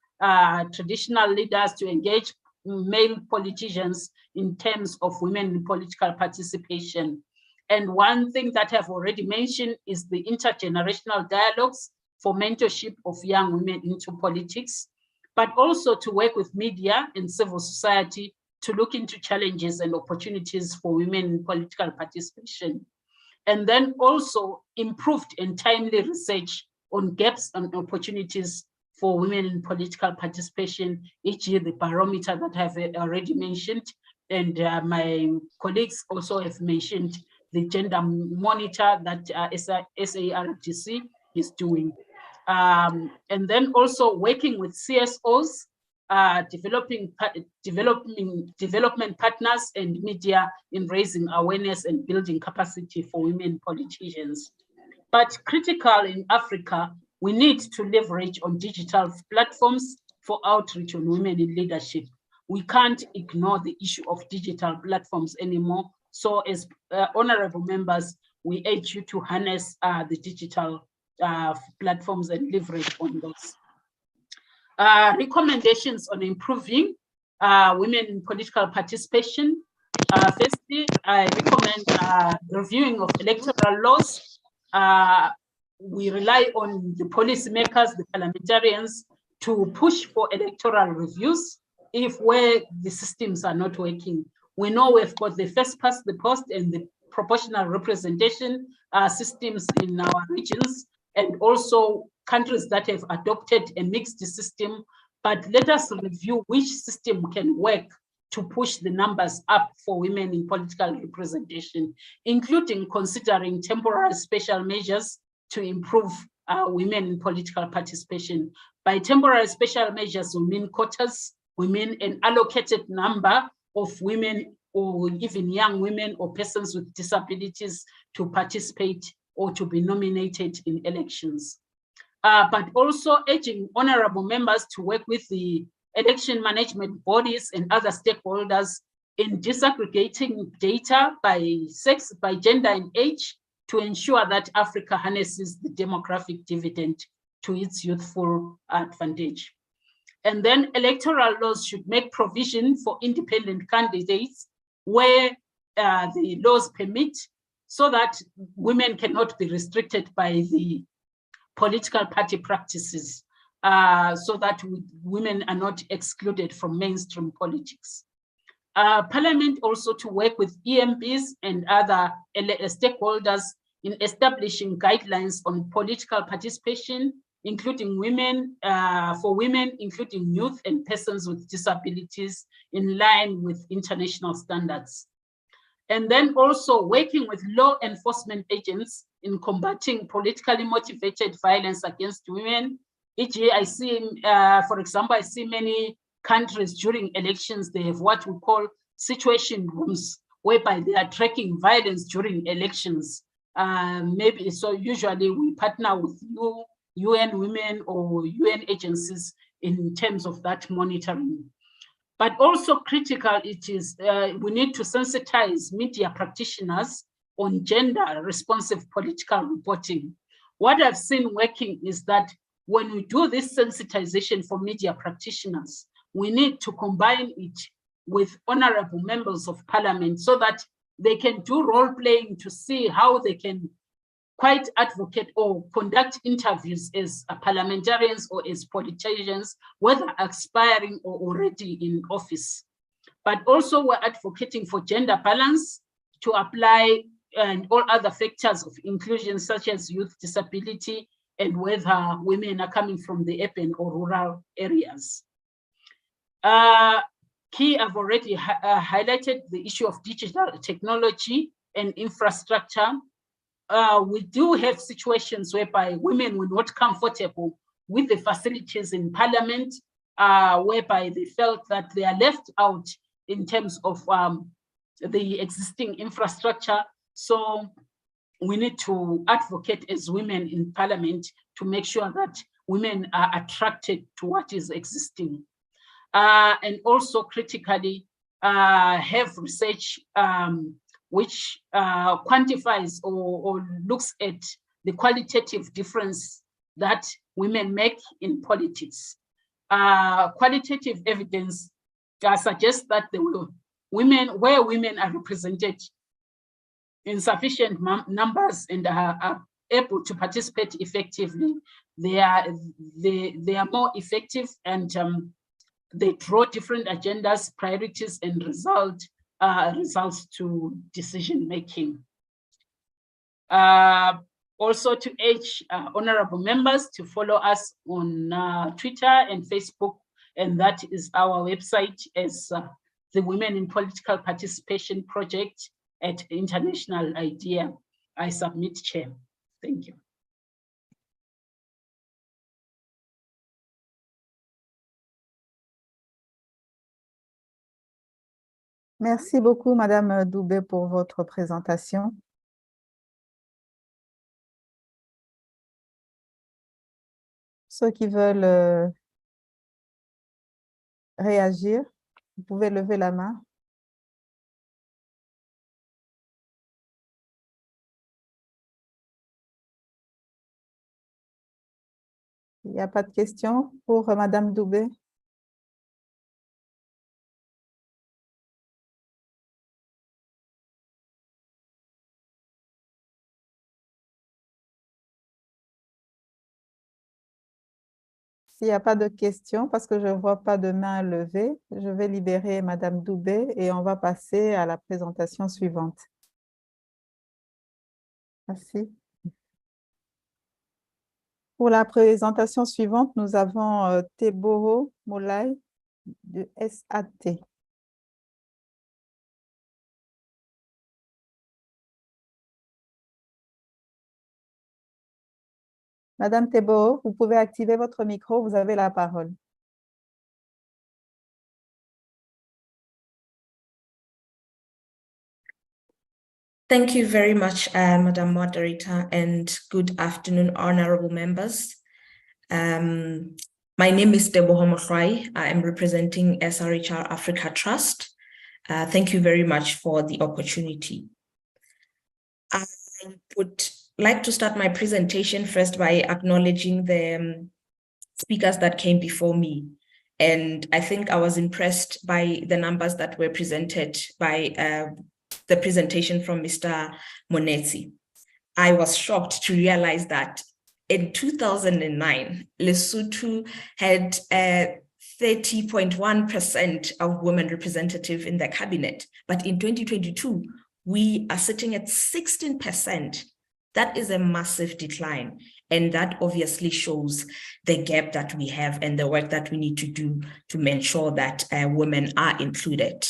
[SPEAKER 17] traditional leaders, to engage male politicians in terms of women political participation. And one thing that I've already mentioned is the intergenerational dialogues for mentorship of young women into politics, but also to work with media and civil society to look into challenges and opportunities for women in political participation. And then also improved and timely research on gaps and opportunities for women in political participation, e.g. the barometer that I've already mentioned, and my colleagues also have mentioned the gender monitor that SARTC is doing. And then also working with CSOs, development partners and media in raising awareness and building capacity for women politicians. But critical in Africa, we need to leverage on digital platforms for outreach on women in leadership. We can't ignore the issue of digital platforms anymore. So as honorable members, we urge you to harness the digital platforms and leverage on those. Recommendations on improving women in political participation. Firstly, I recommend reviewing of electoral laws. We rely on the policymakers, the parliamentarians, to push for electoral reviews where the systems are not working. We know we've got the first past the post and the proportional representation systems in our regions, and also countries that have adopted a mixed system. But let us review which system can work to push the numbers up for women in political representation, including considering temporary special measures to improve women in political participation. By temporary special measures, we mean quotas, we mean an allocated number of women or even young women or persons with disabilities to participate or to be nominated in elections. But also urging honorable members to work with the election management bodies and other stakeholders in disaggregating data by sex, by gender and age to ensure that Africa harnesses the demographic dividend to its youthful advantage. And then electoral laws should make provision for independent candidates where the laws permit, so that women cannot be restricted by the political party practices, so that women are not excluded from mainstream politics. Parliament also to work with EMPs and other stakeholders in establishing guidelines on political participation, including women, for women, including youth and persons with disabilities in line with international standards. And then also working with law enforcement agents in combating politically motivated violence against women. E.g., I see, for example, I see many countries during elections, they have what we call situation rooms, whereby they are tracking violence during elections. Maybe so usually we partner with UN Women or UN agencies in terms of that monitoring. But also critical it is, we need to sensitize media practitioners on gender responsive political reporting. What I've seen working is that when we do this sensitization for media practitioners, we need to combine it with honorable members of parliament so that they can do role playing to see how they can quite advocate or conduct interviews as parliamentarians or as politicians, whether aspiring or already in office. But also we're advocating for gender balance to apply and all other factors of inclusion, such as youth disability and whether women are coming from the urban or rural areas. Key, I've already highlighted the issue of digital technology and infrastructure. We do have situations whereby women were not comfortable with the facilities in parliament, whereby they felt that they are left out in terms of the existing infrastructure. So we need to advocate as women in parliament to make sure that women are attracted to what is existing. And also critically have research which quantifies or looks at the qualitative difference that women make in politics. Qualitative evidence suggests that where women are represented in sufficient numbers and are able to participate effectively, they are more effective and they draw different agendas, priorities, and results to decision making. Also to urge honorable members to follow us on Twitter and Facebook, and that is our website as the Women in Political Participation Project at International IDEA. I submit, Chair. Thank you.
[SPEAKER 1] Merci beaucoup, Madame Doubé, pour votre présentation. Ceux qui veulent réagir, vous pouvez lever la main. Il n'y a pas de questions pour Madame Doubé? S'il n'y a pas de questions, parce que je ne vois pas de main levée, je vais libérer Madame Doubé et on va passer à la présentation suivante. Merci. Pour la présentation suivante, nous avons Teboro Molai de SAT. Madame Teboro, vous pouvez activer votre micro, vous avez la parole.
[SPEAKER 18] Thank you very much, Madam Moderator, and good afternoon, honorable members. My name is Deboho Mohlwai. I am representing SRHR Africa Trust. Thank you very much for the opportunity. I would like to start my presentation first by acknowledging the speakers that came before me. And I think I was impressed by the numbers that were presented by the presentation from Mr. Monetsi. I was shocked to realize that in 2009, Lesotho had 30.1% of women representative in the cabinet. But in 2022, we are sitting at 16%. That is a massive decline. And that obviously shows the gap that we have and the work that we need to do to ensure that women are included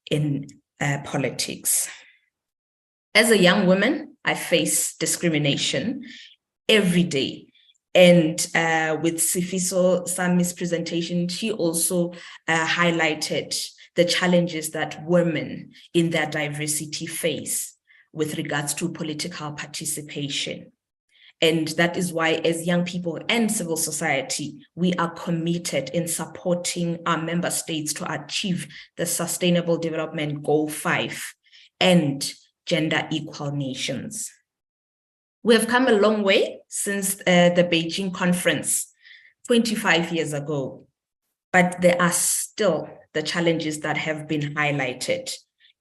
[SPEAKER 18] in politics. As a young woman, I face discrimination every day. And with Sifiso Sami's presentation, she also highlighted the challenges that women in their diversity face with regards to political participation. And that is why, as young people and civil society, we are committed in supporting our member states to achieve the Sustainable Development Goal 5 and gender equal nations. We have come a long way since the Beijing conference 25 years ago, but there are still the challenges that have been highlighted.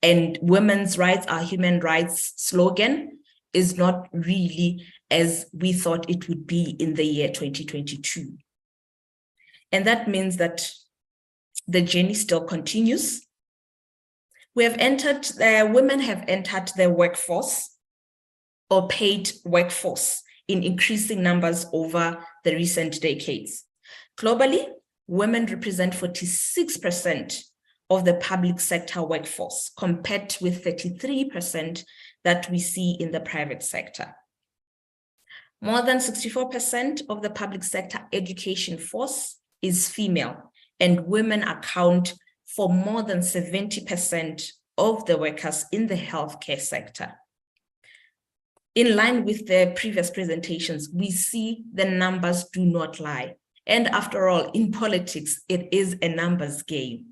[SPEAKER 18] And women's rights are human rights slogan is not really as we thought it would be in the year 2022. And that means that the journey still continues. Women have entered the workforce or paid workforce in increasing numbers over the recent decades. Globally, women represent 46% of the public sector workforce, compared with 33% that we see in the private sector. More than 64% of the public sector education force is female, and women account for more than 70% of the workers in the healthcare sector. In line with the previous presentations, we see the numbers do not lie. And after all, in politics, it is a numbers game.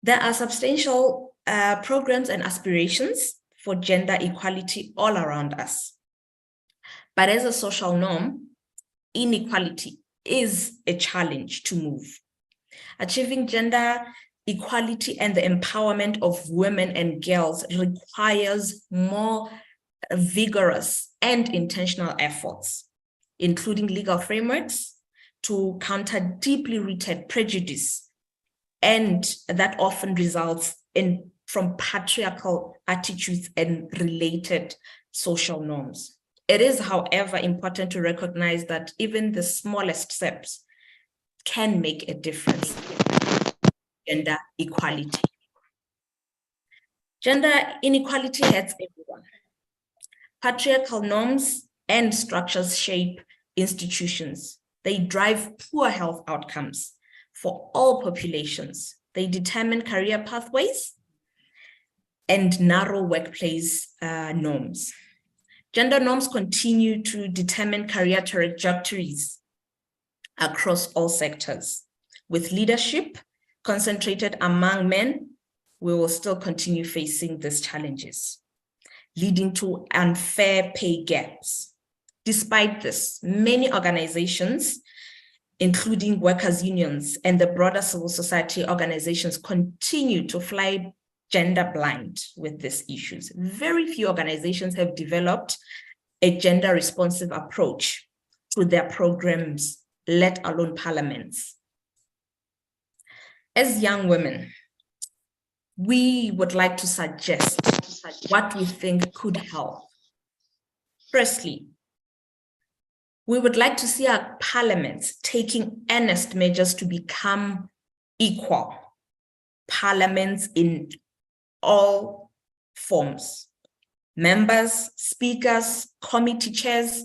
[SPEAKER 18] There are substantial programs and aspirations for gender equality all around us. But as a social norm, inequality is a challenge to move. Achieving gender equality and the empowerment of women and girls requires more vigorous and intentional efforts, including legal frameworks, to counter deeply rooted prejudice, and that often results from patriarchal attitudes and related social norms. It is, however, important to recognize that even the smallest steps can make a difference in gender equality. Gender inequality hurts everyone. Patriarchal norms and structures shape institutions. They drive poor health outcomes for all populations. They determine career pathways and narrow workplace norms. Gender norms continue to determine career trajectories across all sectors. With leadership concentrated among men, we will still continue facing these challenges, leading to unfair pay gaps. Despite this, many organizations, including workers' unions and the broader civil society organizations, continue to fly gender blind with these issues. Very few organizations have developed a gender responsive approach to their programs, let alone parliaments. As young women, we would like to suggest what we think could help. Firstly, we would like to see our parliaments taking earnest measures to become equal. Parliaments in all forms. Members, speakers, committee chairs,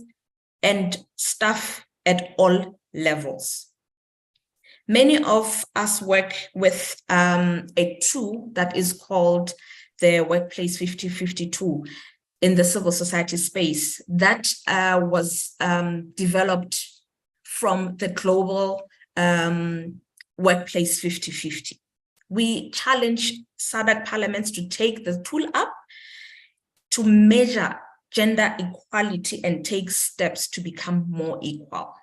[SPEAKER 18] and staff at all levels. Many of us work with a tool that is called the Workplace 50-50 in the civil society space that was developed from the global Workplace 50-50. We challenge SADC parliaments to take the tool up to measure gender equality and take steps to become more equal.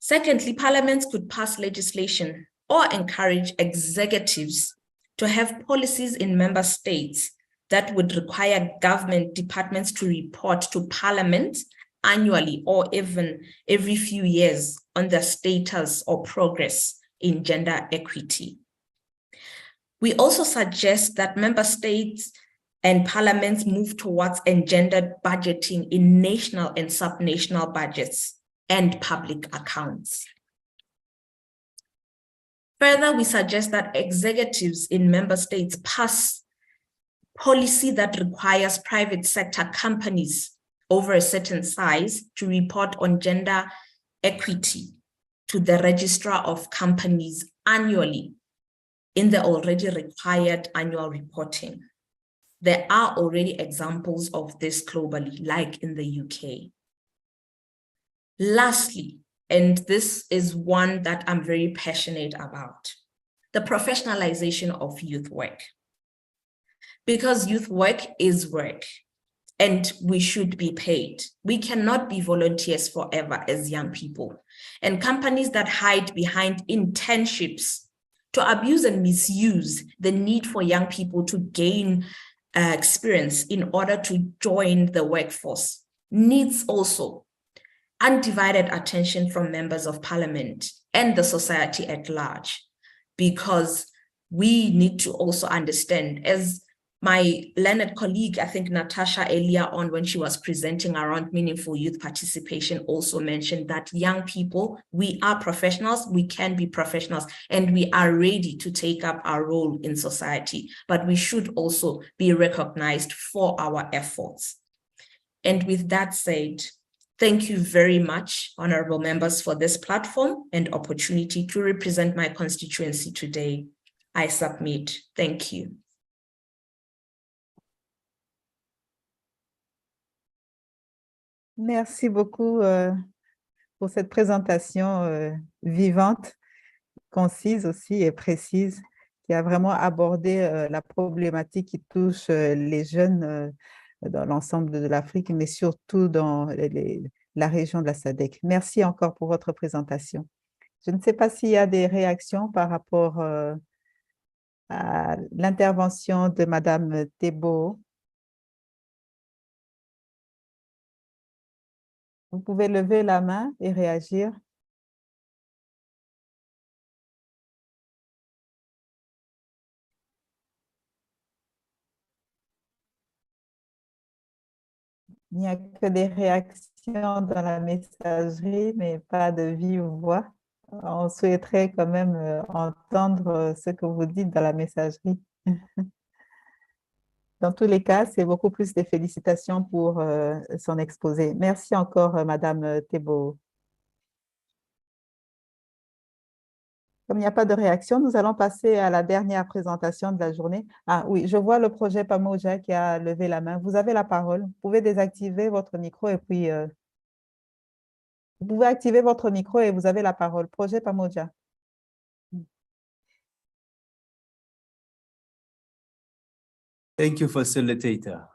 [SPEAKER 18] Secondly, parliaments could pass legislation or encourage executives to have policies in member states that would require government departments to report to parliament annually or even every few years on their status or progress in gender equity. We also suggest that member states and parliaments move towards engendered budgeting in national and subnational budgets and public accounts. Further, we suggest that executives in member states pass policy that requires private sector companies over a certain size to report on gender equity to the registrar of companies annually in the already required annual reporting. There are already examples of this globally, like in the UK. Lastly, and this is one that I'm very passionate about, the professionalization of youth work. Because youth work is work and we should be paid. We cannot be volunteers forever as young people. And companies that hide behind internships to abuse and misuse the need for young people to gain experience in order to join the workforce needs also undivided attention from members of parliament and the society at large, because we need to also understand, as my learned colleague, I think Natasha earlier on when she was presenting around meaningful youth participation also mentioned that young people, we are professionals, we can be professionals, and we are ready to take up our role in society, but we should also be recognized for our efforts. And with that said, thank you very much, honorable members, for this platform and opportunity to represent my constituency today. I submit. Thank you.
[SPEAKER 1] Merci beaucoup pour cette présentation vivante, concise aussi et précise, qui a vraiment abordé la problématique qui touche les jeunes dans l'ensemble de l'Afrique, mais surtout dans la région de la SADC. Merci encore pour votre présentation. Je ne sais pas s'il y a des réactions par rapport à l'intervention de Madame Thébault. Vous pouvez lever la main et réagir. Il n'y a que des réactions dans la messagerie, mais pas de vive voix. On souhaiterait quand même entendre ce que vous dites dans la messagerie. Dans tous les cas, c'est beaucoup plus des félicitations pour son exposé. Merci encore, Madame Thébault. Comme il n'y a pas de réaction, nous allons passer à la dernière présentation de la journée. Ah oui, je vois le projet Pamoja qui a levé la main. Vous avez la parole. Vous pouvez désactiver votre micro et puis... vous pouvez activer votre micro et vous avez la parole. Projet Pamoja.
[SPEAKER 16] Thank you, facilitator.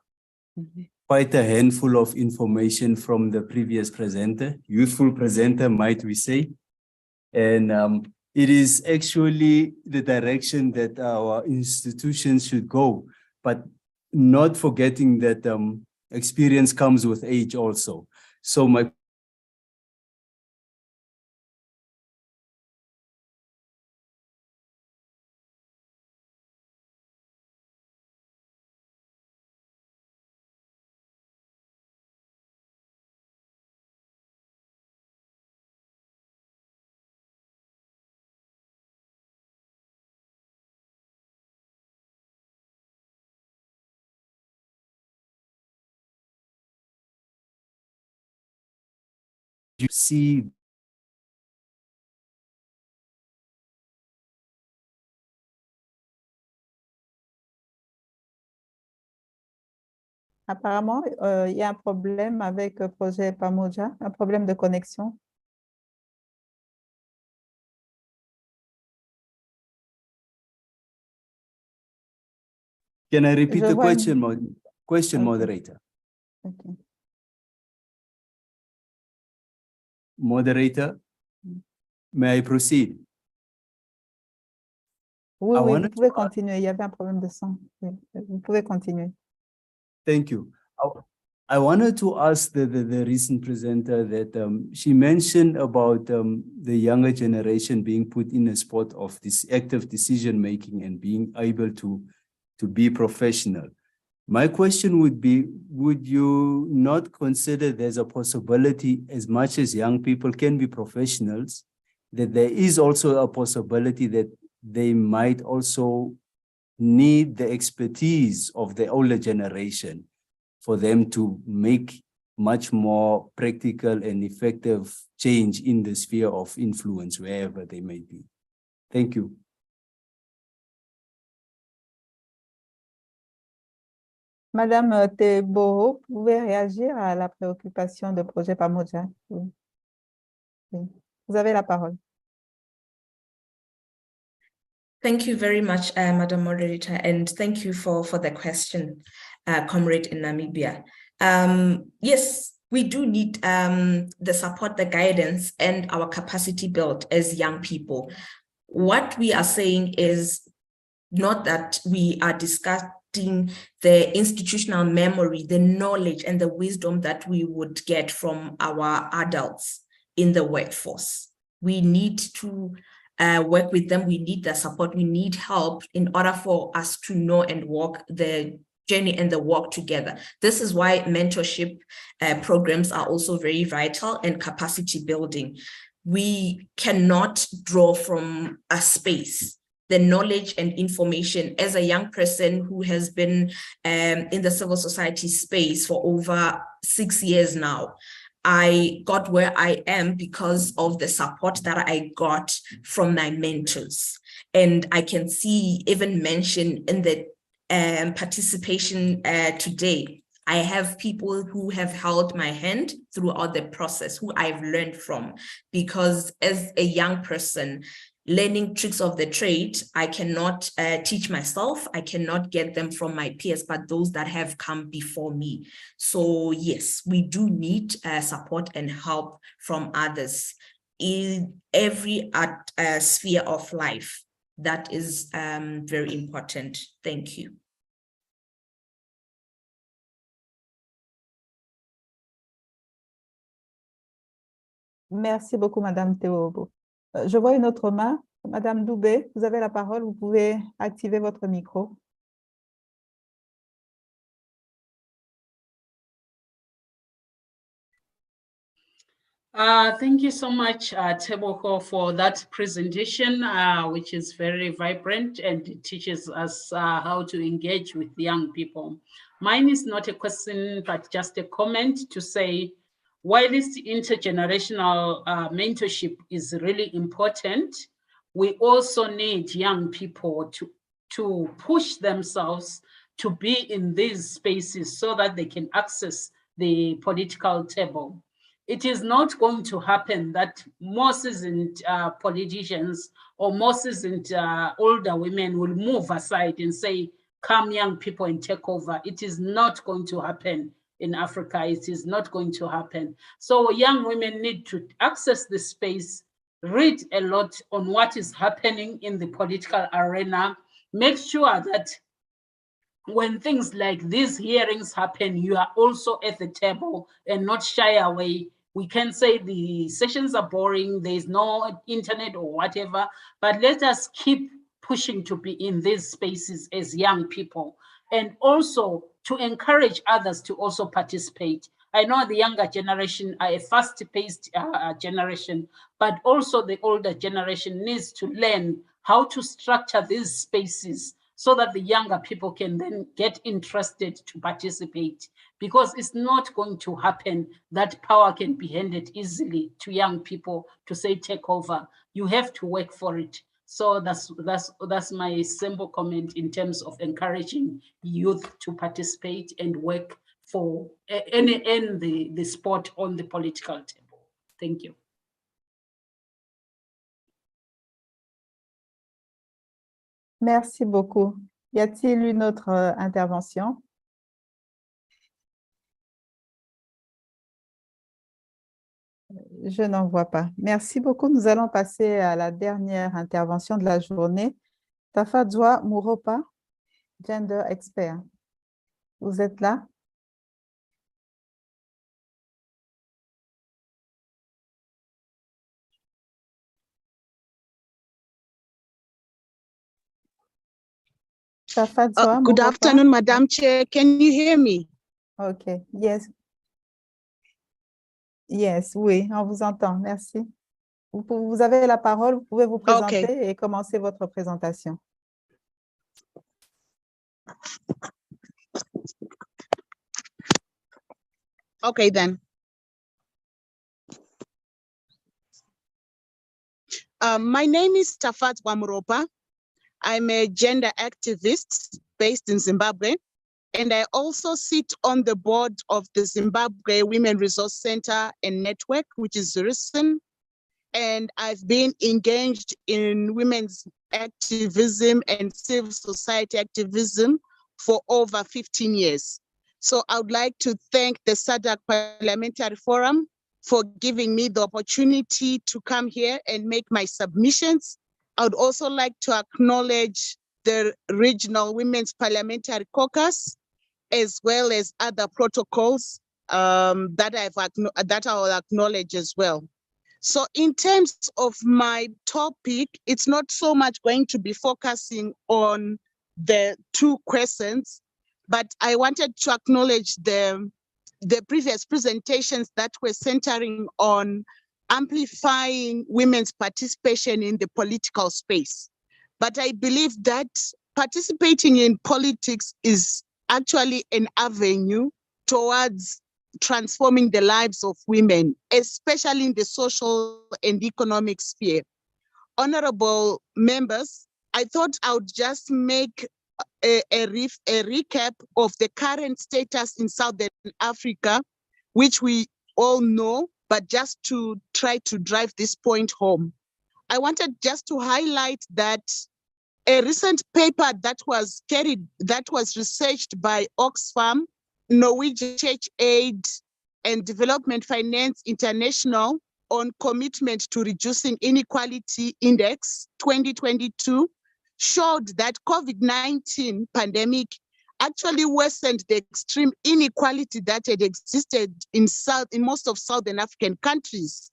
[SPEAKER 16] Quite a handful of information from the previous presenter, youthful presenter, might we say. And it is actually the direction that our institutions should go, but not forgetting that experience comes with age also. So my you see
[SPEAKER 1] Apparemment, il y a un problème avec le projet Pamoja, un problème de connexion.
[SPEAKER 16] can I repeat
[SPEAKER 1] Je
[SPEAKER 16] the
[SPEAKER 1] vois
[SPEAKER 16] question,
[SPEAKER 1] Okay.
[SPEAKER 16] moderator?
[SPEAKER 1] Okay.
[SPEAKER 16] Moderator, may I proceed?
[SPEAKER 1] Oui,
[SPEAKER 16] I
[SPEAKER 1] oui, vous
[SPEAKER 16] wanted
[SPEAKER 1] pouvez
[SPEAKER 16] to ask-
[SPEAKER 1] continuer. Il y avait un problème de son. Oui, vous pouvez continuer.
[SPEAKER 16] Thank you. I wanted to ask the recent presenter that she mentioned about the younger generation being put in a spot of this active decision making and being able to be professional. My question would be, would you not consider there's a possibility, as much as young people can be professionals, that there is also a possibility that they might also need the expertise of the older generation for them to make much more practical and effective change in the sphere of influence, wherever they may be? Thank you.
[SPEAKER 1] Madame Thébault, vous pouvez réagir à la préoccupation de projet Pamoja. Oui. Oui. Vous avez la parole.
[SPEAKER 18] Thank you very much, Madam Moderator, and thank you for the question, Comrade in Namibia. Yes, we do need the support, the guidance, and our capacity built as young people. What we are saying is not that we are discussing the institutional memory, the knowledge, and the wisdom that we would get from our adults in the workforce. We need to work with them. We need their support. We need help in order for us to know and walk the journey and the walk together. This is why mentorship programs are also very vital, and capacity building. We cannot draw from a space the knowledge and information. As a young person who has been in the civil society space for over 6 years now, I got where I am because of the support that I got from my mentors. And I can see, even mentioned in the participation today, I have people who have held my hand throughout the process, who I've learned from, because as a young person, learning tricks of the trade, I cannot teach myself. I cannot get them from my peers, but those that have come before me. So yes, we do need support and help from others in every sphere of life. That is very important. Thank you.
[SPEAKER 1] Merci beaucoup, Madame Théobo. Je vois une autre main. Madame Doubé, vous avez la parole. Vous pouvez activer votre micro.
[SPEAKER 17] Thank you so much, Teboko, for that presentation, which is very vibrant and it teaches us how to engage with young people. Mine is not a question, but just a comment to say, while this intergenerational mentorship is really important, we also need young people to push themselves to be in these spaces so that they can access the political table. It is not going to happen that more seasoned politicians or more seasoned older women will move aside and say, come young people and take over. It is not going to happen in Africa. It is not going to happen. So young women need to access the space, read a lot on what is happening in the political arena, make sure that when things like these hearings happen, you are also at the table and not shy away. We can say the sessions are boring, there's no internet or whatever, but let us keep pushing to be in these spaces as young people and also to encourage others to also participate. I know the younger generation are a fast-paced generation, but also the older generation needs to learn how to structure these spaces so that the younger people can then get interested to participate, because it's not going to happen that power can be handed easily to young people to say take over. You have to work for it. So that's my simple comment in terms of encouraging youth to participate and work for the spot on the political table. Thank you.
[SPEAKER 1] Merci beaucoup. Y a-t-il une autre intervention? Je n'en vois pas. Merci beaucoup. Nous allons passer à la dernière intervention de la journée. Tafadzwa Mouropa, Gender Expert. Vous êtes là?
[SPEAKER 19] Good afternoon, Madam Chair. Can you hear me?
[SPEAKER 1] Okay. Yes. Yes, oui, on vous entend. Merci. Vous avez la parole, vous pouvez vous présenter et commencer votre présentation.
[SPEAKER 19] Okay, then. My name is Tafat Wamuropa. I'm a gender activist based in Zimbabwe, and I also sit on the board of the Zimbabwe Women Resource Center and Network, which is ZURISN, and I've been engaged in women's activism and civil society activism for over 15 years. So I would like to thank the SADC Parliamentary Forum for giving me the opportunity to come here and make my submissions. I would also like to acknowledge the Regional Women's Parliamentary Caucus, as well as other protocols that I will acknowledge as well. So in terms of my topic, it's not so much going to be focusing on the two questions, but I wanted to acknowledge the previous presentations that were centering on amplifying women's participation in the political space. But I believe that participating in politics is actually an avenue towards transforming the lives of women, especially in the social and economic sphere. Honorable members, I thought I would just make a recap of the current status in Southern Africa, which we all know, but just to try to drive this point home. I wanted just to highlight that a recent paper that was researched by Oxfam, Norwegian Church Aid and Development Finance International on commitment to reducing inequality index 2022 showed that COVID-19 pandemic actually worsened the extreme inequality that had existed in most of Southern African countries.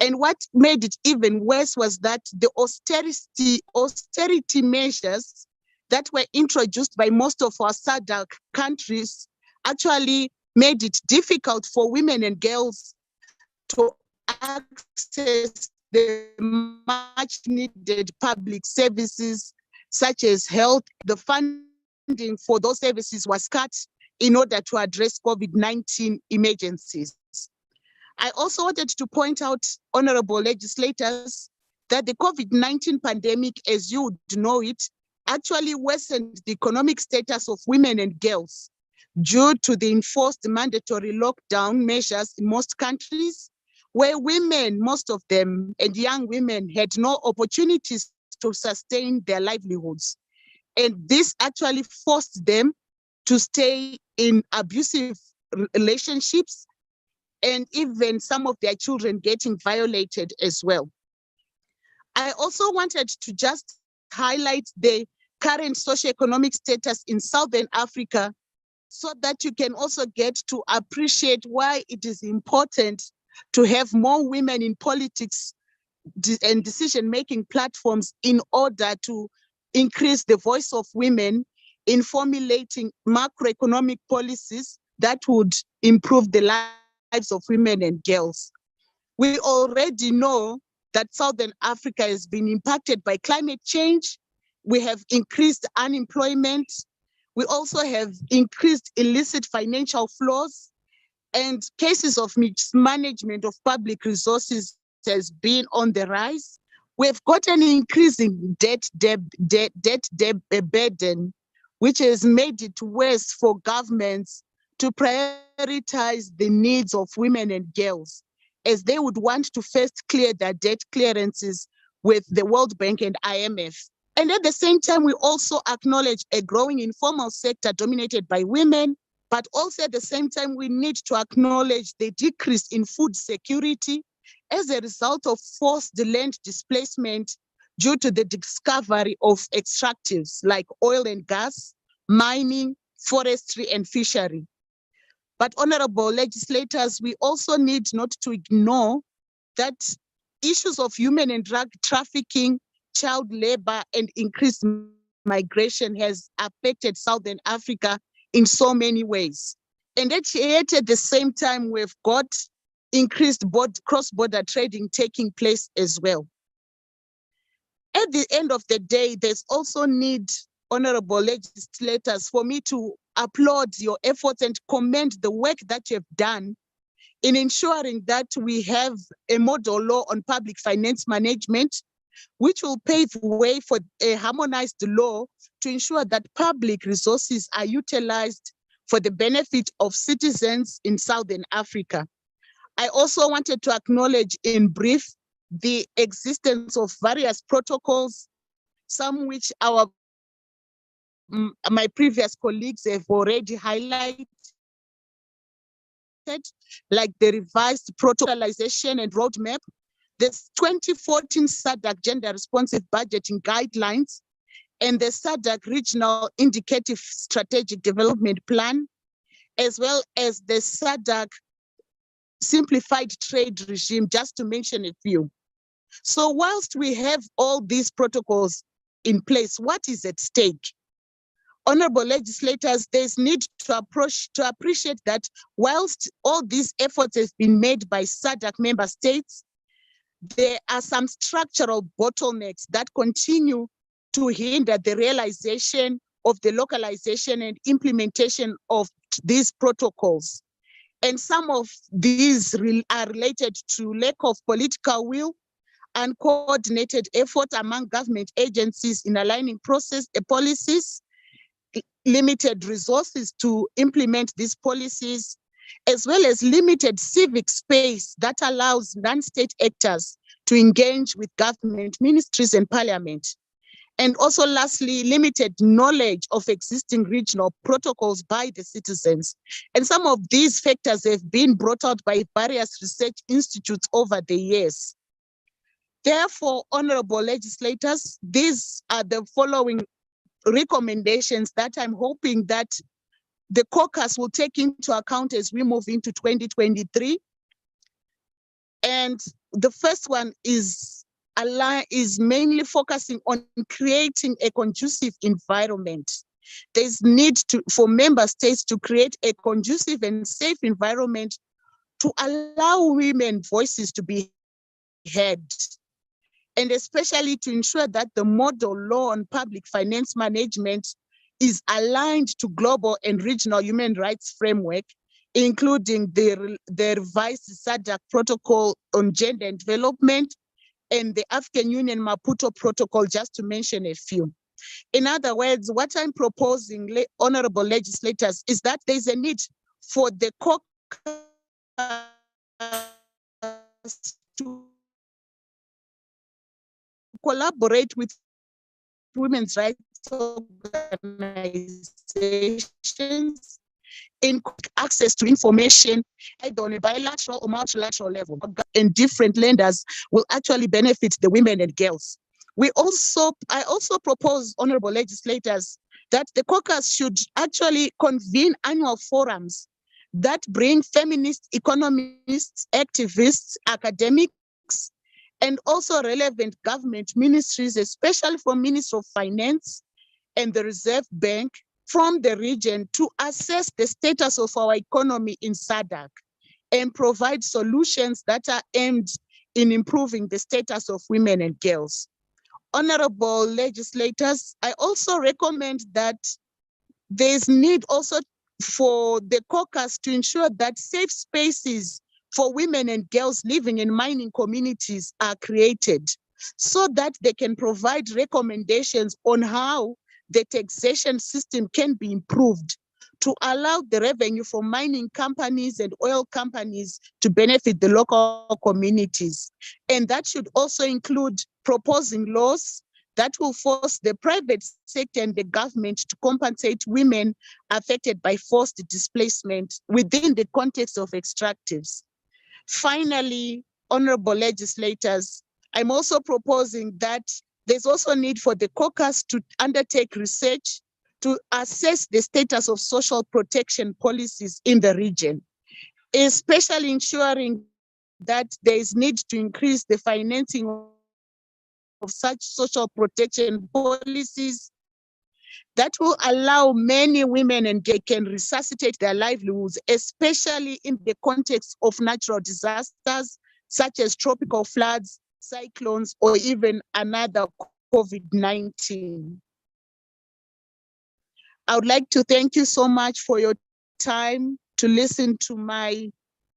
[SPEAKER 19] And what made it even worse was that the austerity measures that were introduced by most of our SADC countries actually made it difficult for women and girls to access the much needed public services such as health. The funding for those services was cut in order to address COVID-19 emergencies. I also wanted to point out, honorable legislators, that the COVID-19 pandemic, as you would know it, actually worsened the economic status of women and girls due to the enforced mandatory lockdown measures in most countries, where women, most of them, and young women had no opportunities to sustain their livelihoods. And this actually forced them to stay in abusive relationships, and even some of their children getting violated as well. I also wanted to just highlight the current socioeconomic status in Southern Africa so that you can also get to appreciate why it is important to have more women in politics and decision-making platforms in order to increase the voice of women in formulating macroeconomic policies that would improve the lives of women and girls. We already know that Southern Africa has been impacted by climate change. We have increased unemployment. We also have increased illicit financial flows, and cases of mismanagement of public resources has been on the rise. We've got an increasing debt burden, which has made it worse for governments to prioritize the needs of women and girls, as they would want to first clear their debt clearances with the World Bank and IMF. And at the same time, we also acknowledge a growing informal sector dominated by women, but also at the same time, we need to acknowledge the decrease in food security as a result of forced land displacement due to the discovery of extractives like oil and gas, mining, forestry, and fishery. But honorable legislators, we also need not to ignore that issues of human and drug trafficking, child labor, and increased migration has affected Southern Africa in so many ways. And yet at the same time, we've got increased cross-border trading taking place as well. At the end of the day, there's also need, honorable legislators, for me to applaud your efforts and commend the work that you've done in ensuring that we have a model law on public finance management, which will pave way for a harmonized law to ensure that public resources are utilized for the benefit of citizens in Southern Africa. I also wanted to acknowledge in brief the existence of various protocols, some which my previous colleagues have already highlighted, like the revised protocolization and roadmap, the 2014 SADC Gender Responsive Budgeting Guidelines, and the SADC Regional Indicative Strategic Development Plan, as well as the SADC Simplified Trade Regime, just to mention a few. So whilst we have all these protocols in place, what is at stake? Honorable legislators, there's need to appreciate that whilst all these efforts have been made by SADC member states, there are some structural bottlenecks that continue to hinder the realization of the localization and implementation of these protocols. And some of these are related to lack of political will and coordinated effort among government agencies in aligning policies, limited resources to implement these policies, as well as limited civic space that allows non-state actors to engage with government ministries and parliament. And also lastly, limited knowledge of existing regional protocols by the citizens. And some of these factors have been brought out by various research institutes over the years. Therefore, honorable legislators, these are the following recommendations that I'm hoping that the caucus will take into account as we move into 2023. And the first one is mainly focusing on creating a conducive environment. There's need for member states to create a conducive and safe environment to allow women voices to be heard, and especially to ensure that the model law on public finance management is aligned to global and regional human rights framework, including the revised SADC protocol on gender and development and the African Union Maputo protocol, just to mention a few. In other words, what I'm proposing, honorable legislators, is that there's a need for the caucus to collaborate with women's rights organizations in access to information, either on a bilateral or multilateral level, and different lenders will actually benefit the women and girls. I also propose, honorable legislators, that the caucus should actually convene annual forums that bring feminist economists, activists, academics, and also relevant government ministries, especially from Ministry of Finance and the Reserve Bank, from the region to assess the status of our economy in SADC and provide solutions that are aimed in improving the status of women and girls. Honorable legislators, I also recommend that there's need also for the caucus to ensure that safe spaces for women and girls living in mining communities are created so that they can provide recommendations on how the taxation system can be improved to allow the revenue from mining companies and oil companies to benefit the local communities. And that should also include proposing laws that will force the private sector and the government to compensate women affected by forced displacement within the context of extractives. Finally, honorable legislators, I'm also proposing that there's also need for the caucus to undertake research to assess the status of social protection policies in the region, especially ensuring that there is need to increase the financing of such social protection policies that will allow many women and they can resuscitate their livelihoods, especially in the context of natural disasters such as tropical floods, cyclones, or even another COVID-19. I would like to thank you so much for your time to listen to my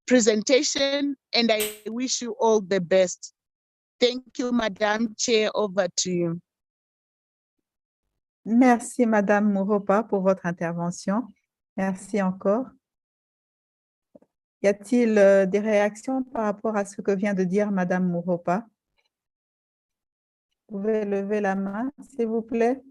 [SPEAKER 19] presentation, and I wish you all the best. Thank you, Madam Chair. Over to you.
[SPEAKER 1] Merci, Madame Mouropa, pour votre intervention. Merci encore. Y a-t-il des réactions par rapport à ce que vient de dire Madame Mouropa? Vous pouvez lever la main, s'il vous plaît.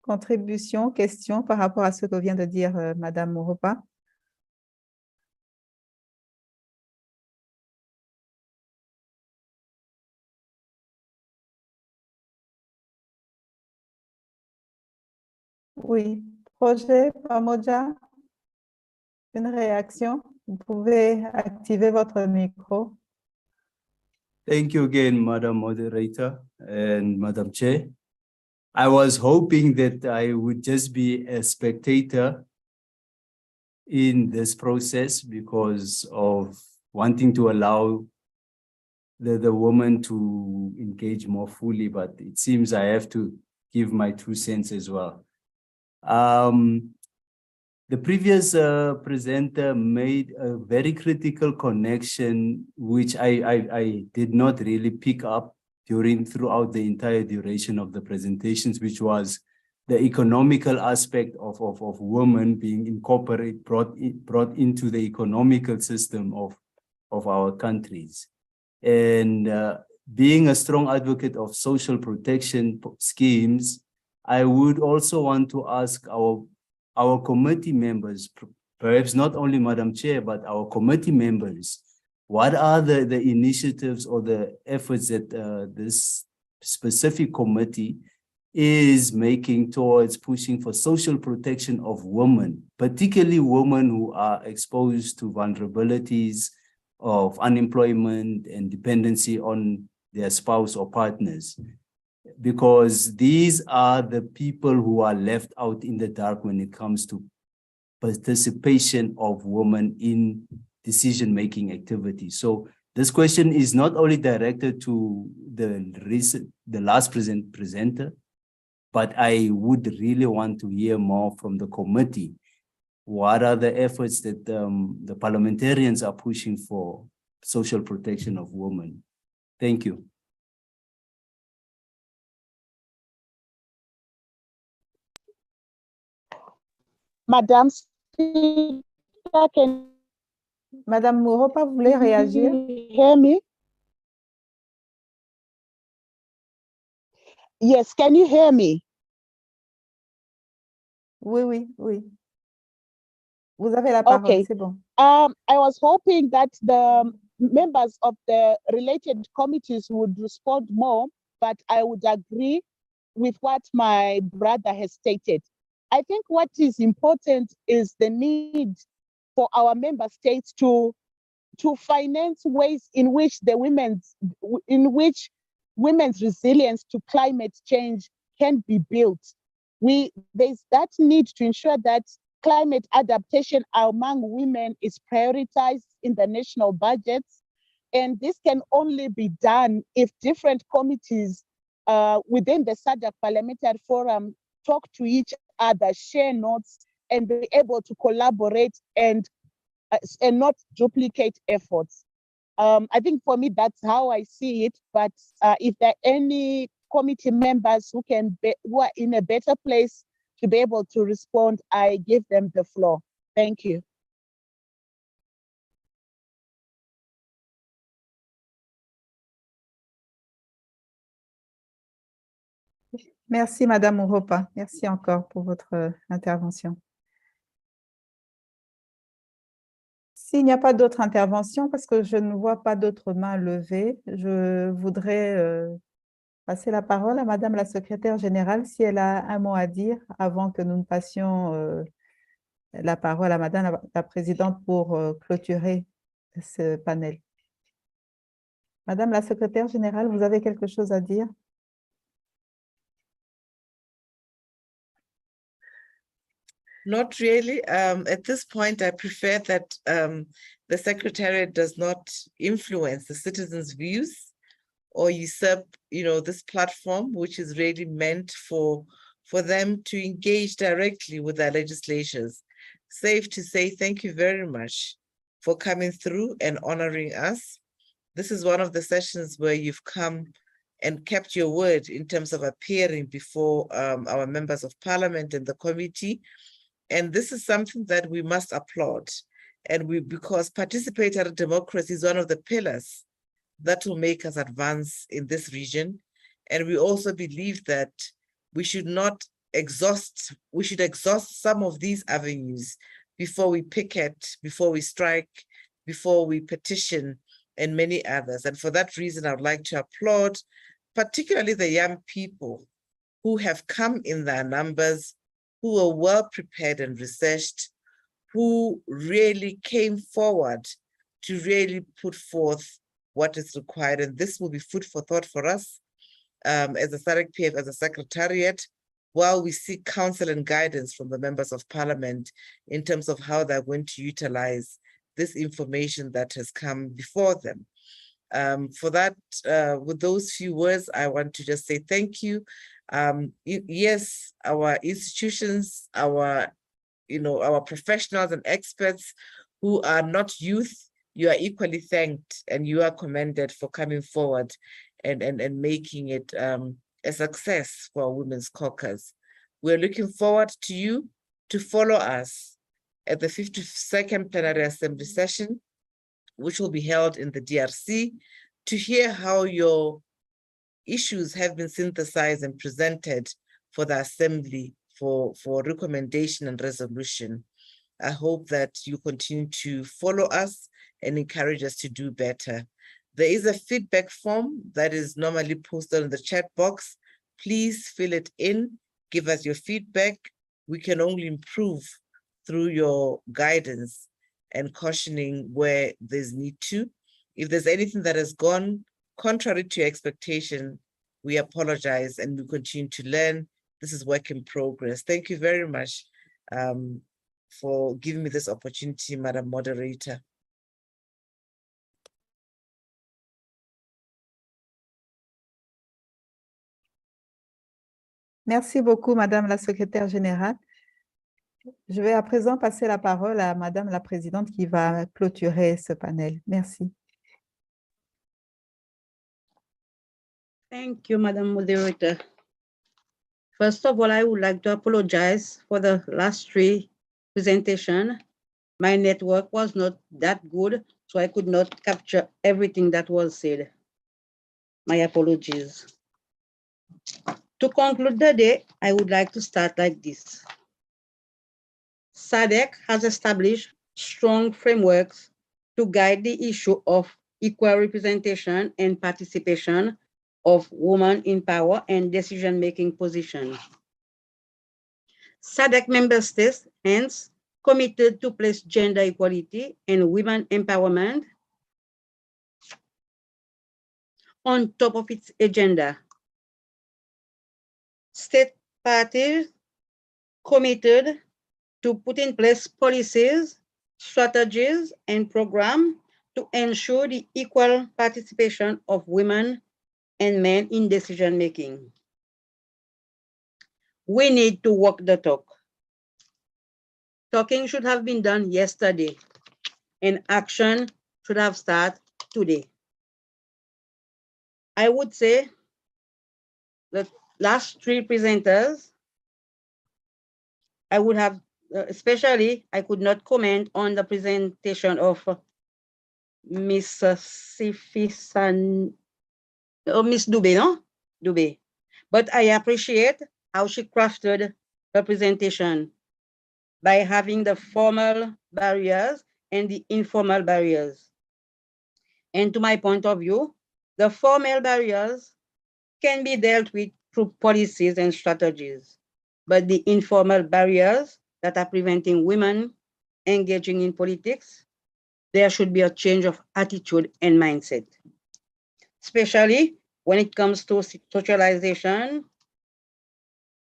[SPEAKER 1] Contribution, question par rapport à ce que vient de dire Madame Mouropa. Oui, projet Pamoja, une réaction. Vous pouvez activer votre micro.
[SPEAKER 16] Thank you again, Madam Moderator and Madam Chair. I was hoping that I would just be a spectator in this process because of wanting to allow the woman to engage more fully, but it seems I have to give my 2 cents as well. The previous presenter made a very critical connection, which I did not really pick up throughout the entire duration of the presentations, which was the economical aspect of women being incorporated, brought into the economical system of our countries. And being a strong advocate of social protection schemes, I would also want to ask our committee members, perhaps not only Madam Chair, but our committee members, what are the initiatives or the efforts that this specific committee is making towards pushing for social protection of women, particularly women who are exposed to vulnerabilities of unemployment and dependency on their spouse or partners, because these are the people who are left out in the dark when it comes to participation of women in decision-making activities. So this question is not only directed to the last presenter, but I would really want to hear more from the committee. What are the efforts that the parliamentarians are pushing for social protection of women? Thank you.
[SPEAKER 19] Madame,
[SPEAKER 1] Madame Mouropa, vous voulez réagir?
[SPEAKER 19] Hear me? Yes, can you hear me?
[SPEAKER 1] Oui, oui, oui. Vous avez la parole,
[SPEAKER 19] Okay.
[SPEAKER 1] c'est bon.
[SPEAKER 19] I was hoping that the members of the related committees would respond more, but I would agree with what my brother has stated. I think what is important is the need for our member states to finance ways in which women's resilience to climate change can be built. There's that need to ensure that climate adaptation among women is prioritized in the national budgets. And this can only be done if different committees within the SADC Parliamentary Forum talk to each other, share notes, and be able to collaborate and not duplicate efforts. I think for me, that's how I see it. But if there are any committee members who are in a better place to be able to respond, I give them the floor. Thank you.
[SPEAKER 1] Merci, Madame Mouropa. Merci encore pour votre intervention. S'il n'y a pas d'autres interventions, parce que je ne vois pas d'autres mains levées, je voudrais passer la parole à Madame la secrétaire générale si elle a un mot à dire avant que nous ne passions la parole à Madame la présidente pour clôturer ce panel. Madame la secrétaire générale, vous avez quelque chose à dire?
[SPEAKER 5] Not really. At this point, I prefer that the Secretariat does not influence the citizens' views or usurp, this platform, which is really meant for them to engage directly with our legislators. Safe to say, thank you very much for coming through and honoring us. This is one of the sessions where you've come and kept your word in terms of appearing before our members of parliament and the committee. And this is something that we must applaud. And because participatory democracy is one of the pillars that will make us advance in this region. And we also believe that we should exhaust some of these avenues before we picket, before we strike, before we petition, and many others. And for that reason, I would like to applaud particularly the young people who have come in their numbers, who were well prepared and researched, who really came forward to really put forth what is required. And this will be food for thought for us as a SADC PF, as a secretariat, while we seek counsel and guidance from the members of parliament in terms of how they're going to utilize this information that has come before them. For that, with those few words, I want to just say thank you. Yes, our institutions, our professionals and experts who are not youth, you are equally thanked and you are commended for coming forward and making it a success for our Women's Caucus. We're looking forward to you to follow us at the 52nd Plenary Assembly session, which will be held in the DRC, to hear how your issues have been synthesized and presented for the Assembly for recommendation and resolution. I hope that you continue to follow us and encourage us to do better. There is a feedback form that is normally posted in the chat box. Please fill it in, give us your feedback. We can only improve through your guidance and cautioning where there's need to. If there's anything that has gone contrary to your expectation, we apologize and we continue to learn. This is work in progress. Thank you very much for giving me this opportunity, Madam Moderator.
[SPEAKER 1] Merci beaucoup, Madame la Secrétaire générale. Je vais à présent passer la parole à Madame la Présidente qui va clôturer ce panel. Merci.
[SPEAKER 2] Thank you, Madam Moderator. First of all, I would like to apologize for the last 3 presentations. My network was not that good, so I could not capture everything that was said. My apologies. To conclude the day, I would like to start like this. SADC has established strong frameworks to guide the issue of equal representation and participation of women in power and decision-making positions. SADC member states, hence, committed to place gender equality and women empowerment on top of its agenda. State parties committed to put in place policies, strategies, and programs to ensure the equal participation of women and men in decision-making. We need to walk the talk. Talking should have been done yesterday, and action should have started today. I would say the last 3 presenters, I would have, especially, I could not comment on the presentation of Miss Sifisan, or Miss Dube, no? Dube. But I appreciate how she crafted her presentation by having the formal barriers and the informal barriers. And to my point of view, the formal barriers can be dealt with through policies and strategies, but the informal barriers that are preventing women engaging in politics, there should be a change of attitude and mindset, especially when it comes to socialization,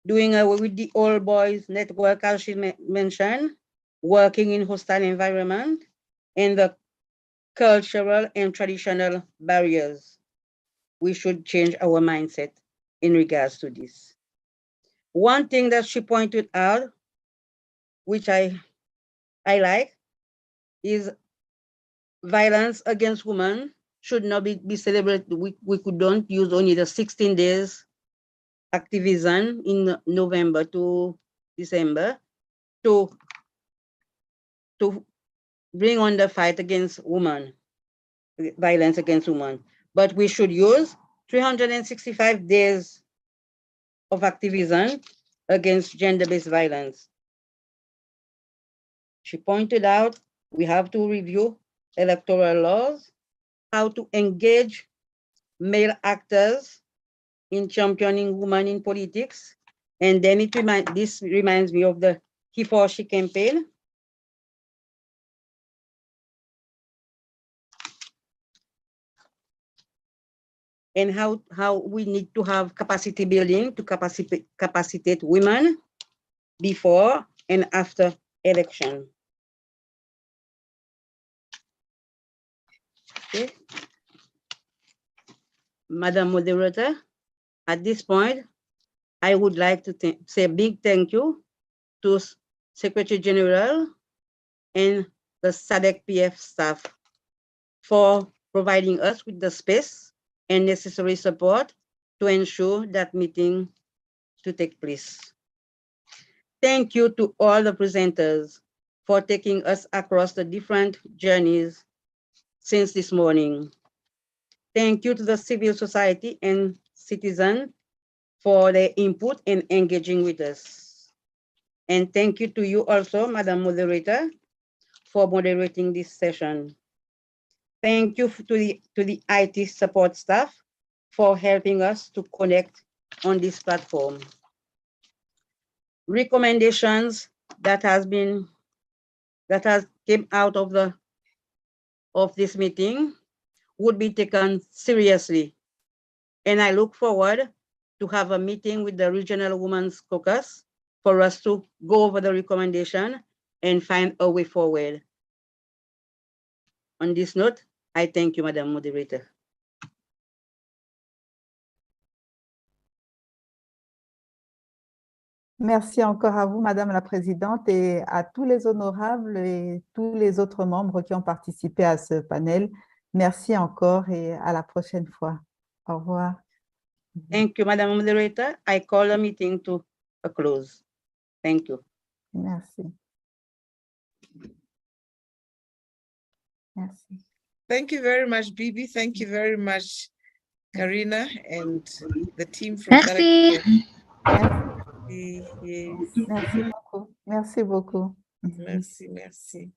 [SPEAKER 2] doing away with the all boys network, as she mentioned, working in hostile environment, and the cultural and traditional barriers. We should change our mindset in regards to this. One thing that she pointed out, which I like, is violence against women should not be celebrated. We could don't use only the 16 days activism in November to December to bring on the fight against women, violence against women. But we should use 365 days of activism against gender-based violence. She pointed out we have to review electoral laws, how to engage male actors in championing women in politics. And then this reminds me of the He for She campaign. And how we need to have capacity building to capacitate women before and after election. Okay. Madam Moderator, at this point, I would like to say a big thank you to Secretary General and the SADC PF staff for providing us with the space and necessary support to ensure that meeting to take place. Thank you to all the presenters for taking us across the different journeys since this morning. Thank you to the civil society and citizens for their input and engaging with us. And thank you to you also, Madam Moderator, for moderating this session. Thank you to the IT support staff for helping us to connect on this platform. Recommendations that has came out of this meeting would be taken seriously. And I look forward to have a meeting with the Regional Women's Caucus for us to go over the recommendation and find a way forward. On this note, I thank you, Madam Moderator.
[SPEAKER 1] Merci encore à vous, Madame la Présidente, et à tous les honorables et tous les autres membres qui ont participé à ce panel. Merci encore et à la prochaine fois. Au revoir.
[SPEAKER 2] Thank you, Madam Moderator. I call the meeting to a close. Thank you.
[SPEAKER 1] Merci. Merci.
[SPEAKER 5] Thank you very much, Bibi. Thank you very much, Karina, and the team from
[SPEAKER 11] Merci.
[SPEAKER 5] Yes.
[SPEAKER 1] Merci beaucoup. Merci beaucoup.
[SPEAKER 5] Merci, merci.